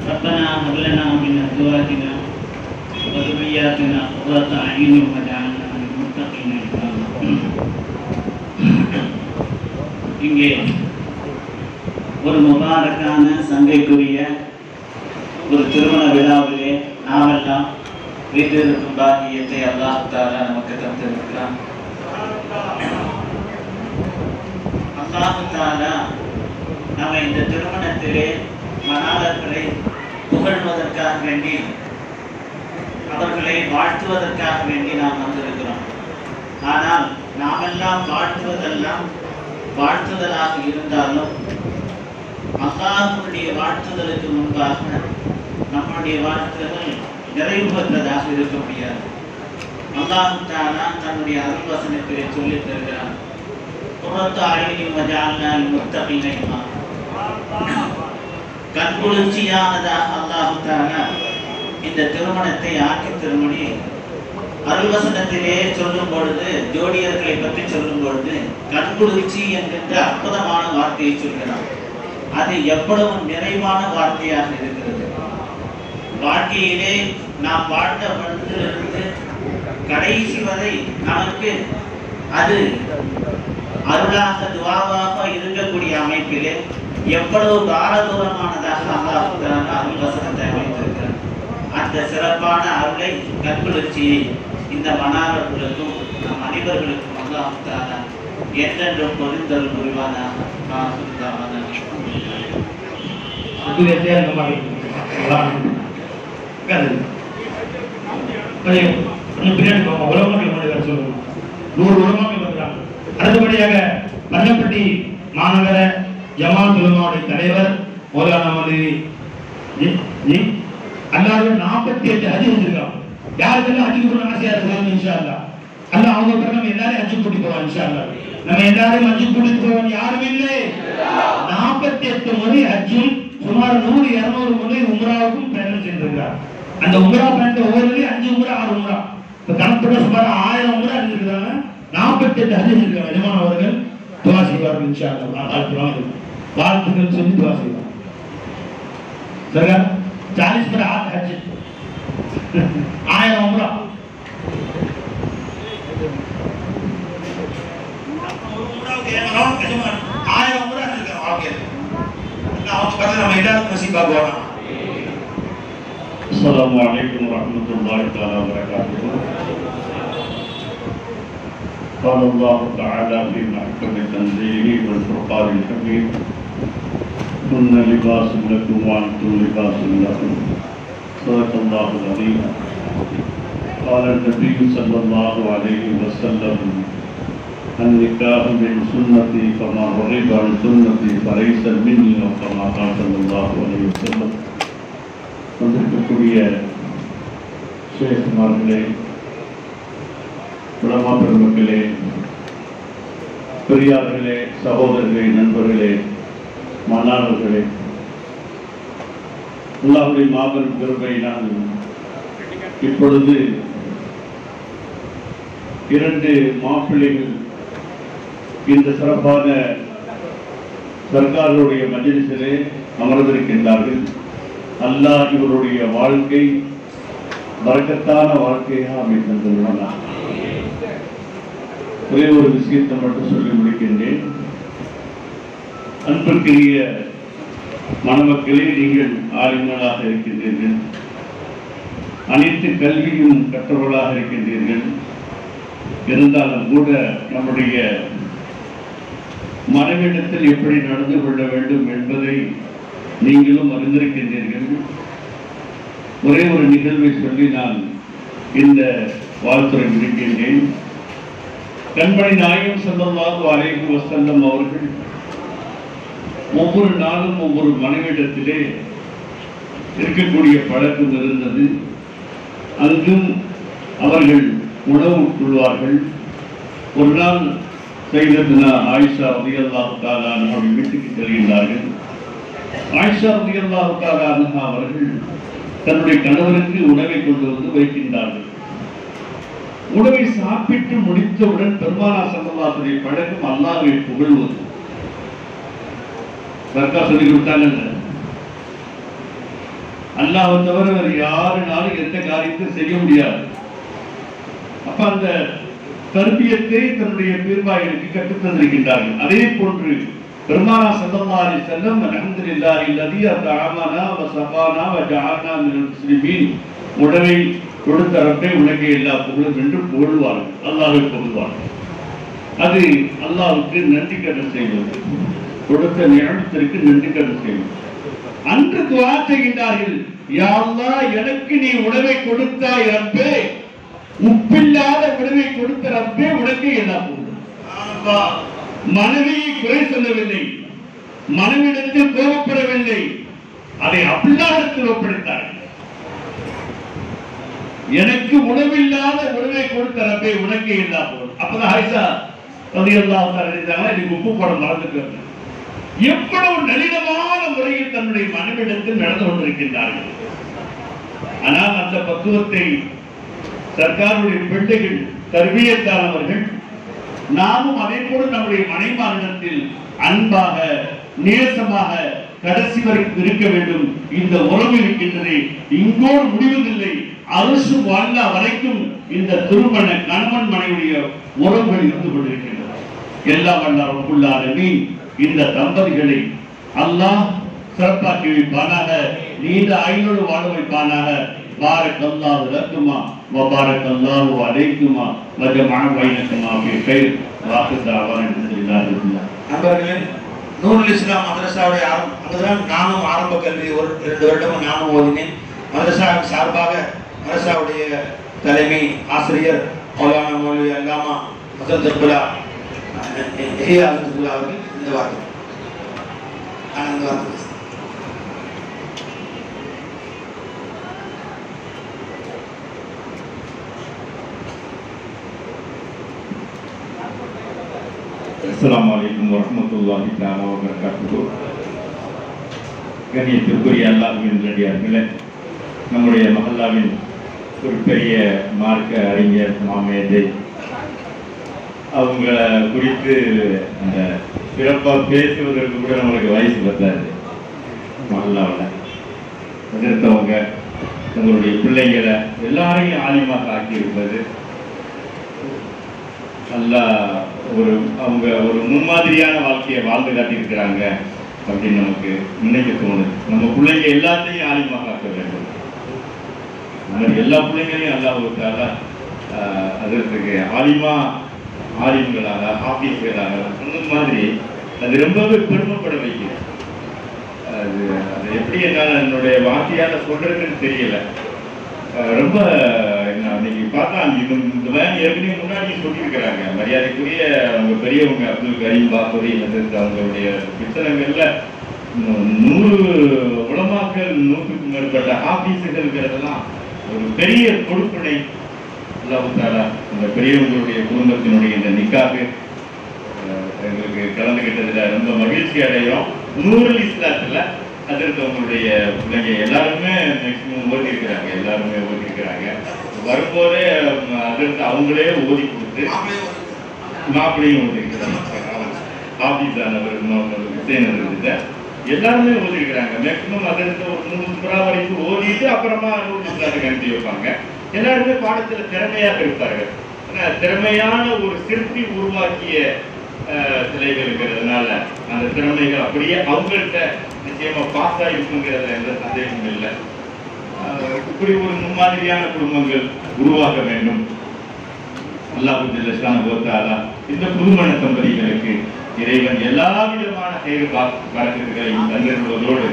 S4: ربنا هب لنا من أزواجنا وذرياتنا قرة أعين واجعلنا للمتقين إماما. இங்கே ஒரு முபாரக்கான சங்கைக்குரிய ஒரு திருமண விழாவிலே நாமெல்லாம் வீட்டிற்கும் பாக்கியத்தை அல்லாஹ் தஆலா நமக்கு தந்திருக்கிறான். அல்லாஹ் தஆலா நம்ம இந்த திருமணத்திலே மணாளர்களை புகழ்வதற்காக வேண்டி, அவர்களை வாழ்த்துவதற்காக வேண்டி நாம் வந்திருக்கிறோம். ஆனால் நாமெல்லாம் வாழ்த்துவதெல்லாம் வாழ்த்துதலாக இருந்தாலும் அல்லாஹ்வுடைய வாழ்த்துதலுக்கு முன்பாக நம்முடைய வாழ்த்துதல் நிறைவு பெற்றதாக இருக்க முடியாது. அல்லாஹ் தஆலா தன்னுடைய அருள் வசனத்திலே சொல்லித் தருகிறான்: குர்ரத்து அய்யுனின் வஜஅல்னா லில்-முத்தகீன இமாமா. கண்குளிர்ச்சியானதாக அல்லாஹ் தஆலா இந்த திருமணத்தை ஆக்கி திருமணி அருள்வசனத்திலே சொல்லும் பொழுது, ஜோடியர்களை பற்றி சொல்லும் பொழுது கண்குளிர்ச்சி என்கின்ற அற்புதமான வார்த்தையை சொல்கிறார். அது எவ்வளவு நிறைவான வார்த்தையாக இருக்கிறது. வாழ்க்கையிலே நாம் வாழ்ந்த பொழுதிலிருந்து கடைசி வரை நமக்கு அது அருளாக துவாவாக இருக்கக்கூடிய அமைப்பிலே எவ்வளவு பாரதூரமானதாக அல்லாஹ் தஆலா அருள்வசனத்தை அமைத்திருக்கிறார். அந்த சிறப்பான அருளை, கண்குளிர்ச்சியை இந்த மணாளர்களுக்கும் நம் அனைவர்களுக்கும் அல்லாஹ் தஆலா என்றென்றும் பொழிந்தருள் புரிவானாக.
S2: அடுத்தபடியாக பள்ளப்பட்டி மாநகர ஜமாத் உலமாவுடைய தலைவர் மௌலானா மௌலவி அல்லாஹ் 48 ஹஜ் வந்திருக்காங்க. யாருக்கெல்லாம் ஹஜ்ஜுக்கு போகணும் ஆசையா இருக்காங்க இன்ஷா அல்லாஹ். அல்லாஹ் அவங்க பிறகு நம்ம எல்லாரும் ஹஜ்ஜுக்கு கூட்டிட்டு போவோம் இன்ஷா அல்லாஹ். நம்ம எல்லாரும் ஹஜ்ஜுக்கு கூட்டிட்டு போவோம். யாரும் இல்லை. 48 முறை ஹஜ்ஜும் சுமார் 100-200 முறை உம்ராவுக்கும் பயணம் செய்திருக்கிறார். அந்த உம்ரா பயணத்தை ஒவ்வொரு 5 உம்ரா 6 உம்ரா இப்ப கணக்கு சுமார் 1000 உம்ரா இருந்திருக்காங்க. 48 ஹஜ் இருக்காங்க. எஜமான் அவர்கள் துஆ செய்வார்கள் இன்ஷா அல்லாஹ். வாழ்த்துக்கள் சொல்லி துஆ செய்வாங்க. சரியா? 40 पर हाथ हज 1000 उम्रा
S4: السلام عليكم ورحمة الله تعالى وبركاته. قال الله تعالى في محكم تنزيله والفرقان الحميد: كن لباس لكم وأنتم لباس لكم. صدق الله العظيم. قال النبي صلى الله عليه وسلم:
S6: النكاح من سنتي فما رغب عن سنتي فليس مني وكما قال صلى الله عليه وسلم. வந்திருக்கக்கூடிய ஷேகுமார்களே, உலமா பெருமக்களே, பெரியார்களே, சகோதரர்களே, நண்பர்களே, மாணவர்களே, அல்லாஹ்வுடைய மாபெரும் கிருபையினால் இப்பொழுது 2 மாப்பிள்ளைகள் இந்த சிறப்பான சர்க்காருடைய மஜ்லிஸிலே அமர்ந்திருக்கின்றார்கள். அல்லாஹ் இவருடைய வாழ்க்கை பரக்கத்தான வாழ்க்கையாக அமைத்திருக்கிறார். ஒரே ஒரு விஷயத்தை மட்டும் சொல்லி முடிக்கின்றேன். அன்பிற்குரிய மணமக்களே, நீங்கள் ஆளுநர்களாக இருக்கின்றீர்கள், அனைத்து கல்வியும் கற்றவர்களாக இருக்கின்றீர்கள். இருந்தாலும் கூட நம்முடைய மனைவிடத்தில் எப்படி நடந்து கொள்ள வேண்டும் என்பதை நீங்களும் அறிந்திருக்கின்றீர்கள். ஒரே ஒரு நிகழ்வை சொல்லி நான் இந்த வாழ்த்துறை முடிக்கின்றேன். கண்மணி நாயகம் ஸல்லல்லாஹு அலைஹி வஸல்லம் அவர்கள் ஒவ்வொரு நாளும் ஒவ்வொரு மனைவிடத்திலே இருக்கக்கூடிய பழக்கம் இருந்தது. அங்கும் அவர்கள் உணவு கொள்வார்கள். ஒரு நாள் சையதத்துனா ஆயிஷா ரலியல்லாஹு தஆலா அன்ஹா வீட்டுக்கு செல்கின்றார்கள். ஆயிஷா ரலியல்லாஹு தஆலா அன்ஹா அவர்கள் தன்னுடைய கணவருக்கு உணவை கொண்டு வந்து வைக்கின்றார்கள். உணவை சாப்பிட்டு முடித்தவுடன் பெருமானார் ஸல்லல்லாஹு அலைஹி வஸல்லம் பழக்கம் அல்லாஹ்வை புகழ்வது. சர்க்கார் சொல்லி கொடுத்தாங்க, அல்லாஹ்வை தவிர வேறு யாருனாலும் எந்த காரியத்தை செய்ய முடியாது. அப்ப அந்த தர்பியத்தை தன்னுடைய பீர்வாய்களுக்கு கற்றுத் தந்திருக்கின்றார்கள். அதே போன்று பெருமானார் ஸல்லல்லாஹு அலைஹி வஸல்லம் அல்ஹம்துலில்லாஹி அல்லதி அத்அமனா வ ஸகானா வ ஜஅல்னா மினல் முஸ்லிமீன், உணவை கொடுத்த ரப்பே உனக்கு எல்லா புகழும் என்று புகழ்வார்கள், அல்லாஹ்வை புகழ்வார்கள். அது அல்லாஹ்வுக்கு நன்றி கடன் செய்வது, கொடுத்த நியமத்திற்கு நன்றி கடன் செய்வது. அன்று துஆ செய்கின்றார்கள், யா அல்லாஹ், எனக்கு நீ உணவை கொடுத்தாய் ரப்பே, உப்பில்லாத உணவை கொடுத்த ரப்பே உனக்கு எல்லா புகழும். மனைவியை குறை சொல்லவில்லை, மனைவிடத்தில் கோபப்படவில்லை, அதை அல்லாஹ்விடத்தில் ஒப்படைத்தார். எனக்கு உணவில்லாத உணவை கொடுத்த ரப்பே உனக்கு எல்லா புகழும். அப்பதான் ஆயிஷா ரலியல்லாஹு தஆலா இருந்தாங்க, இன்னைக்கு உப்பு போட மறந்துட்டாங்க. எவ்வளவு நளினமான முறையில் தன்னுடைய மனைவிடத்தில் நடந்து கொண்டிருக்கின்றார்கள். ஆனால் அந்த பக்குவத்தை சர்க்காருடைய பிள்ளைகள் தர்பியத்தானவர்கள் நாமும் அதே போல நம்முடைய மனைமாரிடத்தில் அன்பாக நேசமாக கடைசி வரைக்கும் இருக்க வேண்டும். இந்த உறவு இருக்கின்றது, இங்கோடு முடிவதில்லை, அரசு வாழ்ந்தா வரைக்கும் இந்த திருமண கணவன் மனைவியுடைய உறவுகள் இருந்து கொண்டிருக்கின்றன. எல்லா வல்ல ரப்புல் ஆலமீன் இந்த தம்பதிகளை அல்லாஹ் சிறப்பாக்கி வைப்பானாக, நீண்ட ஆயுளோடு வாழ வைப்பானாக. பாரக்கல்லாஹு லக்குமா வ பாரக்கல்லாஹு அலைக்குமா வ ஜமஅ பைனக்குமா ஃபீ கைர் வ ஆகிரு தஅவானா அல்ஹம்துலில்லாஹி ரப்பில் ஆலமீன்.
S2: நண்பர்களே, நூருல் இஸ்லாம் மதரசாவுடைய அங்கதான் நானும் ஆரம்ப கல்வி 2 வருடம் நானும் ஓதினேன். மதரசாவின் சார்பாக மதரசாவுடைய தலைமை ஆசிரியர் மௌலானா மௌலவி அல்லாமா ஹசன் தர்புல்லா அவர்கள் இந்த வார்த்தை
S7: அஸ்ஸலாமு அலைக்கும் வரஹ்மத்துல்லாஹி தஆலா வ பரகாத்துஹு. கண்ணியத்திற்குரிய அல்லாஹ்வின் நல்லடியார்களே, நம்முடைய மஹல்லாவின் ஒரு பெரிய மார்க்க அறிஞர் மாமேதை அவங்கள குறித்து அந்த சிறப்பாக பேசுவதற்கு கூட நம்மளுக்கு வயசு பத்தாது. மஹல்லாவில் எதிர்த்தவங்க தங்களுடைய பிள்ளைங்களை எல்லாரையும் ஆலிமாக ஆக்கியிருப்பது நல்லா அவங்க ஒரு முன்மாதிரியான வாழ்க்கையை வாழ்ந்து காட்டியிருக்கிறாங்க அப்படின்னு நமக்கு நினைக்க தோணுது. நம்ம பிள்ளைங்க எல்லாத்தையும் ஆலிமாக ஆக்க வேண்டும். நம்ம எல்லா பிள்ளைங்களையும் அல்லாஹ்வுக்காக அதற்கு ஆலிம்களாக ஹாஃபிஸ்களாக அந்த மாதிரி அது ரொம்பவே பெருமைப்பட வைக்குது. அது எப்படி என்னால் என்னுடைய வார்த்தையால் சொல்றதுன்னு தெரியல. ரொம்ப அன்னைக்கு பார்த்தா இந்த வேன் ஏற்கனவே முன்னாடி சொல்லியிருக்கிறாங்க. மரியாதைக்குரிய அவங்க பெரியவங்க அப்துல் கரீம் பாப்பரி அவங்களுடைய புத்தகங்கள்ல 100 உலமாக்கள் 100க்கும் மேற்பட்ட ஆபீஸுகள்ங்கிறதெல்லாம் ஒரு பெரிய கொடுப்பினை. அல்லாஹ் தஆலா அந்த பெரியவங்களுடைய குடும்பத்தினுடைய இந்த நிக்காக எங்களுக்கு கலந்துகிட்டதுல ரொம்ப மகிழ்ச்சி அடைகிறோம். 100 இஸ்லாத்துல அதற்கு அவங்களுடைய பிள்ளைங்க எல்லாருமே மேக்சிமம் ஓதிருக்கிறாங்க. வரும்போதே அதற்கு அவங்களே ஓதி கொடுத்து மாப்பிளையும் ஓதிருக்கிறாங்க. ஆபீஸானவர் விசேனர்கிட்ட எல்லாருமே ஓதிருக்கிறாங்க. மேக்சிமம் அதற்கு ஒரு 100 புறா வரைக்கும் ஓதிட்டு அப்புறமா 100 இஸ்லாத்துக்கு அனுப்பி வைப்பாங்க. எல்லாருமே பாடத்துல திறமையாக இருப்பார்கள். திறமையான ஒரு சிற்பி உருவாக்கிய சிலைகள் இருக்கிறதுனால அந்த திறமைகள் அப்படியே அவங்கள்ட்ட நிச்சயமா பாஸா இருக்குங்கிறதுல எந்த சந்தேகமும் இல்லை. இப்படி ஒரு முன்மாதிரியான குடும்பங்கள் உருவாக வேண்டும். அல்லாஹ் ஜல்லஷானஹு வ தஆலா இந்த புதுமண தம்பதிகளுக்கு இறைவன் எல்லா விதமான பரக்கத்துகளையும் தந்திருப்பதோடு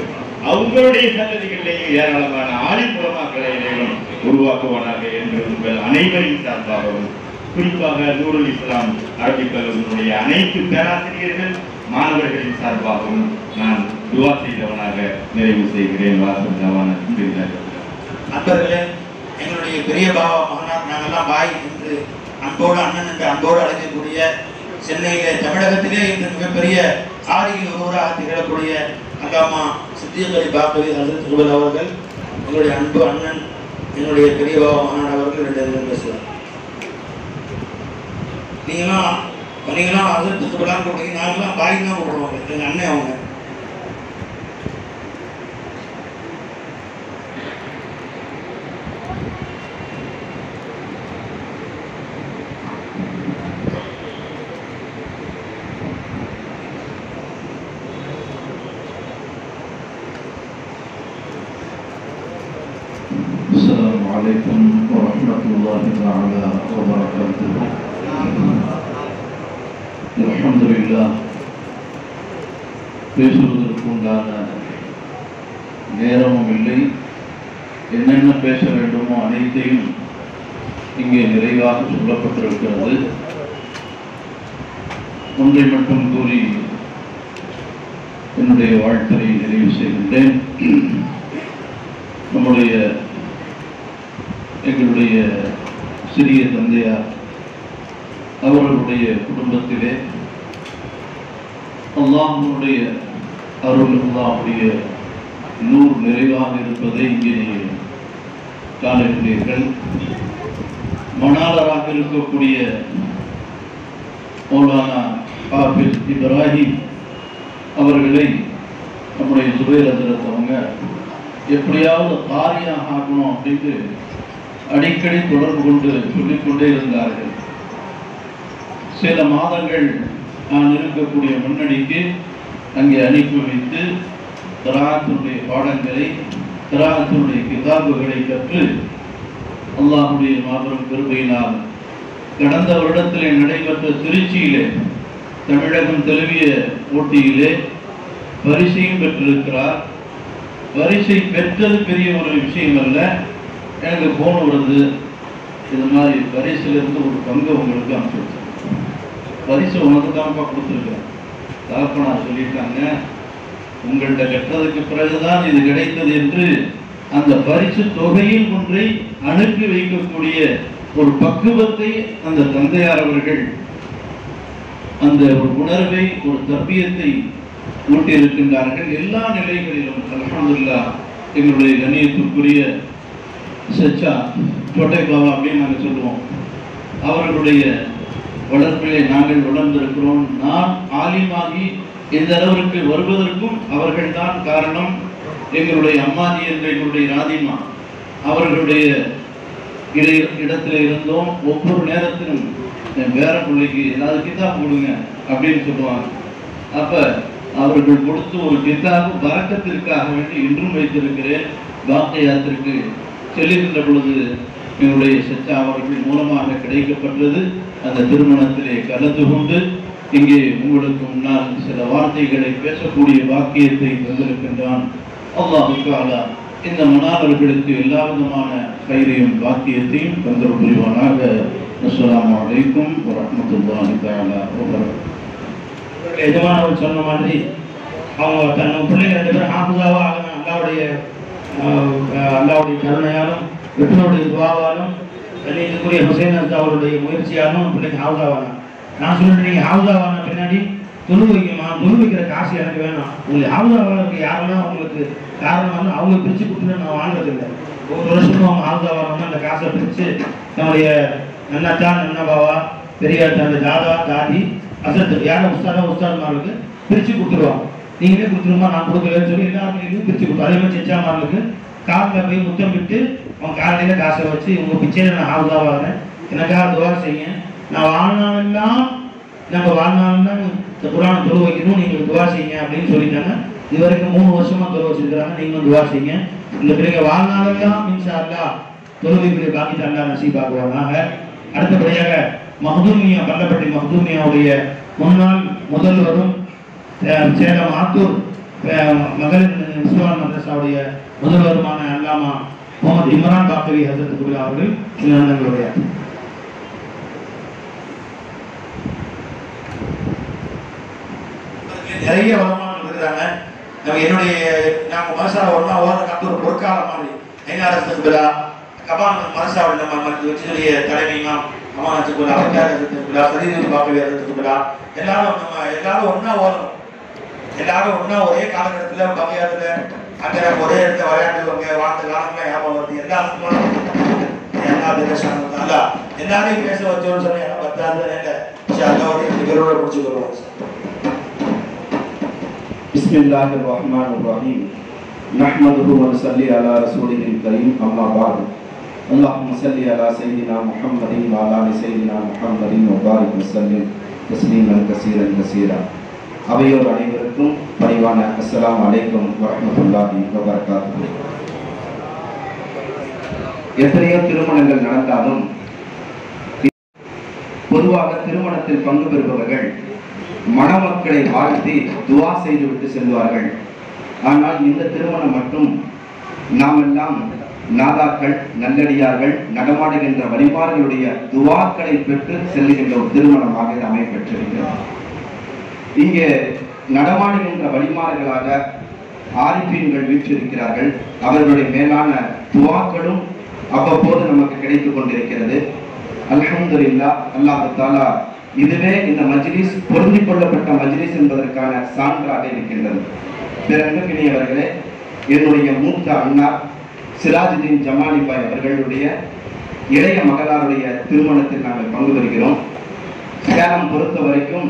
S7: அவங்களுடைய சந்ததிகளிலேயே ஏராளமான ஆலிபுலமாக்களை இறைவன் உருவாக்குவானாக என்று உங்கள் அனைவரின் சார்பாகவும் குறிப்பாக நூருல் இஸ்லாம் அரபிக் கல்லூரியினுடைய அனைத்து பேராசிரியர்கள் மாணவர்களின் சார்பாகவும் நான் துவா செய்தவனாக நிறைவு செய்கிறேன். வாசல்
S8: நண்பர்களே, எங்களுடைய பெரிய பாவா மகனார் நாங்கள்லாம் பாய் என்று அன்போடு அண்ணன் என்று அன்போடு அழைக்கக்கூடிய சென்னையிலே தமிழகத்திலே இன்று மிகப்பெரிய ஆரியில் ஒருவராக திகழக்கூடிய அல்லாமா சித்திக் அலி பாக்கவி ஹசரத் குபல் அவர்கள், எங்களுடைய அன்பு அண்ணன், எங்களுடைய பெரிய பாவா மகனார் அவர்கள் 2 நிமிடம் பேசுவார். நீங்களாம் ஹசரத் குபலான்னு கூப்பிட்டீங்க, நாங்களாம் பாய் தான் கூப்பிடுவாங்க. எங்கள் அண்ணன் அவங்க.
S9: السلام عليكم ورحمة الله تعالى وبركاته. الحمد لله. பேசுவதற்குண்டான நேரமும் இல்லை. என்னென்ன பேச வேண்டுமோ அனைத்தையும் இங்கே நிறைவாக சொல்லப்பட்டிருக்கிறது. ஒன்றை மட்டும் கூறி என்னுடைய வாழ்த்தை நிறைவு செய்கின்றேன். எங்களுடைய சிறிய தந்தையார் அவர்களுடைய குடும்பத்திலே அல்லாஹ்வுடைய அருள், அல்லாஹ்வுடைய நூறு நிறைவாக இருப்பதை இங்கே காணுகிறீர்கள். மணாளராக இருக்கக்கூடிய மௌலானா ஹாஃபிஸ் இப்ராஹிம் அவர்களை நம்முடைய சுபைர் ஹஜ்ரத் அவங்க எப்படியாவது காரியம் ஆகணும் அப்படின்ட்டு அடிக்கடி தொடர்பு கொண்டு சொல்லிக்கொண்டே இருந்தார்கள். சில மாதங்கள் நான் இருக்கக்கூடிய முன்னணிக்கு அங்கே அனுப்பி வைத்து கிராஅத்தினுடைய பாடங்களை, கிராஅத்தினுடைய கிதாபுகளை கற்று அல்லாஹ்வுடைய மாபெரும் கிருபையினால் கடந்த வருடத்திலே நடைபெற்ற திருச்சியிலே தமிழகம் தழுவிய போட்டியிலே பரிசையும் பெற்றிருக்கிறார். பரிசை பெற்றது பெரிய ஒரு விஷயம் அல்ல. எனக்கு போன் வருது, இது மாதிரி பரிசிலிருந்து ஒரு பங்கு உங்களுக்கு அனுப்பிச்சு, பரிசு உனக்கு தான்ப்பா கொடுத்துருக்கேன். தகப்பனார் சொல்லியிருக்காங்க, உங்கள்கிட்ட கற்றதுக்கு பிறகுதான் இது கிடைத்தது என்று அந்த பரிசு தொகையில் ஒன்றை அனுப்பி வைக்கக்கூடிய ஒரு பக்குவத்தை அந்த தந்தையார் அவர்கள் அந்த ஒரு உணர்வை, ஒரு தர்பியத்தை ஊட்டியிருக்கின்றார்கள். எல்லா நிலைகளிலும் அல்ஹம்துலில்லாஹ் எங்களுடைய கண்ணியத்திற்குரிய சச்சா சோட்டை பாபா அப்படின்னு நாங்கள் சொல்லுவோம். அவர்களுடைய வளர்ப்பிலே நாங்கள் வளர்ந்திருக்கிறோம். நான் ஆலிமாகி இந்த அளவிற்கு வருவதற்கும் அவர்கள்தான் காரணம். எங்களுடைய அம்மாஜி என்ற எங்களுடைய ராதிமா அவர்களுடைய இடத்துல இருந்தோம். ஒவ்வொரு நேரத்திலும் என் பேர பிள்ளைக்கு ஏதாவது கிதாப் கொடுங்க அப்படின்னு சொல்லுவாங்க. அப்போ அவர்கள் கொடுத்து ஒரு கிதாபு பரக்கத்திற்காக வேண்டி இன்றும் வைத்திருக்கிறேன். பாக்கியாத்திற்கு செல்லுகின்ற பொழுது எங்களுடைய சச்சா அவர்கள் மூலமாக கிடைக்கப்பட்டது. அந்த திருமணத்திலே கலந்து கொண்டு இங்கே உங்களுக்கு முன்னால் சில வார்த்தைகளை பேசக்கூடிய பாக்கியத்தை தந்திருக்கின்றான். அல்லாஹ் தஆலா இந்த மாணவர்களுக்கு எல்லா விதமான கைரையும் பாக்கியத்தையும் தந்தர் புரிவானாக. அஸ்ஸலாமு அலைக்கும் வரஹ்மத்துல்லாஹி தஆலா வபரகாத்துஹு.
S8: எஜமானவர் சொன்ன மாதிரி அவங்க தன் பிள்ளைங்க 2 பேரும் ஹாஃபிஸாவா ஆகணும். அல்லாவுடைய கருணையாலும் வெற்றினுடைய துவாவாலும் கண்ணியத்துக்குரிய ஹுசைன் அவருடைய முயற்சியாலும் பிள்ளைங்க ஹாஃபிஸாவாங்க. நான் சொல்லிட்டு நீங்கள் ஹாஃபிஸாவான பின்னாடி தொழு வைக்கிற காசு எனக்கு வேணும். உங்களுக்கு ஹாஃபிஸாவானதுக்கு யாருன்னா உங்களுக்கு காரணம் அவங்க பிரித்து கொடுத்துட்டு நான் வாங்குறதில்லை. ஒரு வருஷமும் அவங்க ஹாஃபிஸாவானோம்னா அந்த காசை பிரித்து நம்முடைய நன்னத்தா நன்னபாவா பெரியார் அந்த தாதா தாதி அசத்து யாரும் உஸ்தாதுமார்களுக்கு பிரித்து கொடுத்துருவாங்க. நீங்களே கொடுத்துருமா நான் கொடுக்கலன்னு சொல்லி எல்லாருக்கும் பிரித்து கொடுத்தோம். அதே மாதிரி செச்சாமார்களுக்கு காலில் போய் முத்தம் விட்டு அவங்க காலையில் காசை வச்சு உங்கள் பிச்சையில் நான் ஹாஃபிஸாவாகிறேன், எனக்காக துவா செய்ய, நான் வாழ்நாளெல்லாம் நம்ம வாழ்நாளெல்லாம் இந்த குரானை தொழு வைக்கணும், நீங்கள் துவா செய்யுங்க அப்படின்னு சொல்லிட்டாங்க. இது வரைக்கும் 3 வருஷமா தொழு வச்சிருக்கிறாங்க. நீங்களும் துவா செய்யுங்க. இந்த பிள்ளைங்க வாழ்நாளெல்லாம் இன்ஷா அல்லாஹ் தொழுகைக்குரிய பாக்கியத்தை அல்லாஹ் நசீபாக்குவாங்க. அடுத்தபடியாக மஹ்தூமியா பள்ளப்பட்டி மஹ்தூமியாவுடைய முன்னாள் முதல்வரும் சேலம் ஆத்தூர் மகளிர் இஸ்லாமிய மதரசாவுடைய முதல்வருமான அல்லாமா முகமது இம்ரான் பாக்கவி ஹசரத் குபிலா அவர்கள் சில நிமிடங்களுடைய நிறைய வருமானம் இருக்கிறாங்க. நம்ம என்னுடைய நாங்கள் மனசா ஒன்றா ஓடுறதுக்கு ஒரு பொற்காலம் மாதிரி ஐநாரசு விழா கபான் மனசாவில் நம்ம வச்சுடைய தலைமையுமா அம்மாச்சு விழா அவக்காரத்துக்கு விழா சதீதி பாக்கவி ஹசரத்துக்கு விழா எல்லாரும் ஒன்றா ஓடணும். எல்லாரும் ஒன்றா ஒரே காலகட்டத்தில் பகையாத்துல அங்கே ஒரே இடத்துல விளையாட்டு வாழ்ந்த காலங்களாம் ஞாபகம் வருது. எல்லாரையும் பேச வச்சோன்னு சொன்னா எனக்கு பத்தாது நிகழ்வோட முடிச்சுக்கிறோம்.
S10: பிஸ்மில்லாஹிர் ரஹ்மானிர் ரஹீம். நஹ்மதுஹு வ நுஸல்லி அலா ரசூலில் கரீம். அம்மா பஅத். அல்லாஹும்ம ஸல்லி அலா ஸய்யிதினா முஹம்மதின் வ அலா ஆலி ஸய்யிதினா முஹம்மதின் வ பாரிக் வ ஸல்லிம் தஸ்லீமன் கஸீரன் கஸீரா. அவையோர் அனைவருக்கும் பணிவான அஸ்ஸலாமு அலைக்கும் வரஹ்மத்துல்லாஹி வ பரகாத்துஹு. எத்தனையோ திருமணங்கள் நடந்தாலும் பொதுவாக திருமணத்தில் பங்கு பெறுபவர்கள் மணமக்களை வாழ்த்தி துவா செய்துவிட்டு செல்வார்கள். ஆனால் இந்த திருமணம் மட்டும் நாமெல்லாம் நாதாக்கள் நல்லடியார்கள் நடமாடுகின்ற வழிபாடுகளுடைய துவாக்களை பெற்று செல்லுகின்ற ஒரு திருமணமாக இது அமையப்பெற்றிருக்கிறது. இங்கே நடமாடுகின்ற வழிமாறுகளாக ஆரிஃபீன்கள் வீற்றிருக்கிறார்கள். அவர்களுடைய மேலான துவாக்களும் அவ்வப்போது நமக்கு கிடைத்துக் கொண்டிருக்கிறது. அல்ஹம்துலில்லாஹ். அல்லாஹ் தஆலா இதுவே இந்த மஜ்லிஸ் பொருந்திக் கொள்ளப்பட்ட மஜ்லிஸ் என்பதற்கான சான்றாக இருக்கின்றது. பிறகுக்கினியவர்களே, என்னுடைய மூத்த அண்ணா சிராஜுதீன் ஜமாலி பாய் அவர்களுடைய இளைய மகளாருடைய திருமணத்தில் நாங்கள் பங்கு பெறுகிறோம். சேலம் பொறுத்த வரைக்கும்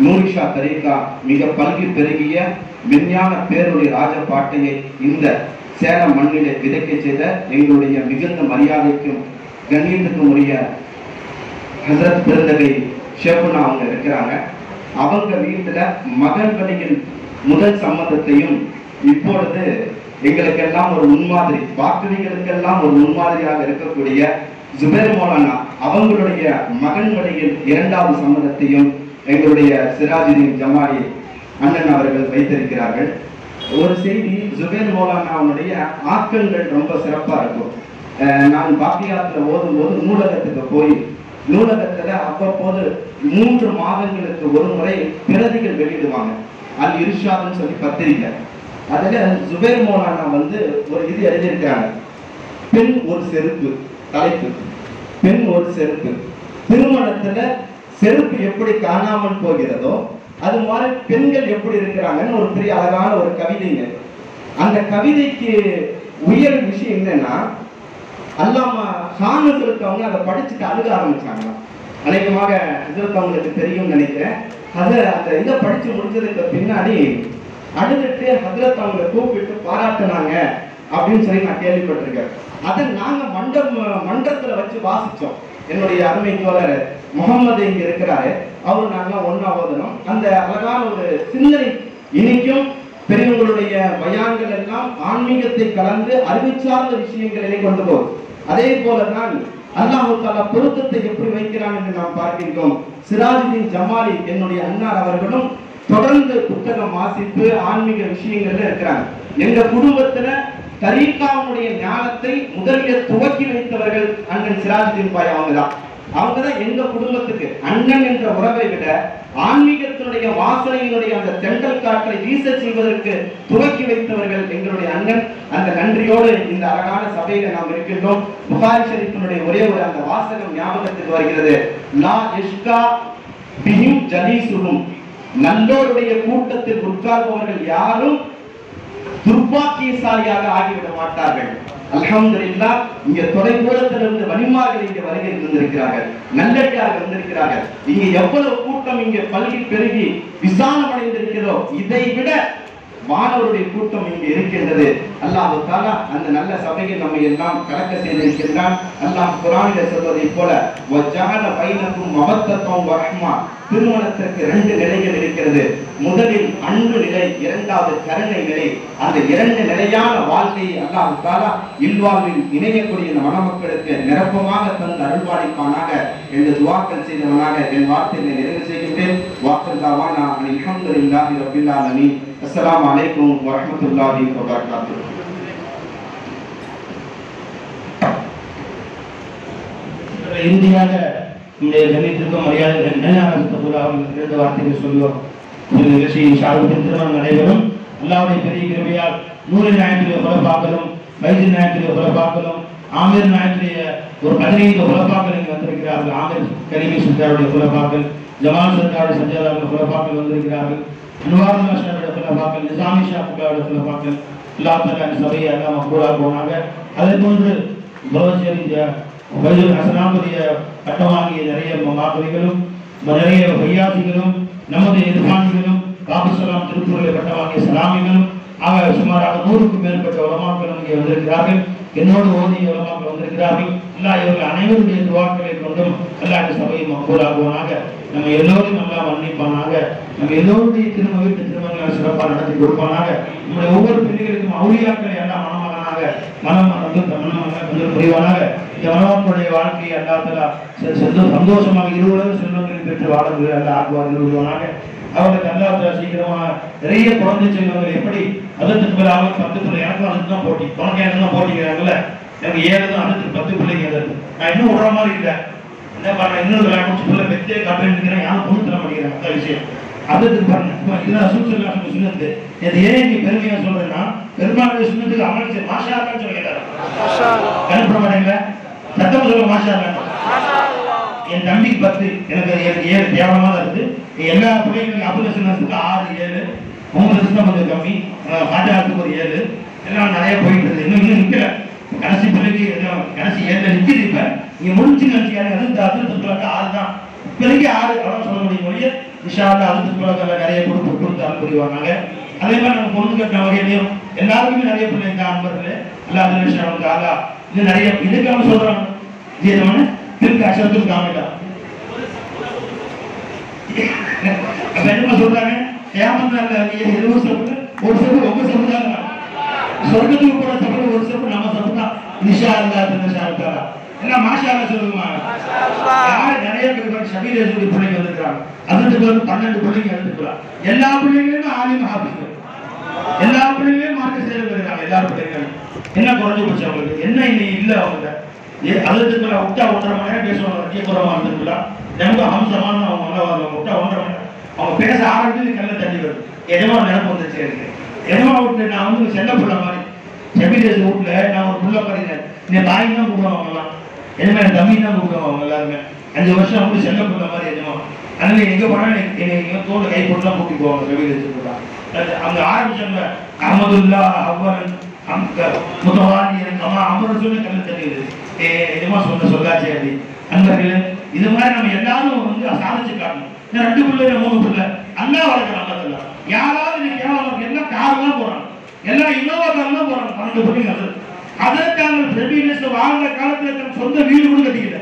S10: நூரிஷா தரீகா மிக பல்கி பெருகிய விஞ்ஞான பேருடைய ராஜபாட்டையை இந்த சேலம் மண்ணிலே விதைக்க செய்த எங்களுடைய மிகுந்த மரியாதைக்கும் கண்ணியத்துக்கும் உரிய ஹசரத் பெருந்தகை ஷேகுனா அவங்க இருக்கிறாங்க. அவங்க வீட்டுல மகன் வழியில் முதல் சம்மதத்தையும் இப்பொழுது எங்களுக்கெல்லாம் ஒரு முன்மாதிரி, வாக்குகளுக்கெல்லாம் ஒரு முன்மாதிரியாக இருக்கக்கூடிய ஜுபேர் மௌலானா அவங்களுடைய மகன் வழியில் 2வது சம்மதத்தையும் எங்களுடைய சிராஜுதீன் ஜமாலி அண்ணன் அவர்கள் வைத்திருக்கிறார்கள். ஒரு செய்தி, ஜுபேர் மௌலானாவுடைய ஆக்கங்கள் ரொம்ப சிறப்பா இருக்கும். நான் பாக்கியாத்துல ஓதும் போது நூலகத்துக்கு போய் நூலகத்துல அவ்வப்போது 3 மாதங்களுக்கு ஒரு முறை பிரதிகள் வெளியிடுவாங்க. அல் இர்ஷாத்னு சொல்லி பத்திரிக்கை. அதுல ஜுபேர் மௌலானா ஒரு இது எழுதியிருக்காங்க, பெண் ஒரு செருப்பு. தலைப்பு பெண் ஒரு செருப்பு. திருமணத்துல செருப்பு எப்படி காணாமல் போகிறதோ அது மாதிரி பெண்கள் எப்படி இருக்கிறாங்கன்னு ஒரு பெரிய அழகான ஒரு கவிதைங்க. அந்த கவிதைக்கு உயர் விஷயம் என்னன்னா, அல்லாமா ஹானுக்கு அவங்க அதை படிச்சுட்டு அழுக ஆரம்பிச்சாங்க. அநேகமாக இதற்கு அவங்களுக்கு தெரியும் நினைக்கிறேன். அதை அந்த இதை படிச்சு முடிச்சதுக்கு பின்னாடி அழுதுட்டு ஹஜ்ரத் அவங்களை கூப்பிட்டு பாராட்டினாங்க அப்படின்னு சொல்லி நான் கேள்விப்பட்டிருக்கேன். அதை நாங்க மன்றத்துல வச்சு வாசிச்சோம். என்னுடைய அருமை தோழர் முகமது இங்க இருக்கிறாரு, அவரு நாங்க ஒன்னா ஓதணும். அந்த அழகான ஒரு சிந்தனை இன்னைக்கும் பெரியவங்களுடைய பயான்கள் எல்லாம் ஆன்மீகத்தை கலந்து அறிவிச்சார்ந்த விஷயங்களிலே கொண்டு போகும். அதே போலதான் அல்லாஹ் தஆலா பொருத்தத்தை எப்படி வைக்கிறான் என்று நாம் பார்க்கின்றோம். சிராஜுதீன் ஜமாலி என்னுடைய அண்ணார் அவர்களும் தொடர்ந்து புத்தகம் வாசிப்பு ஆன்மீக விஷயங்கள்ல இருக்கிறாங்க. எங்க குடும்பத்துல தரீகாவுடைய ஞானத்தை முதலில் துவக்கி வைத்தவர்கள் அண்ணன் சிராஜுதீன் பாய் அவங்கதான் எங்க குடும்பத்துக்கு அண்ணன் என்ற உறவை விட ஆன்மீகத்தினுடைய வாசனையினுடைய அந்த தென்றல் காற்றை வீச செய்வதற்கு துவக்கி வைத்தவர்கள் எங்களுடைய அண்ணன். அந்த நன்றியோடு இந்த அழகான சபையில நாம் இருக்கின்றோம். புகாரி ஷரீஃபினுடைய ஒரே ஒரு அந்த வாசகம் ஞாபகத்துக்கு வருகிறது. லா இஷ்கா பிஹிம் ஜலீசுஹும், நல்லோருடைய கூட்டத்தில் உட்கார்பவர்கள் யாரும் துர்பாக்கியசாலியாக ஆகிவிட மாட்டார்கள். அல்ஹம்துலில்லாஹ், இங்க தொலைதூரத்திலிருந்து வலிமார்கள் இங்க வருகை தந்திருக்கிறார்கள், நல்லடியார்கள் வந்திருக்கிறார்கள். இங்க எவ்வளவு கூட்டம் இங்க பல்கி பெருகி விசாலம் அடைந்திருக்கிறதோ இதை விட மாணவருடைய கூட்டம் இங்கு இருக்கின்றது. அல்லாஹ் தஆலா அந்த நல்ல சபையை நம்ம எல்லாம் கலக்க செய்திருக்கின்றான். அல்லாஹ் குர்ஆனிலே சொல்வதை போல வஜஅல பைனக்கும் மவத்தத்தம் வரஹ்மா, திருமணத்திற்கு 2 நிலைகள் இருக்கிறது. முதலில் அன்பு நிலை, இரண்டாவது கருணை நிலை. அந்த 2 நிலையான வாழ்க்கையை அல்லாஹ் தஆலா இல்வாழ்வில் இணையக்கூடிய இந்த மணமக்களுக்கு நிரப்பமாக தந்த அருள்வாளிப்பானாக என்று துஆக்கள் செய்தவனாக என் வார்த்தையை நிறைவு செய்கின்றேன். வாக்கல் தாவானா அல்ஹம்துலில்லாஹி ரப்பில் ஆலமீன். அஸ்ஸலாமு அலைக்கும் வரஹ்மத்துல்லாஹி வபரகாத்துஹு.
S5: இறுதியாக இந்த கண்ணியத்திற்கும் மரியாதை இரண்டு வார்த்தைகள் சொல்லுவோம். இந்த நிகழ்ச்சியின் சார்பில் திருமணம் நடைபெறும். அல்லாஹ்வுடைய பெரிய கிருபையால் நூறு நாயத்துடைய குலப்பாக்களும், வைத்திய நாயத்துடைய குலப்பாக்களும், ஆமீர் நாயத்துடைய ஒரு 15 குலப்பாக்கள் இங்கு வந்திருக்கிறார்கள். ஆமீர் கரீமி சர்க்காருடைய குலப்பாக்கள், ஜமால் சர்க்காருடைய சஞ்சாலாவுடைய குலப்பாக்கள் வந்திருக்கிறார்கள். அன்வார் மாஸ்டருடைய குலப்பாக்கள், நிசாமி ஷாஃபியோட குலப்பாக்கள். அல்லாஹ் தஆலா இந்த சபையை எல்லாம் மக்பூலா போனாங்க. அதே போன்று வைஜுல் ஹசனாவுடைய பட்டம் வாங்கிய நிறைய மாப்பிள்ளைகளும், நிறைய வையாசிகளும், நமது எதிர்பார்ப்புகளும், பாபுசலாம் திருப்பூரில் பட்டம் வாங்கிய சலாமிகளும், சுமாராக 100க்கும் மேற்பட்ட உலமாக்களும் இங்கே வந்திருக்கிறார்கள். என்னோடு ஓதிய உலமாக்கள் வந்திருக்கிறார்கள். அல்லாஹ் இவர்கள் அனைவருடைய துஆக்களை கொண்டும் அல்லாஹ் இந்த சபையை மக்பூலாக்குவானாக. நம்ம எல்லோரும் நல்லா மன்னிப்பானாக. நம்ம எல்லோருடைய வீட்டு திருமணங்களை சிறப்பாக நடத்தி கொடுப்பானாக. நம்முடைய ஒவ்வொரு பிள்ளைகளுக்கும் அவுலியாக்களை எல்லாம் மணமகனாக மனமகனாக புரிவானாக. இந்த மணமக்களுடைய வாழ்க்கையை அல்லாஹ் தஆலா சந்தோஷமாக இருவரும் செல்வங்களை பெற்று வாழ்ந்து அல்லாஹ் ஆக்குவானாக. அவர்களுக்கு அல்லாஹ் தஆலா சீக்கிரமாக நிறைய குழந்தை செல்வங்கள் எப்படி அதற்கு பிறகு அவங்க 10 பிள்ளை, எனக்கும் அதுக்கு தான் போட்டி, உனக்கு எனக்கு தான் போட்டிக்கிறாங்கல்ல. எனக்கு 7 தான், அதுக்கு 10 பிள்ளைங்க. நான் இன்னும் விடுற மாதிரி இல்லை. என்ன பண்ண, இன்னொரு கல்யாணம் பிள்ளை பெற்றே காட்டுறேன், யாரும் பொண்ணு தர மாட்டேங்கிறாங்க. அந்த விஷயம் அதுக்கு பாருங்க. இதெல்லாம் சுற்றுலா சுண்ணத்து. இது ஏன் நீ பெருமையா சொல்றேன்னா, பெருமாளுடைய சுண்ணத்துக்கு அமல் செய்ய மாஷா அல்லான்னு சொல்லி கேட்டாரு. கண்டுபிட மாட்டேங்களா? சத்தம் சொல்ல மாஷா அல்லா. என் தம்பிக்கு 10, எனக்கு 7 கேவலமா தான் இருக்கு. எல்லா பிள்ளைங்களுக்கு அபுலசனத்துக்கு 6, 7, 9 வருஷம் கொஞ்சம் கம்மி, பாஜகத்துக்கு ஒரு 7, எல்லாம் நிறைய போயிட்டு இருக்கு. இன்னும் நிக்கல. கடைசி பிள்ளைக்கு கடைசி 7 நிக்குது. இப்ப நீங்க முடிச்சு நினைச்சுக்காங்க. அது 6 தான். பிறகு 6 அவ்வளவு சொல்ல முடியும். மொழிய இன்ஷா அல்லாஹ் அதுக்கு நிறைய கொடுத்து அருள் புரிவாங்க. அதே மாதிரி நம்ம பொண்ணு கட்டின வகையிலையும் எல்லாருக்குமே நிறைய பிள்ளைங்க அன்பர்களே. அல்லாஹ் அல்லாஹ் இது நிறைய இதுக்காக சொல்றாங்க. திருக்கு அசத்துக்கு காமிட்டா என்ன சொல்றாங்க? ஏமாந்தாங்க. ஒரு செப்பு உங்க செப்பு தான். சொர்க்கத்துக்கு போற செப்பு ஒரு செப்பு நம்ம செப்பு தான். இன்ஷா அல்லாஹ் என்ன மாஷா அல்லாஹ் சொல்லுமா? யார் நிறைய பேர் ஷபீர் யசூரி பிள்ளைங்க வந்திருக்காங்க. அதுக்கு பேர் 12 பிள்ளைங்க எடுத்துக்கலாம். எல்லா பிள்ளைங்களுமே ஆலிம் ஹாஃபிஸ், எல்லா பிள்ளைங்களுமே மார்க்க செய்து வருகிறாங்க. எல்லா பிள்ளைங்களும் என்ன குறைஞ்சு போச்சு அவங்களுக்கு? என்ன இன்னைக்கு இல்லை அவங்க. அதுக்கு விட்டா 1.5 மணி நேரம் பேசுவாங்க. தீவிரமா இருந்துருக்கலாம். ரொம்ப அம்சமான அவங்க நல்லா வருவாங்க. விட்டா 1.5 மணி நேரம் அவங்க பேச ஆரம்பிச்சு கல்ல தண்ணி வருது. எஜமா நினைப்பு வந்துச்சு எனக்கு. எஜமா வீட்டுல நான் வந்து செல்ல புள்ள மாதிரி, செபிலேஸ் வீட்டுல நான் ஒரு புள்ள மாதிரி என் தாய் தான் கூப்பிடுவாங்க. எல்லாம் எதுவுமே என் தம்பி தான் கூப்பிடுவாங்க. அவங்க எல்லாருமே 5 வருஷம் வந்து செல்ல புள்ள மாதிரி எஜமா. அதனால எங்க போனாலும் என்னை தோல் கை போட்டு தான் கூட்டிட்டு போவாங்க. செபிலேஸ் அவங்க ஆரம்பிச்சாங்க. அஹமதுல்லா அவ்வரன் முதவாதி கமா அமர சொல்லி கல்ல தண்ணி எஜமா சொல்லாச்சு அப்படி. அன்பர்களே, இது மாதிரி நம்ம எல்லாரும் வந்து சாதிச்சு காட்டணும். 2 பிள்ளை 3 பிள்ளை அல்லாஹ் வளர்க்குறான். அல்ல யாராவது இன்னைக்கு கேவலம் எல்லாம் காரெல்லாம் போறாங்க, எல்லாம் இன்னோவா காரெல்லாம் போறாங்க. 12 பிள்ளைங்க. அதற்கான பிரபீனஸ் வாழ்ந்த காலத்துல தன் சொந்த வீடு கூட கட்டிக்கல.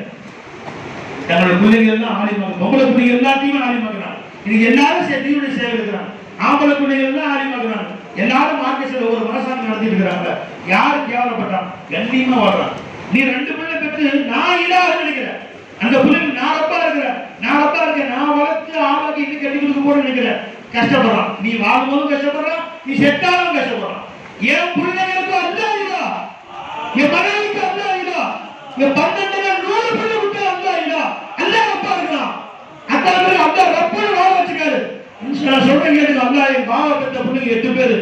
S5: தங்களோட பிள்ளைங்க எல்லாம் ஆலிமாங்க. பொம்பளை பிள்ளைங்க எல்லாத்தையுமே ஆலிமாக்குறாங்க. இன்னைக்கு எல்லாரும் தீவுடைய சேவை இருக்கிறாங்க. ஆம்பளை பிள்ளைங்க எல்லாம் ஆலிமாக்குறாங்க. எல்லாரும் மார்க்கெட்ல ஒரு மனசாங்க நடத்திட்டு இருக்கிறாங்க. யாரு கேவலப்பட்டான்? கண்ணியமா வாழ்றான். நீ 2 பிள்ளை பெற்று நான் இல்லாத நினைக்கிறேன். அந்த பிள்ளைங்க நான் அப்பா இருக்கிறேன், நான் வளர்த்து ஆளாக்கி இன்னும் கட்டி கொடுக்க போற நினைக்கிறேன். கஷ்டப்படுறான். நீ வாழும்போதும் கஷ்டப்படுறான், நீ செத்தாலும் கஷ்டப்படுறான். என் பிள்ளைங்களுக்கும் அல்ல
S6: என் மனைவிக்கு அல்லாஹ் இல்ல, என் 12 100 பிள்ளை விட்டு அல்லாஹ் இல்ல, அல்லாஹ் அப்பா இருக்கான். அத்தனை பேர் அல்லாஹ் ரப்பன்னு வாழ வச்சுக்காரு. நான் சொல்றேன் கேளுங்க, அல்லாஹ் என் பாவ பெற்ற பிள்ளைங்க 8 பேர்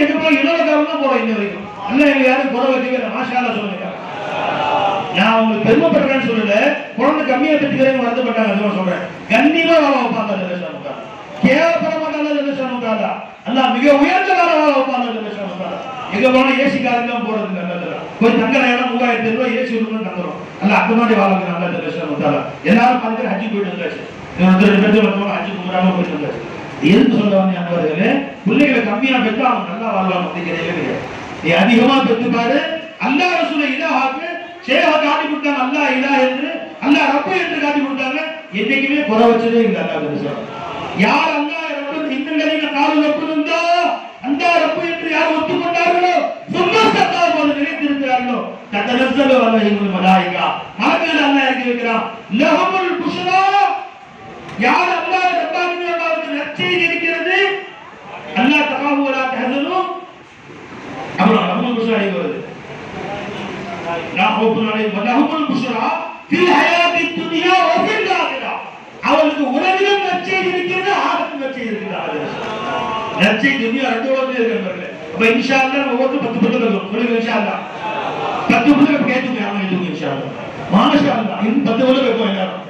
S6: எங்க போய் இளவக்காரன் தான் போறோம் இன்ன வரைக்கும். அல்லாஹ் எங்க யாரும் குறை வைக்கவே மாஷா அல்லாஹ் சொல்லுங்க. நான் உங்களுக்கு பெருமைப்படுறேன்னு சொல்லல, குழந்தை கம்மியா பெற்றுக்கிறேன் வருத்தப்பட்டாங்க. அதுவும் சொல்றேன், கண்ணியமா வாழ வைப்பாங்க. கேவலப்பட மாட்டாங்க. அல்லாஹ் மிக உயர்ந்த வாழ வைப்பாங்க. எங்க போனா ஏசி காருக்கு தான் போறது நல்லது. போய் தங்குற இடம் 3000 ரூபாய் ஏசி ரூம் தங்குறோம். அல்ல அந்த மாதிரி வாழ்க்கை நல்லது. எல்லாரும் பார்த்து ஹஜ்ஜி போயிட்டு வந்தாச்சு. 2 பேருக்கு வந்து ஹஜ்ஜி கும்பிடாம போயிட்டு வந்தாச்சு. எதுக்கு சொல்ல வந்து அன்பர்களே, பிள்ளைகளை கம்மியா பெற்றா அவங்க நல்லா வாழ்வாங்க அப்படிங்கிறதே கிடையாது. நீ அதிகமா பெற்று பாரு. அல்லாஹ் ரசூலை இலாஹாக்கு ஷேஹ காட்டி கொடுத்தாங்க, அல்லாஹ் இலாஹ் என்று, அல்லாஹ் ரப்பு என்று காட்டி கொடுத்தாங்க. என்னைக்குமே குறை வச்சதே இல்லை. அல்லாஹ் ரசூல் யார் அல்லாஹ் ரப்பு இன்னங்களின் கால ரப்பு இருந்தா அந்த ரப்பு என்று யார் ஒத்துக்கொண்டார்களோ, சும்மஸ்தகாம நிலைத்திருக்கிறார்களோ, தத்தனஸ்ஸலு அலைஹில் மலாயிகா, மலக்குகள் அல்லாஹ் இறக்கி வைக்கிறான். லஹமுல் புஷ்ரா, யார் அல்லாஹ் ரப்பானி அவர்களுக்கு நற்செய்தி இருக்கிறது. அல்லாஹ் தகாவு வலா தஹசனு, அப்புறம் லஹமுல் புஷ்ரா வருது. லா ஹவுஃபுன் அலைஹிம் வலஹமுல் புஷ்ரா ஃபில் ஹயாத்தி துன்யா வ ஃபில் ஆகிரா, அவருக்கு உலகிலும் நற்செய்தி இருக்கிறது, ஆகிரத்திலும் நற்செய்தி இருக்கிறது. நற்செய்தி துன்யா ரெண்டு உலகத்துல இருக்கிறது. அப்ப இன்ஷா அல்லாஹ் நம்ம ஒவ்வொரு 10 புத்தகம் இருக்கும். சொல்லுங்க இன்ஷா அல்லாஹ் 10 புத்தகம் கேட்டுங்க. அவங்க எழுதுங்க இன்ஷா அல்லாஹ். மாஷா அல்லாஹ் இன்னும் 10 புத்தகம் இருக்கும் எல்லாரும்.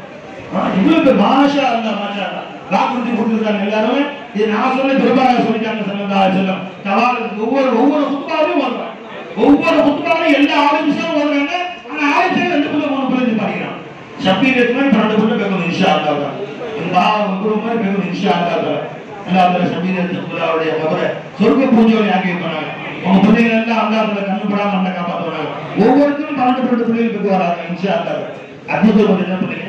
S6: இவ்வளவு மாஷா அல்லாஹ் மாஷா அல்லாஹ் வாக்குறுதி கொடுத்துருக்காங்க எல்லாரும். இது நான் சொல்ல பெரும்பாலும் சொல்லிட்டாங்க ஸல்லல்லாஹு அலைஹி வஸல்லம். தவாலுக்கு ஒவ்வொரு குத்பாவையும் வருவாங்க. ஒவ்வொரு குத்பாவையும் எல்லா ஆலிம்ஸும் வருவாங்க. ஆனா ஆலிம்ஸே 2 புத்தகம் 3 புத்தகம் படிக்கிறாங்க. ஷபீர் மாதிரி 12 புத்தகம் கேட்கணும் இன்ஷா அல்லாஹ். இந்த குரு மாதிரி கேட்கணும் இன்ஷா அல்லாஹ். அல்லாஹ் ஷபீர் அல்லாஹ்வுடைய கபரை சொர்க்க பூஜையை ஆக்கி வைப்பாங்க. உங்க பிள்ளைகள் எல்லாம் அல்லாஹ்வுடைய கண்ணு படாம நல்லா காப்பாத்துவாங்க. ஒவ்வொருத்தரும் 12 பிள்ளைகள் பெற்று வராங்க இன்ஷா அல்லாஹ். அற்புதம் என்ன பண்ணுங்க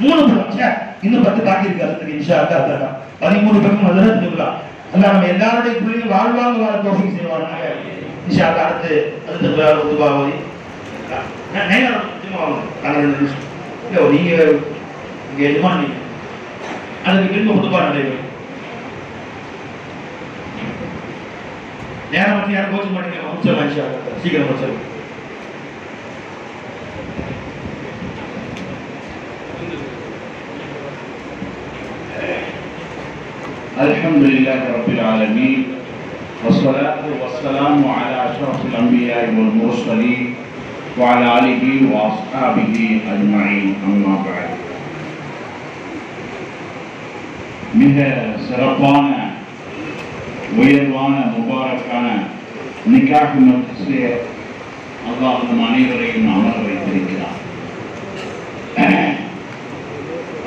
S6: 3 புத்தகம் இன்னும் 10 பாக்கி இருக்கு. அதுக்கு இன்ஷா அல்லாஹ் 13 பக்கம் ஹஜ்ரத் கிப்லா அல்லாஹ் நம்ம எல்லாரோட பிள்ளைகள் வாழ்வாங்க வாழ தௌஃபீக் செய்வாங்க இன்ஷா அல்லாஹ். அடுத்து அதுக்கு உதுபாவதி நேரா திரும்பவும் காலையில இல்ல நீங்க இங்க எதுமான் நீங்க அதுக்கு திரும்ப உதுபா நடைபெறும். நேரம் வந்து யாரும் கோச்சு மாட்டீங்க. முடிச்சிடலாம் இன்ஷா அல்லாஹ். சீக்கிரம் முடிச்சிடலாம்.
S9: الحمد لله رب العالمين والصلاة والسلام على أشرف الأنبياء والمرسلين وعلى آله وأصحابه أجمعين أما بعد. மிக சிறப்பான உயர்வான முபாரக்கான நிக்காஹ் மஜ்லிஸிலே அல்லாஹ் நம் அனைவரையும் அமர வைத்திருக்கிறார்.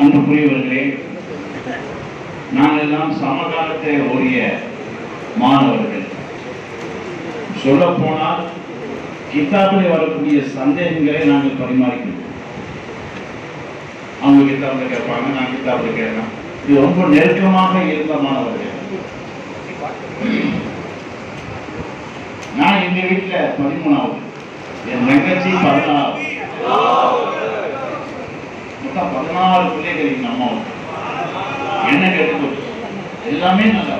S9: அன்புக்குரியவர்களே, நாங்கள் எல்லாம் சமகாலத்தை ஓடிய மாணவர்கள். சொல்ல போனால் கிதாபில் வரக்கூடிய சந்தேகங்களை நாங்கள் பரிமாறிக்கிறோம். அவங்க கிதாபில் கேட்பாங்க, நான் கிதாபில் கேட்கிறேன். இது ரொம்ப நெருக்கமாக இருந்த மாணவர்கள். நான் எங்க வீட்டுல 13வது, என் தங்கச்சி 16வது, மொத்தம் 16 பிள்ளைகள் எங்க அம்மாவுக்கு. என்ன கேட்டு எல்லாமே நல்லா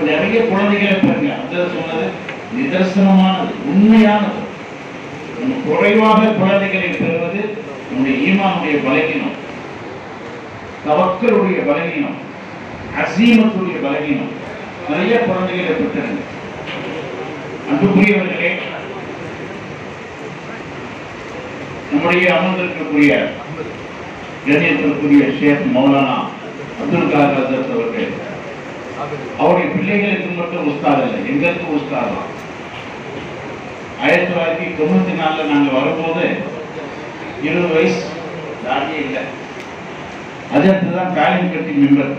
S9: நிறைய குழந்தைகளை பாருங்க. அந்த சொன்னது நிதர்சனமானது, உண்மையானது. நம்ம குறைவாக குழந்தைகளை பெறுவது நம்முடைய ஈமானுடைய பலகீனம், தவக்கலுடைய பலகீனம், அசீமத்துடைய பலகீனம். நிறைய குழந்தைகளை பெற்றாங்க. அன்புக்குரியவர்களே, நம்முடைய அமர்ந்திருக்கக்கூடிய கண்ணியத்திற்குரிய ஷேக் மௌலானா அப்துல் காதர் ஹசரத் அவர்கள், அவருடைய பிள்ளைகளுக்கு மட்டும் உஸ்தாத் இல்லை, எங்களுக்கு உஸ்தாத் தான். 1994 நாங்கள் வரும்போது 20 வயசு தாண்டியே இல்லை. அதற்குதான் தாலிம் கட்டி மெம்பர்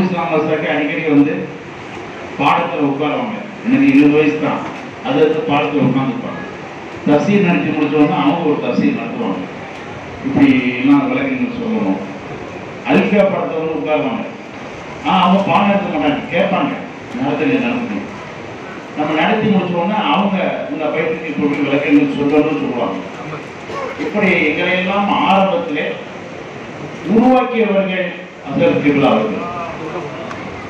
S9: இஸ்லாம் மசரக்கு அடிக்கடி வந்து பாடத்தில் உட்காருவாங்க. எனக்கு 20 வயசு தான். அதற்கு பாடத்தில் உட்காந்துருப்பாங்க. தஃசீர் நடத்தி முடிச்சோன்னா அவங்க ஒரு தஃசீர் நடத்துவாங்க. இப்படி எல்லாம் விளக்கங்கள் சொல்லணும். அல்ஃபியா படத்தை வந்து உட்காருவாங்க. அவங்க பாடம் நடத்த மாட்டாங்க, கேட்பாங்க நடத்தல நடத்தணும். நம்ம நடத்தி முடிச்சோன்னா அவங்க இந்த பயிற்சி இப்படி விளக்கங்கள் சொல்லணும்னு சொல்லுவாங்க. இப்படி எங்களையெல்லாம் ஆரம்பத்திலே உருவாக்கியவர்கள் ஹஜ்ரத் கிப்லா அவர்கள்.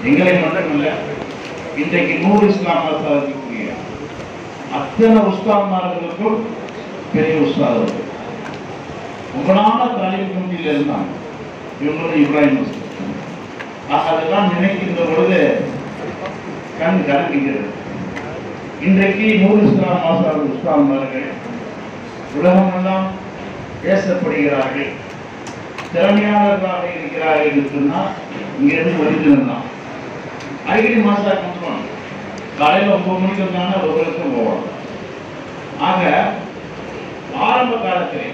S9: எங்களை மட்டும் இல்லை, இன்றைக்கு 100 இஸ்லாம் சாதிக்கக்கூடிய அத்தனை உஸ்தாத்மார்களுக்கும் பெரிய உஸ்தாதர்கள் உங்களான தாலிம் கமிட்டியில் இருந்தாங்க. இவங்களும் இப்ராஹிம் உஸ்தாத். அதெல்லாம் நினைக்கின்ற பொழுது கண் கலங்குகிறது. இன்றைக்கு 100 இஸ்லாம் மாசார்கள் உஸ்தாத்மார்கள் உலகமெல்லாம் பேசப்படுகிறார்கள், திறமையாளர்களாக இருக்கிறார்கள் என்று சொன்னால் இங்கிருந்து வருகிறதான். அடிக்கடி மாசா கொண்டுவாங்க, காலையில் 9 மணிக்கு வந்தாங்கன்னா ஒவ்வொருக்கும் போவாங்க. ஆக ஆரம்ப காலத்திலே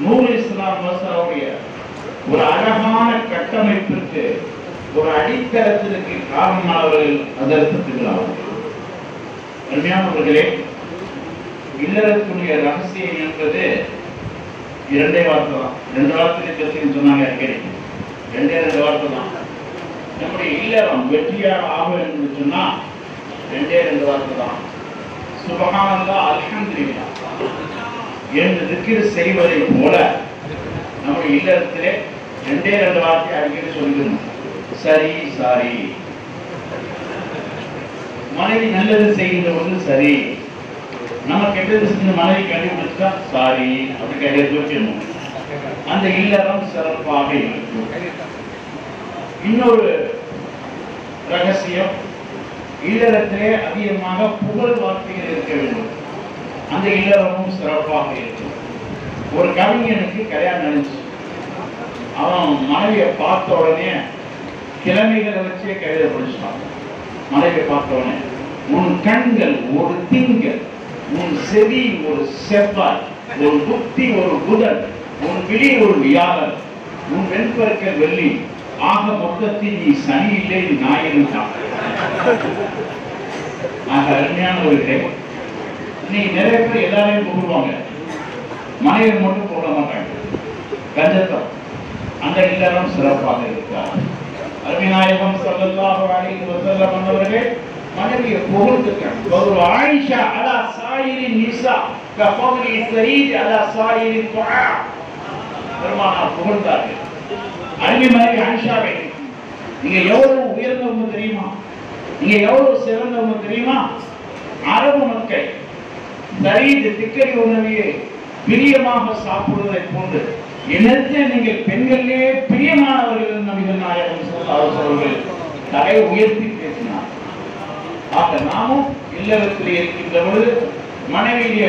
S9: 100 இஸ்லாம் மாசாவுடைய ஒரு அழகான கட்டமைப்பிற்கு ஒரு அடித்தளத்திற்கு காரணமானவர்கள் அதற்குள்ளார்கள். அருமையானவர்களே, இல்லறத்துடைய ரகசியம் என்பது 2 வார்த்தை தான். 2 வார்த்தையை பற்றி சொன்னாங்க அடிக்கடி. 2 வார்த்தை தான். நம்முடைய இல்லறம் வெற்றியாக ஆகும் என்று சொன்னா 2 வார்த்தை தான். சுபஹானல்லாஹ், அல்ஹம்துலில்லாஹ் என்று திக்ர் செய்வதை போல நம்முடைய இல்லறத்திலே 2 வார்த்தை அடிக்கடி சொல்லிக்கணும். சரி சாரி. மனைவி நல்லது செய்கின்ற பொழுது சரி, நம்ம கெட்டது செஞ்ச மனைவி கண்டுபிடிச்சா சாரி அப்படி கையில் வச்சிடணும். அந்த இல்லறம் சிறப்பாக இருக்கும். இன்னொரு ரகசியம், இல்லறத்திலே அதிகமாக புகழ் வார்த்தைகள் இருக்க வேண்டும். அந்த இல்லறமும் சிறப்பாக இருக்கும். ஒரு கவிஞனுக்கு கல்யாணம் நடந்துச்சு. அவன் மனைவியை பார்த்த உடனே கிழமைகளை வச்சே கவிதை படிச்சான். மனைவியை பார்த்த உடனே, உன் கண்கள் ஒரு திங்கள், உன் செவி ஒரு செவ்வாய், உன் புத்தி ஒரு புதன், உன் விழி ஒரு வியாழன், உன் வெண்பற்கள் வெள்ளி, ஆக மொத்தத்தில் நீ சனி இல்லை ஞாயிறு தான். ஆக அருமையானவர்களே, நீ நிறைய பேர் எல்லாரையும் கூப்பிடுவாங்க, மனைவி மட்டும் போட மாட்டாங்க. கஞ்சத்தம். அந்த இல்லறம் சிறப்பாக இருக்கார். அருமைநாயகம் ஸல்லல்லாஹு அலைஹி வஸல்லம் அவர்களே மனைவியை புகழ்ந்துட்டாங்க. ஒரு ஆயிஷா அலா சாயிரி நிசா கஃபலி ஸரீத் அலா சாயிரி துஆ. பெருமானார் புகழ்ந்தார்கள். அருமை மனைவி ஆயிஷாவை நீங்க எவ்வளவு உயர்ந்தவங்க தெரியுமா, நீங்க எவ்வளவு சிறந்தவங்க தெரியுமா? அரபு மக்கள் ஸரீத் திக்கரி உணவையை பிரியமாக சாப்பிடுவதை போன்று என்னத்தை நீங்கள் பெண்களிலே பிரியமானவர்கள் நபிகள் நாயகம் ஸல்லல்லாஹு அலைஹி வஸல்லம் தலை உயர்த்தி பேசினார். ஆக நாமும் இல்லறத்தில் இருக்கின்ற பொழுது மனைவிய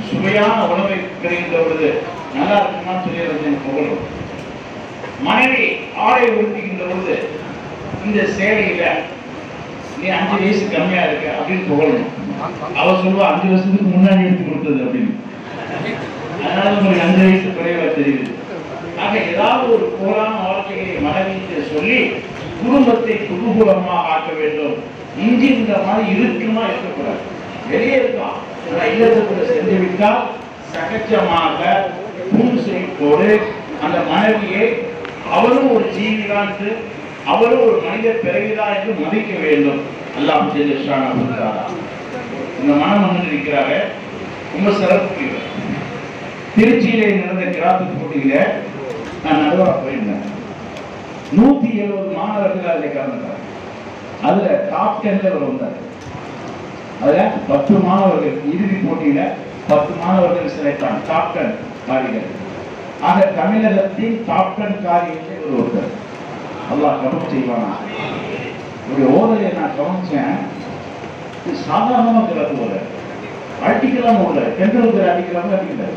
S9: சுவையான உணவை பெறுகின்ற பொழுது நல்லா இருக்குமா சொல்லி புகழும். மனைவி ஆடை உடுத்துகின்ற பொழுது இந்த சேவையில நீ 5 வயசு கம்மியா இருக்க அப்படின்னு புகழணும். அவ சொல்லுவா 5 வருஷத்துக்கு முன்னாடி எடுத்து கொடுத்தது அப்படின்னு. அதனால உங்களுக்கு 5 வயசு குறைவா தெரியுது. ஆக ஏதாவது ஒரு புகழான வாழ்க்கையை மனைவிக்கு சொல்லி குடும்பத்தை குதூகலமாக ஆக்க வேண்டும். இஞ்சி இந்த மாதிரி இருக்குமா இருக்கக்கூடாது. வெளியே இருக்கலாம், இல்லத்துக்குள்ள சென்று விட்டால் சகஜமாக புன்சிரிப்போடு அந்த மனைவியை அவரும் ஒரு ஜீவிதான் என்று, அவரும் ஒரு மனித பிறவிதான் என்று மதிக்க வேண்டும். அல்லாஹ் ஜெல்லஷானஹு இந்த மனமகன் இருக்கிறாரு, ரொம்ப சிறப்பு. திருச்சியிலே நடந்த கிராமத்து போட்டியில நான் நடுவராக போயிருந்தேன். 170 மாணவர்கள் அதில் கலந்துட்டாங்க. அதுல டாப் 10ல வந்தார். அதுல 10 மாணவர்கள் இறுதி போட்டியில 10 மாணவர்கள் செலக்ட் ஆன டாப் 10 காரிகள். ஆக தமிழகத்தின் டாப் 10 காரியத்தை ஒருத்தர் அல்லாஹ் கவனம் செய்வானா. ஒரு ஓதலை நான் கவனிச்சேன். இது சாதாரணமாக கிளப்பு போல அடிக்கலாம் உள்ள டெண்டருக்கு அடிக்கலாம் அடிக்கல.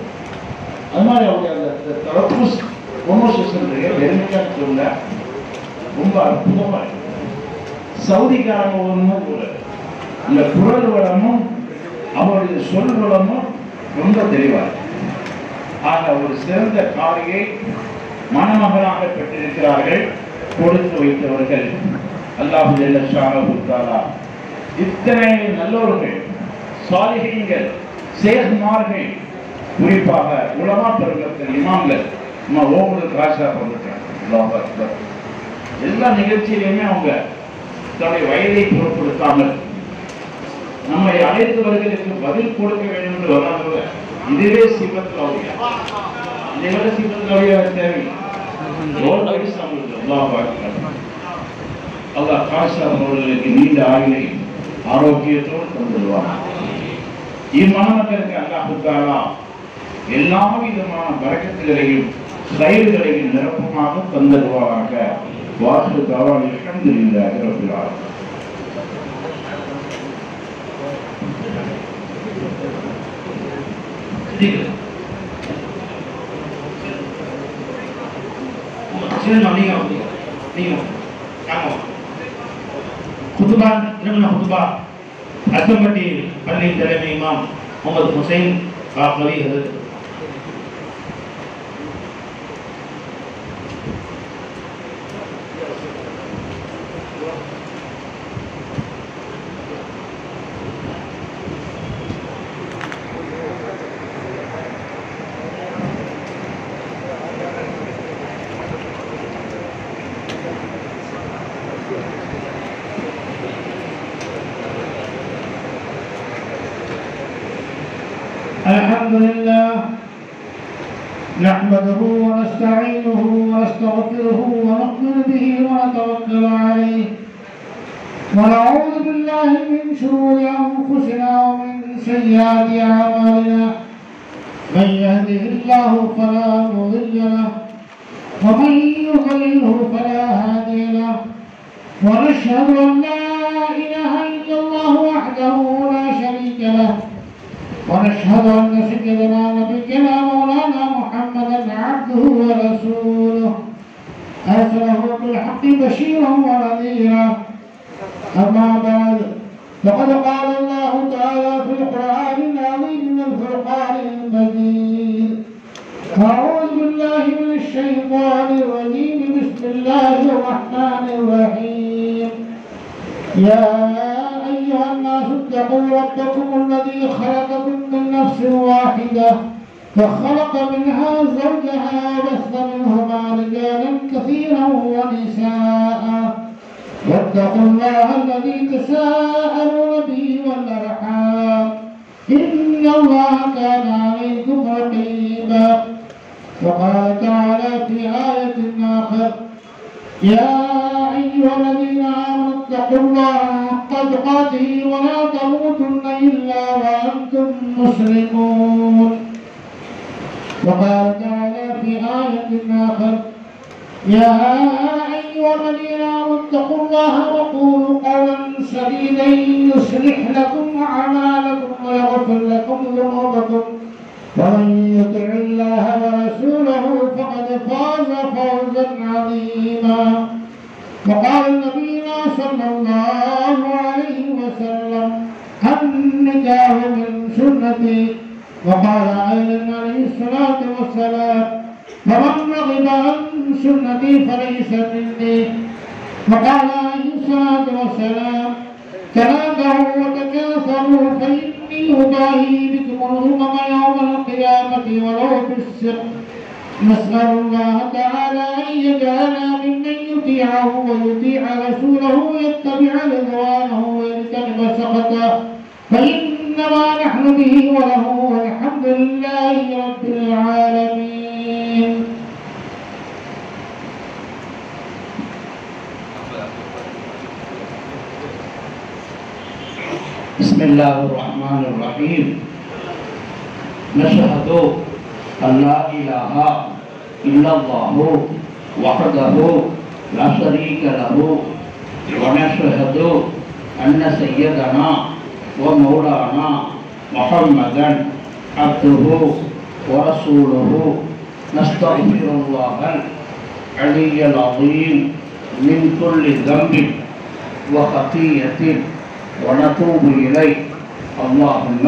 S9: அது மாதிரி அவங்க அந்த தரப்புஸ் ப்ரொமோஷன் வெறுமையாக சொல்ல ரொம்ப அற்புதமா இருக்கு. சவுதிக்காரங்க ஒன்றும் கூட இந்த குரல் வளமும் அவருடைய சொல் வளமும் ரொம்ப தெளிவாக. ஆக ஒரு சிறந்த காரியை மணமகனாக பெற்றிருக்கிறார்கள், கொடுத்து வைத்தவர்கள் அல்லாஹ் ஜல்லஷானஹு தஆலா. இத்தனை நல்லோர்கள், சாலிஹீன்கள், சேகுமார்கள், குறிப்பாக உலமா பெருமக்கள், இமாம்கள், ஓமது ராஜா பண்ணிருக்காங்க. எல்லா நிகழ்ச்சியிலுமே அவங்க தன்னுடைய வயதை பொருட்படுத்தாமல் நம்மை அழைத்தவர்களுக்கு பதில் கொடுக்க வேண்டும் என்று வராதவங்க. இதுவே சிபத்தில் அவுளியா, இதை விட சிபத்தில் அவுளியா தேவை.
S6: அல்லாஹ் காசாம் அவர்களுக்கு நீண்ட ஆயுளை ஆரோக்கியத்தோடு தந்துடுவார். இம்மாணவர்களுக்கு அல்லாஹ் தஆலா எல்லா விதமான பரக்கத்துகளையும் கயிறுகளையும் நிரப்பமாக தந்துடுவாராக. வாசு தாவால் அல்ஹம்துலில்லாஹி ரப்பில் ஆலமீன்.
S2: குதுபா திருமண குதுபா அத்தம்பட்டி பள்ளி தலைமை இமாம் முகமது ஹுசைன் காஃபி ஹஜரத்.
S11: الحمد لله نحمده ونستعينه ونستغفره ونؤمن به ونتوكل عليه ونعوذ بالله من شرور أنفسنا ومن سيئات أعمالنا من يهده الله فلا مضل له ومن يضلله فلا هادي له ونشهد أن لا إله إلا الله وحده لا شريك له ونشهد أن سيدنا نبينا مولانا محمدا عبده ورسوله أرسله بالحق بشيرا ونذيرا. أما بعد فقد قال الله تعالى في القرآن العظيم من الفرقان المجيد أعوذ بالله من الشيطان الرجيم بسم الله الرحمن الرحيم. يا أيها الناس اتقوا ربكم الذي خلقكم من نفس واحدة فخلق منها زوجها وبث منهما رجالا كثيرا ونساء واتقوا الله الذي تساءلون به والأرحام إن الله كان عليكم رقيبا. وقال تعالى في آية آخر يا أيها الذين آمنوا اتقوا الله حق تقاته ولا تموتن إلا وأنتم مسلمون. وقال تعالى في آية آخر يا أيها الذين آمنوا اتقوا الله وقولوا قولا سديدا يصلح لكم أعمالكم ويغفر لكم ذنوبكم ومن يطع الله ورسوله فقد فاز فوزا عظيما. وقال نبينا صلى الله عليه وسلم النكاح من سنتي. وقال أيضا عليه الصلاة والسلام فمن رغب عن سنتي فليس مني. وقال عليه الصلاة والسلام تناكحوا وتكاثروا فإني أضاهي بكم الأمم يوم القيامة ولو بالسر. نسأل الله تعالى أن يجعلنا ممن يطيعه ويطيع رسوله ويتبع رضوانه ويجتنب سخطه فإنما نحن به وله والحمد لله رب العالمين.
S2: بسم الله الرحمن الرحيم. نشهد أن لا إله إلا الله وحده لا شريك له ونشهد أن سيدنا ومولانا محمدا عبده ورسوله. نستغفر الله العلي العظيم من كل ذنب وخطيئة ونتوب إليه. اللهم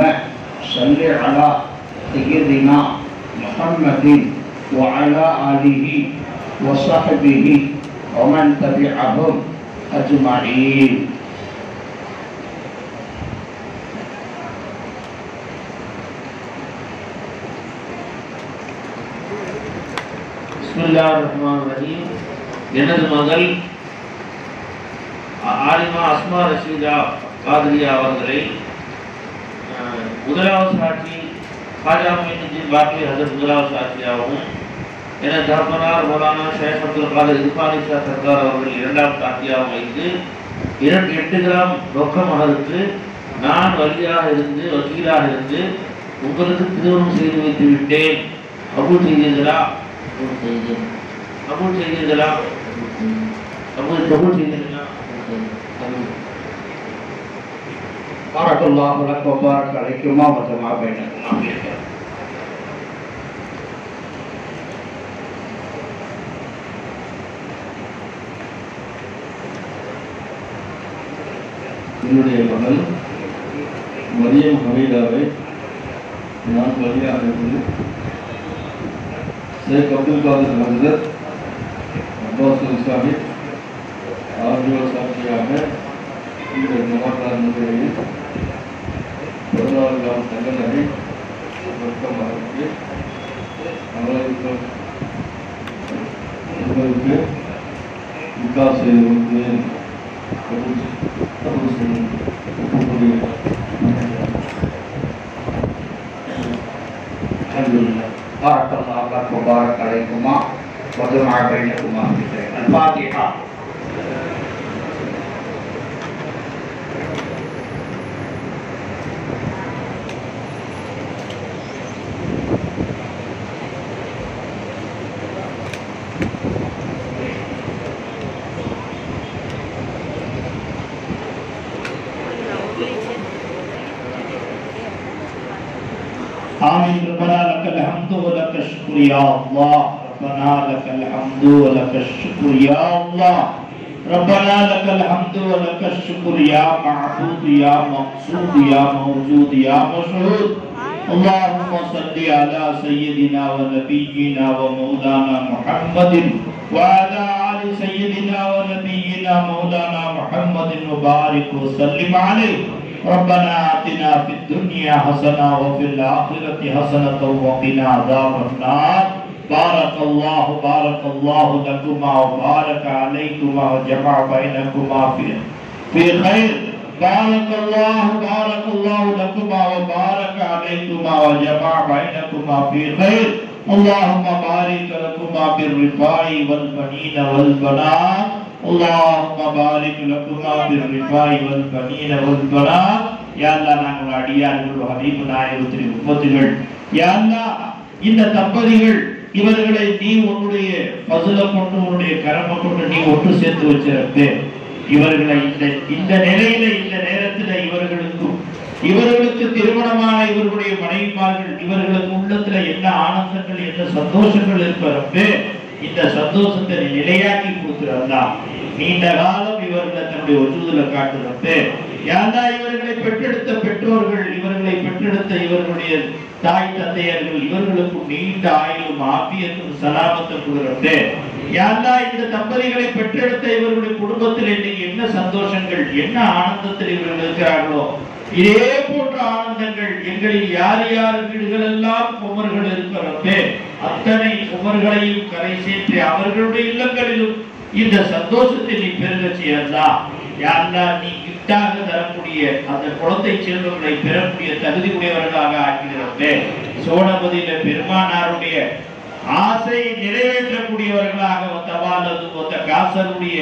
S2: صل على سيدنا محمد وعلى آله وصحبه ومن تبعهم أجمعين.
S9: பிஸ்மில்லாஹிர் ரஹ்மானிர் ரஹீம். எனது மகள் ஆலிமா அஸ்மா ரஷீதா காதிரியா அவர்களை முதலாவது சாட்சி காஜா மொய்னுதீன் பாக்கி ஹஜரத் முதலாவது சாட்சியாகவும் என தகப்பனார் மௌலானா ஷேக் அப்துல் காதர் இர்ஃபானி சர்தார் அவர்கள் 2ஆம் தாத்தியாவை வைத்து 8 கிராம் ரொக்கம் அறுத்து நான் வலியாக இருந்து வக்கீலாக இருந்து உங்களுக்கு திருமணம் செய்து வைத்து விட்டேன். கபூல் செய்தீர்களா? கபூல் செய்தீர்களா? கபூல் செய்தீர்களா?
S10: பாரக்கல்லாஹு லக வ பாரக அலைக்குமா வ ஜமா பைனகுமா.
S7: என்னுடைய மகள் மரியம் ஹமீதாவை நான் வழியாக இருந்து ஷேக் அப்துல் காதர் ஹசரத் அப்பாஸ் இஸ்லாமி ஆகியோர் சாட்சியாக இந்த ஜமாத்தார் முறையில் 14ஆம் தங்கநகை வர்க்கமாகி உங்களுக்கு விகாஸ் செய்து கொடுத்தேன்.
S10: بارك الله لك وبارك عليكما وجمع بينكما في خير. الفاتحة.
S4: آمين. ربنا لك الحمد ولك الشكر يا الله. ربنا لك الحمد ولك الشكر يا الله. ربنا لك الحمد ولك الشكر يا معبود يا مقصود يا موجود يا مشهود. اللهم صل على سيدنا ونبينا ومولانا محمد وعلى آل سيدنا ونبينا مولانا محمد وبارك وسلم عليه. ربنا آتنا في الدنيا حسنة وفي الآخرة حسنة وقنا عذاب النار. بارك الله لكما وبارك عليكما وجمع بينكما في خير. بارك الله لكما وبارك عليكما وجمع بينكما في خير. اللهم بارك لكما بالرفاع والبنين والبنات. اللهم بارك لكما بالرفاع والبنين والبنات. يا الله நாங்கள் அடியார்கள் ஹபீபு நாயகத்தின் உம்மத்துகள். யா அல்லாஹ் இந்த தம்பதிகள் இவர்களை நீ உன்னுடைய ஃபضல கொண்டு உன்னுடைய கரம கொண்டு நீ ஒன்று சேர்த்து வச்சிருப்பே. இவர்களை இந்த நிலையில இந்த நேரத்தில் இவர்களுக்கு திருமணமான இவர்களுடைய மனைவிமார்கள் இவர்களுக்கு உள்ளத்துல என்ன ஆனந்தங்கள் என்ன சந்தோஷங்கள் இருப்பதற்கு இந்த சந்தோஷத்தை நிலையாக்கி கொடுக்கிறதா. நீண்ட காலம் இவர்களை தன்னுடைய ஒற்றுதலை காட்டுறது. யாரா இவர்களை பெற்றெடுத்த பெற்றோர்கள் இவர்களை பெற்றெடுத்த இவர்களுடைய தாய் தந்தையர்கள் இவர்களுக்கு நீண்ட ஆயுளும் ஆபியத்தும் சலாமத்தும் கொடுக்கிறது. யாரா இந்த தம்பதிகளை பெற்றெடுத்த இவர்களுடைய குடும்பத்தில் இன்னைக்கு என்ன சந்தோஷங்கள் என்ன ஆனந்தத்தில் இவர்கள் இருக்கிறார்களோ இதே போன்ற ஆனந்தங்கள் எங்களில் யார் யார் வீடுகள் எல்லாம் குமர்கள் இருக்கிறது அத்தனை குமர்களையும் கரை சேர்த்து அவர்களுடைய இல்லங்களிலும் இந்த சந்தோஷத்தை நீ பெருக செய்யறதா. யாரா நீ கிட்டாக தரக்கூடிய அந்த குழந்தை செல்வங்களை பெறக்கூடிய தகுதி உடையவர்களாக ஆக்கிறது. சோழபதியில பெருமானாருடைய ஆசை நிறைவேற்றக்கூடியவர்களாக தவாலது ஒத்த காசருடைய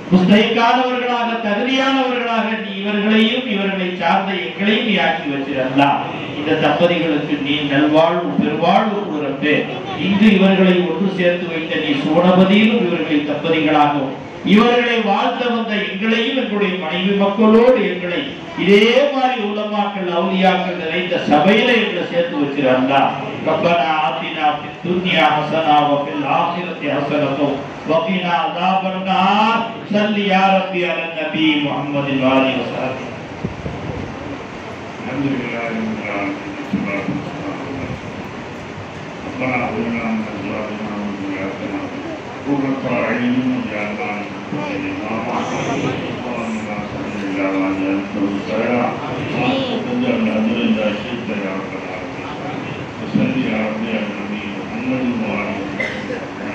S4: புஸ்தைக்கானவர்களாக தகுதியானவர்களாக நீ இவர்களையும் இவர்களை சார்ந்த எங்களையும் நீ ஆக்கி வச்சிருந்தா. இந்த தம்பதிகளுக்கு நீ நல்வாழ்வு பெருவாழ்வு கொடுத்து இங்கு இவர்களை ஒன்று சேர்த்து வைத்த நீ சோழபதியிலும் இவர்களை தம்பதிகளாகவும் இவர்களை வாழ்த்த வந்த எங்களையும் எங்களுடைய மனைவி மக்களோடு எங்களை இதே மாதிரி உலமாக்கள் அவுலியாக்கள் நிறைந்த சபையில எங்களை சேர்த்து வச்சிருந்தா. ரப்பனா ஆத்தினா ஃபித் துன்யா ஹஸனா வ ஃபில் ஆখিরাতি ஹஸனத்து வ கினா அஸாபன் நார். ஸல்லி யா ரப்பி அலா நபி முஹம்மதின் வ ஆலிஹி வஸல்லம்.
S6: அல்ஹம்துலில்லாஹி ரப்பில் ஆலமீன். ربنا هب لنا من ازواجنا وذرياتنا قرة اعين واجعلنا للمتقين اماما. اللهم صل على محمد خيرا وتجعل اجر اذا شئت يا رب العالمين. وصل يا ربي على النبي محمد وعلى اله وصحبه.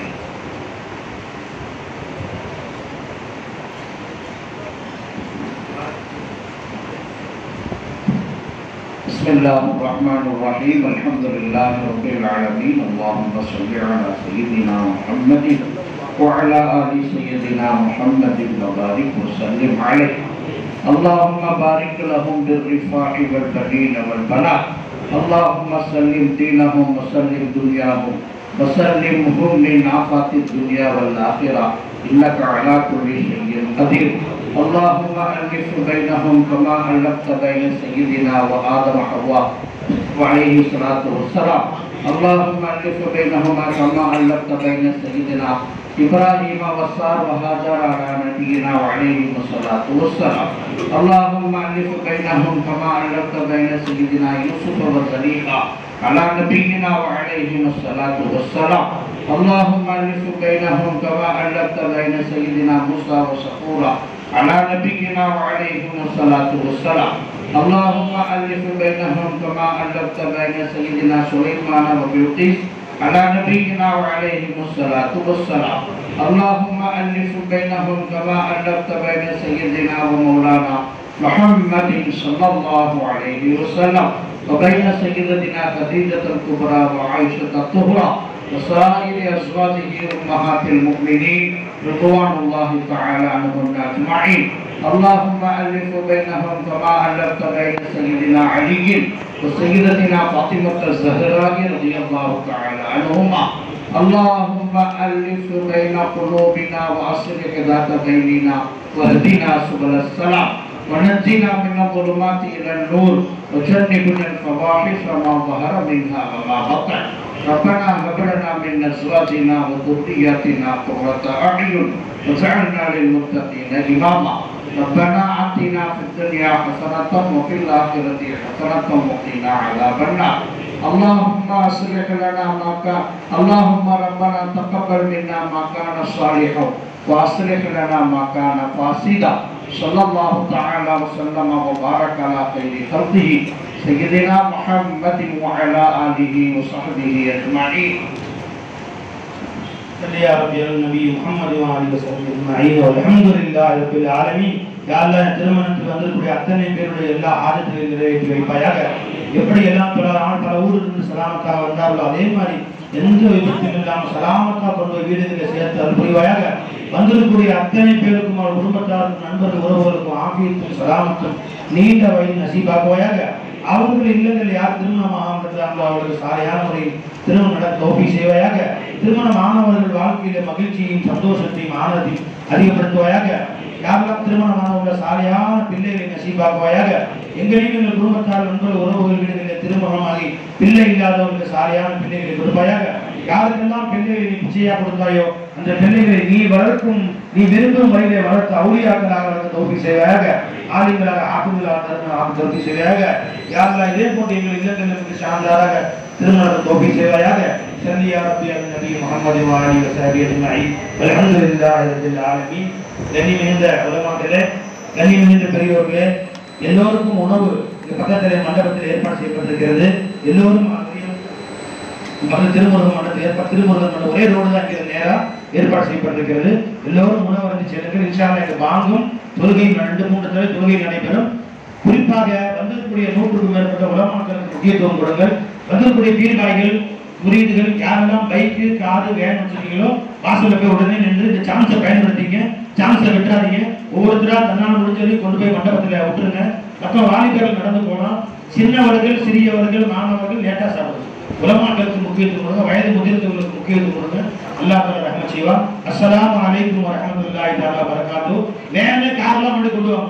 S4: بسم
S11: الله الرحمن الرحيم الحمد لله رب العالمين اللهم صل على سيدنا محمد وعلى آل سيدنا محمد وبارك وسلم عليه اللهم بارك لهم بالرفاع والبنين والبنات اللهم سلم دينهم وسلم دنياهم وسلمهم من آفات الدنيا والآخرة إنك على كل شيء قدير اللهم ألف بينهم كما ألفت بين سيدنا وآدم وحواء وعليه الصلاة والسلام اللهم ألف بينهما كما ألفت بين سيدنا إبراهيم وسار وهاجر على نبينا وعليهم الصلاة والسلام اللهم ألف بينهم كما ألفت بين سيدنا يوسف وزليخا على نبينا وعليهم الصلاة والسلام اللهم ألف بينهم كما ألفت بين سيدنا موسى وصفورا على نبينا وعليهم الصلاة والسلام اللهم ألف بينهم كما ألفت بين سيدنا سليمان وبلقيس على نبينا وعليهم الصلاة والسلام اللهم ألف بينهم كما ألفت بين سيدنا ومولانا محمد صلى الله عليه وسلم وبين سيدتنا خديجة الكبرى وعائشة الطهرى وسائر أزواجه أمهات المؤمنين رضوان الله تعالى عنهم أجمعين اللهم ألف بينهم كما ألفت بين سيدنا علي وسيدتنا فاطمة الزهراء رضي الله تعالى عنهما اللهم ألف بين قلوبنا وأصلح ذات بيننا واهدنا سبل السلام ونجنا من الظلمات إلى النور وجنبنا الفواحش ما ظهر منها وما بطن ربنا هب لنا من أزواجنا وذرياتنا قرة أعين واجعلنا للمتقين إماما ربنا آتنا في الدنيا حسنة وفي الآخرة حسنة وقنا عذاب النار اللهم أصلح لنا اللهم ربنا تقبل منا ما كان صالحا وأصلح لنا ما كان فاسدا صلى الله تعالى وسلم وبارك على خير خلقه سيدنا محمد وعلى آله وصحبه أجمعين
S8: صل يا ربي على النبي محمد وعلى آله وصحبه أجمعين والحمد لله رب العالمين يا الله திருமணத்துக்கு வந்திருக்கிற அத்தனை பேருடைய எல்லா ஆஜத்தையும் நிறைவேற்றி வைப்பாயாக எப்படி எல்லாம் பல ஊருக்கு சலாமத்தாக வந்தார்களோ அதே மாதிரி எந்த விபத்தும் இல்லாமல் சலாமத்தாக கொண்டு போய் வீடுகளை சேர்த்து அது புரிவாயாக வந்திருக்கக்கூடிய அத்தனை பேருக்கும் அவர் குடும்பத்தாருக்கும் நண்பர்கள் உறவுகளுக்கும் ஆஃபியத்தும் சலாமத்தும் நீண்ட வயது நசீபாக்குவாயாக அவர்கள் இல்லங்கள் யார் திருமணமாக இருக்கிறாங்களோ அவர்களுக்கு சாலையான முறையில் திருமணம் நடத்த தௌஃபீக் செய்வாயாக திருமணமானவர்கள் வாழ்க்கையில மகிழ்ச்சியும் சந்தோஷத்தையும் ஆனந்தையும் அதிகப்படுத்துவாயாக யாரெல்லாம் திருமணமானவர்கள் சாலையான பிள்ளைகளை நசீபாக்குவாயாக எங்களையும் எங்கள் குடும்பத்தார் நண்பர்கள் உறவுகள் வீடுகளில் திருமணமாகி பிள்ளை இல்லாதவர்களுக்கு சாலையான பிள்ளைகளை கொடுப்பாயாக யாருக்கெல்லாம் பிள்ளைகளை நீ பிச்சையா கொடுத்தாயோ அந்த பிள்ளைகளை நீ வளர்க்கும் நீ விரும்பும் வழியிலே வளர்த்து அவுளியாக்களாக வளர்த்து தௌஃபீக் செய்வாயாக ஆலிம்களாக ஆக்குங்களாக தௌஃபீக் செய்வாயாக யாரெல்லாம் இதே போட்டு எங்கள் இல்லங்களுக்கு சார்ந்தாராக திருமணத்தை தௌஃபீக் செய்வாயாக صلي يا ربي على النبي محمد وعلى آله وصحبه أجمعين والحمد لله رب العالمين கண்ணியமிகுந்த உலமாக்களே கண்ணியமிகுந்த பெரியோர்களே எல்லோருக்கும் உணவு இந்த பக்கத்தில் மண்டபத்தில் ஏற்பாடு செய்யப்பட்டிருக்கிறது எல்லோரும் திருமுருகன் மண்டபத்தில் திருமுருகன் மண்டபம் ஒரே ரோடு தான் இங்கே நேராக ஏற்பாடு செய்யப்பட்டிருக்கிறது எல்லோரும் உணவு வந்து செல்லுங்கள் இன்ஷா அல்லாஹ் இங்கு வாங்கும் தொழுகை 2-3 தடவை தொழுகை நடைபெறும் குறிப்பாக வந்திருக்கக்கூடிய 100க்கும் மேற்பட்ட உலமாக்களுக்கு முக்கியத்துவம் கொடுங்கள் வந்திருக்கக்கூடிய பீர்காய்கள் முரீதுகள் யாரெல்லாம் பைக்கு காரு வேன் வச்சிருக்கீங்களோ வாசல்ல போய் உடனே நின்று இந்த சான்ஸை பயன்படுத்திங்க சான்ஸை விட்டுறாதீங்க ஒவ்வொருத்தரா தன்னால் முடிஞ்சதை கொண்டு போய் மண்டபத்தில் விட்டுருங்க அப்புறம் வாலிபர்கள் நடந்து போனோம் சின்னவர்கள் சிறியவர்கள் மாணவர்கள் லேட்டா சாப்பிடுது உலமாக்களுக்கு முக்கியத்துவம் கொடுங்க வயது முதிர்ந்தவர்களுக்கு முக்கியத்துவம் கொடுங்க அல்லாஹ் தஆலா ரஹ்மத் செய்வார் அஸ்ஸலாமு அலைக்கும் வரஹ்மத்துல்லாஹி தஆலா வபரகாத்துஹு வேற கார்லாம் கொண்டு வாங்க